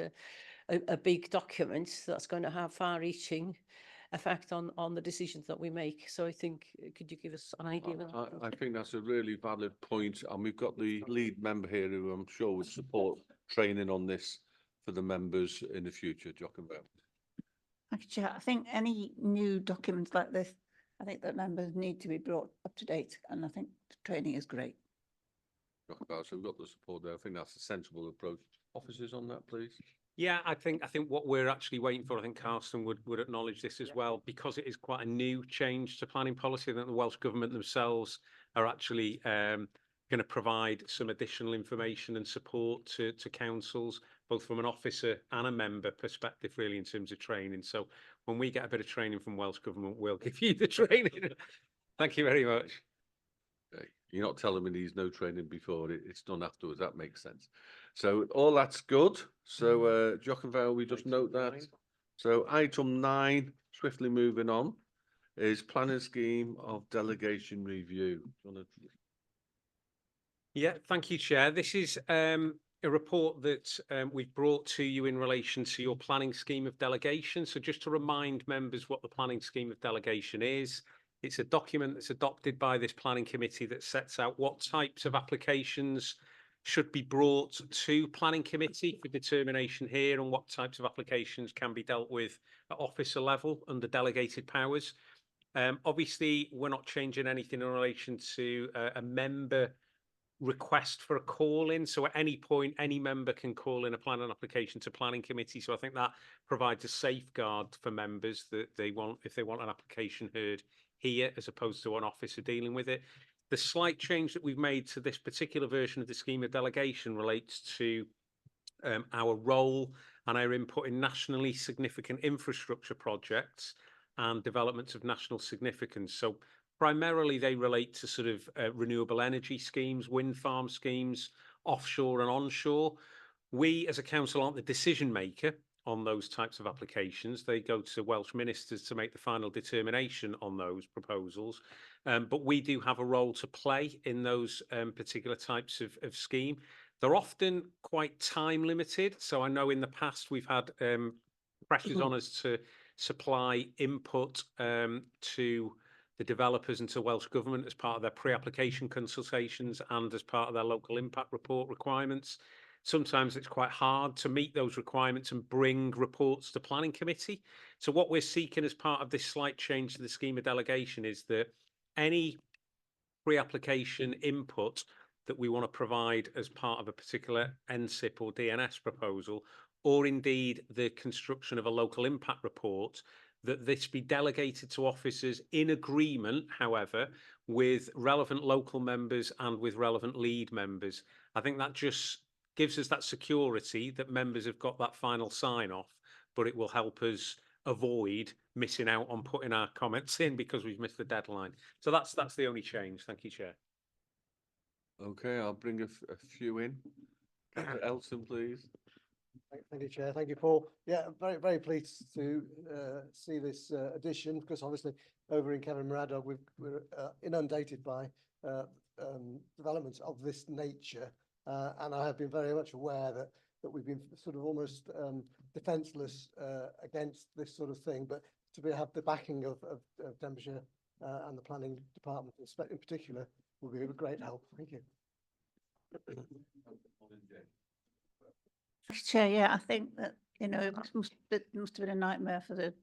a big document that's going to have far-reaching effect on the decisions that we make. So I think, could you give us an idea? I think that's a really valid point, and we've got the lead member here who I'm sure would support training on this for the members in the future. Jochen Bell. Thank you, Chair. I think any new documents like this, I think that members need to be brought up to date, and I think the training is great. Jochen Bell, so we've got the support there. I think that's a sensible approach. Officers on that, please. Yeah, I think what we're actually waiting for, I think Carsten would acknowledge this as well, because it is quite a new change to planning policy. I think the Welsh Government themselves are actually going to provide some additional information and support to councils, both from an officer and a member perspective, really, in terms of training. So when we get a bit of training from Welsh Government, we'll give you the training. Thank you very much. Okay. You're not telling me there's no training before it's done afterwards. That makes sense. So all that's good. So Jochen Bell, we just note that. So item 9, swiftly moving on, is planning scheme of delegation review. Yeah, thank you, Chair. This is a report that we've brought to you in relation to your planning scheme of delegation. So just to remind members what the planning scheme of delegation is, it's a document that's adopted by this planning committee that sets out what types of applications should be brought to planning committee for determination here, and what types of applications can be dealt with at officer level under delegated powers. Obviously, we're not changing anything in relation to a member request for a call-in. So at any point, any member can call in a planning application to planning committee. So I think that provides a safeguard for members that they want, if they want an application heard here, as opposed to an officer dealing with it. The slight change that we've made to this particular version of the scheme of delegation relates to our role and our input in nationally significant infrastructure projects and developments of national significance. So primarily they relate to sort of renewable energy schemes, wind farm schemes, offshore and onshore. We as a council aren't the decision maker on those types of applications. They go to Welsh ministers to make the final determination on those proposals. But we do have a role to play in those particular types of scheme. They're often quite time limited. So I know in the past we've had pressures on us to supply input to the developers and to Welsh Government as part of their pre-application consultations and as part of their local impact report requirements. Sometimes it's quite hard to meet those requirements and bring reports to planning committee. So what we're seeking as part of this slight change to the scheme of delegation is that any pre-application input that we want to provide as part of a particular NSIP or DNS proposal, or indeed the construction of a local impact report, that this be delegated to officers in agreement, however, with relevant local members and with relevant lead members. I think that just gives us that security that members have got that final sign-off, but it will help us avoid missing out on putting our comments in because we've missed the deadline. So that's the only change. Thank you, Chair. Okay, I'll bring a few in. Elson, please. Thank you, Chair. Thank you, Paul. Yeah, I'm very pleased to see this addition, because obviously over in Kevin Maradog we're inundated by developments of this nature, and I have been very much aware that we've been sort of almost defenceless against this sort of thing, but to have the backing of Denbighshire and the planning department in particular will be a great help. Thank you. Chair, yeah, I think that, you know, it must have been a nightmare for the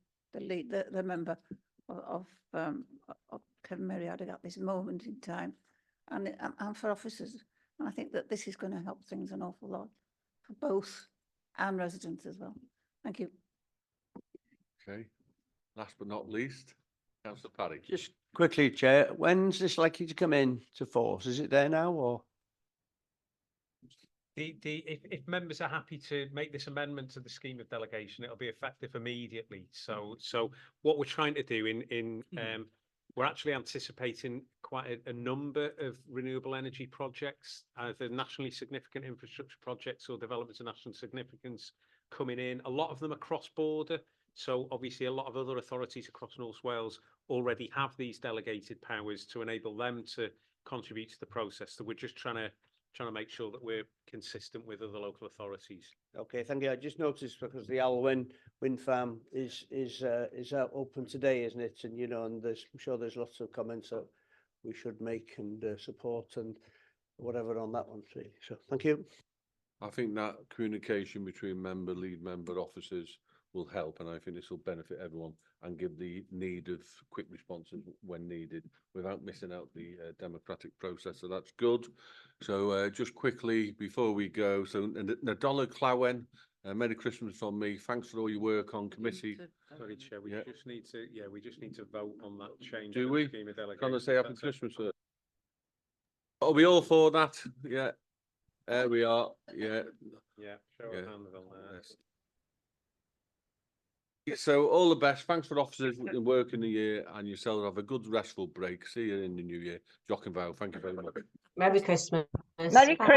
member of Kevin Maradog at this moment in time, and for officers. And I think that this is going to help things an awful lot for both and residents as well. Thank you. Okay. Last but not least, Councillor Parry. Just quickly, Chair, when's this likely to come in to force? Is it there now or? If members are happy to make this amendment to the scheme of delegation, it'll be effective immediately. So what we're trying to do we're actually anticipating quite a number of renewable energy projects, either nationally significant infrastructure projects or developments of national significance coming in. A lot of them are cross-border. So obviously a lot of other authorities across North Wales already have these delegated powers to enable them to contribute to the process. So we're just trying to make sure that we're consistent with other local authorities. Okay, thank you. I just noticed because the Alwyn wind farm is open today, isn't it? And you know, and I'm sure there's lots of comments that we should make and support and whatever on that one. So thank you. I think that communication between lead member officers will help, and I think this will benefit everyone and give the need of quick responses when needed without missing out the democratic process. So that's good. So just quickly before we go, so Nadola Clawen, Merry Christmas from me. Thanks for all your work on committee. Sorry, Chair, we just need to vote on that change. Do in the we? scheme of Can I delegation. say Happy That's it. Christmas, sir? Are we all for that? Yeah. There we are. Yeah. Yeah, show of hands on there. So all the best. Thanks for officers work in the year, and yourself have a good restful break. See you in the new year. Jock and Val, thank you very much. Merry Christmas. Merry Bye.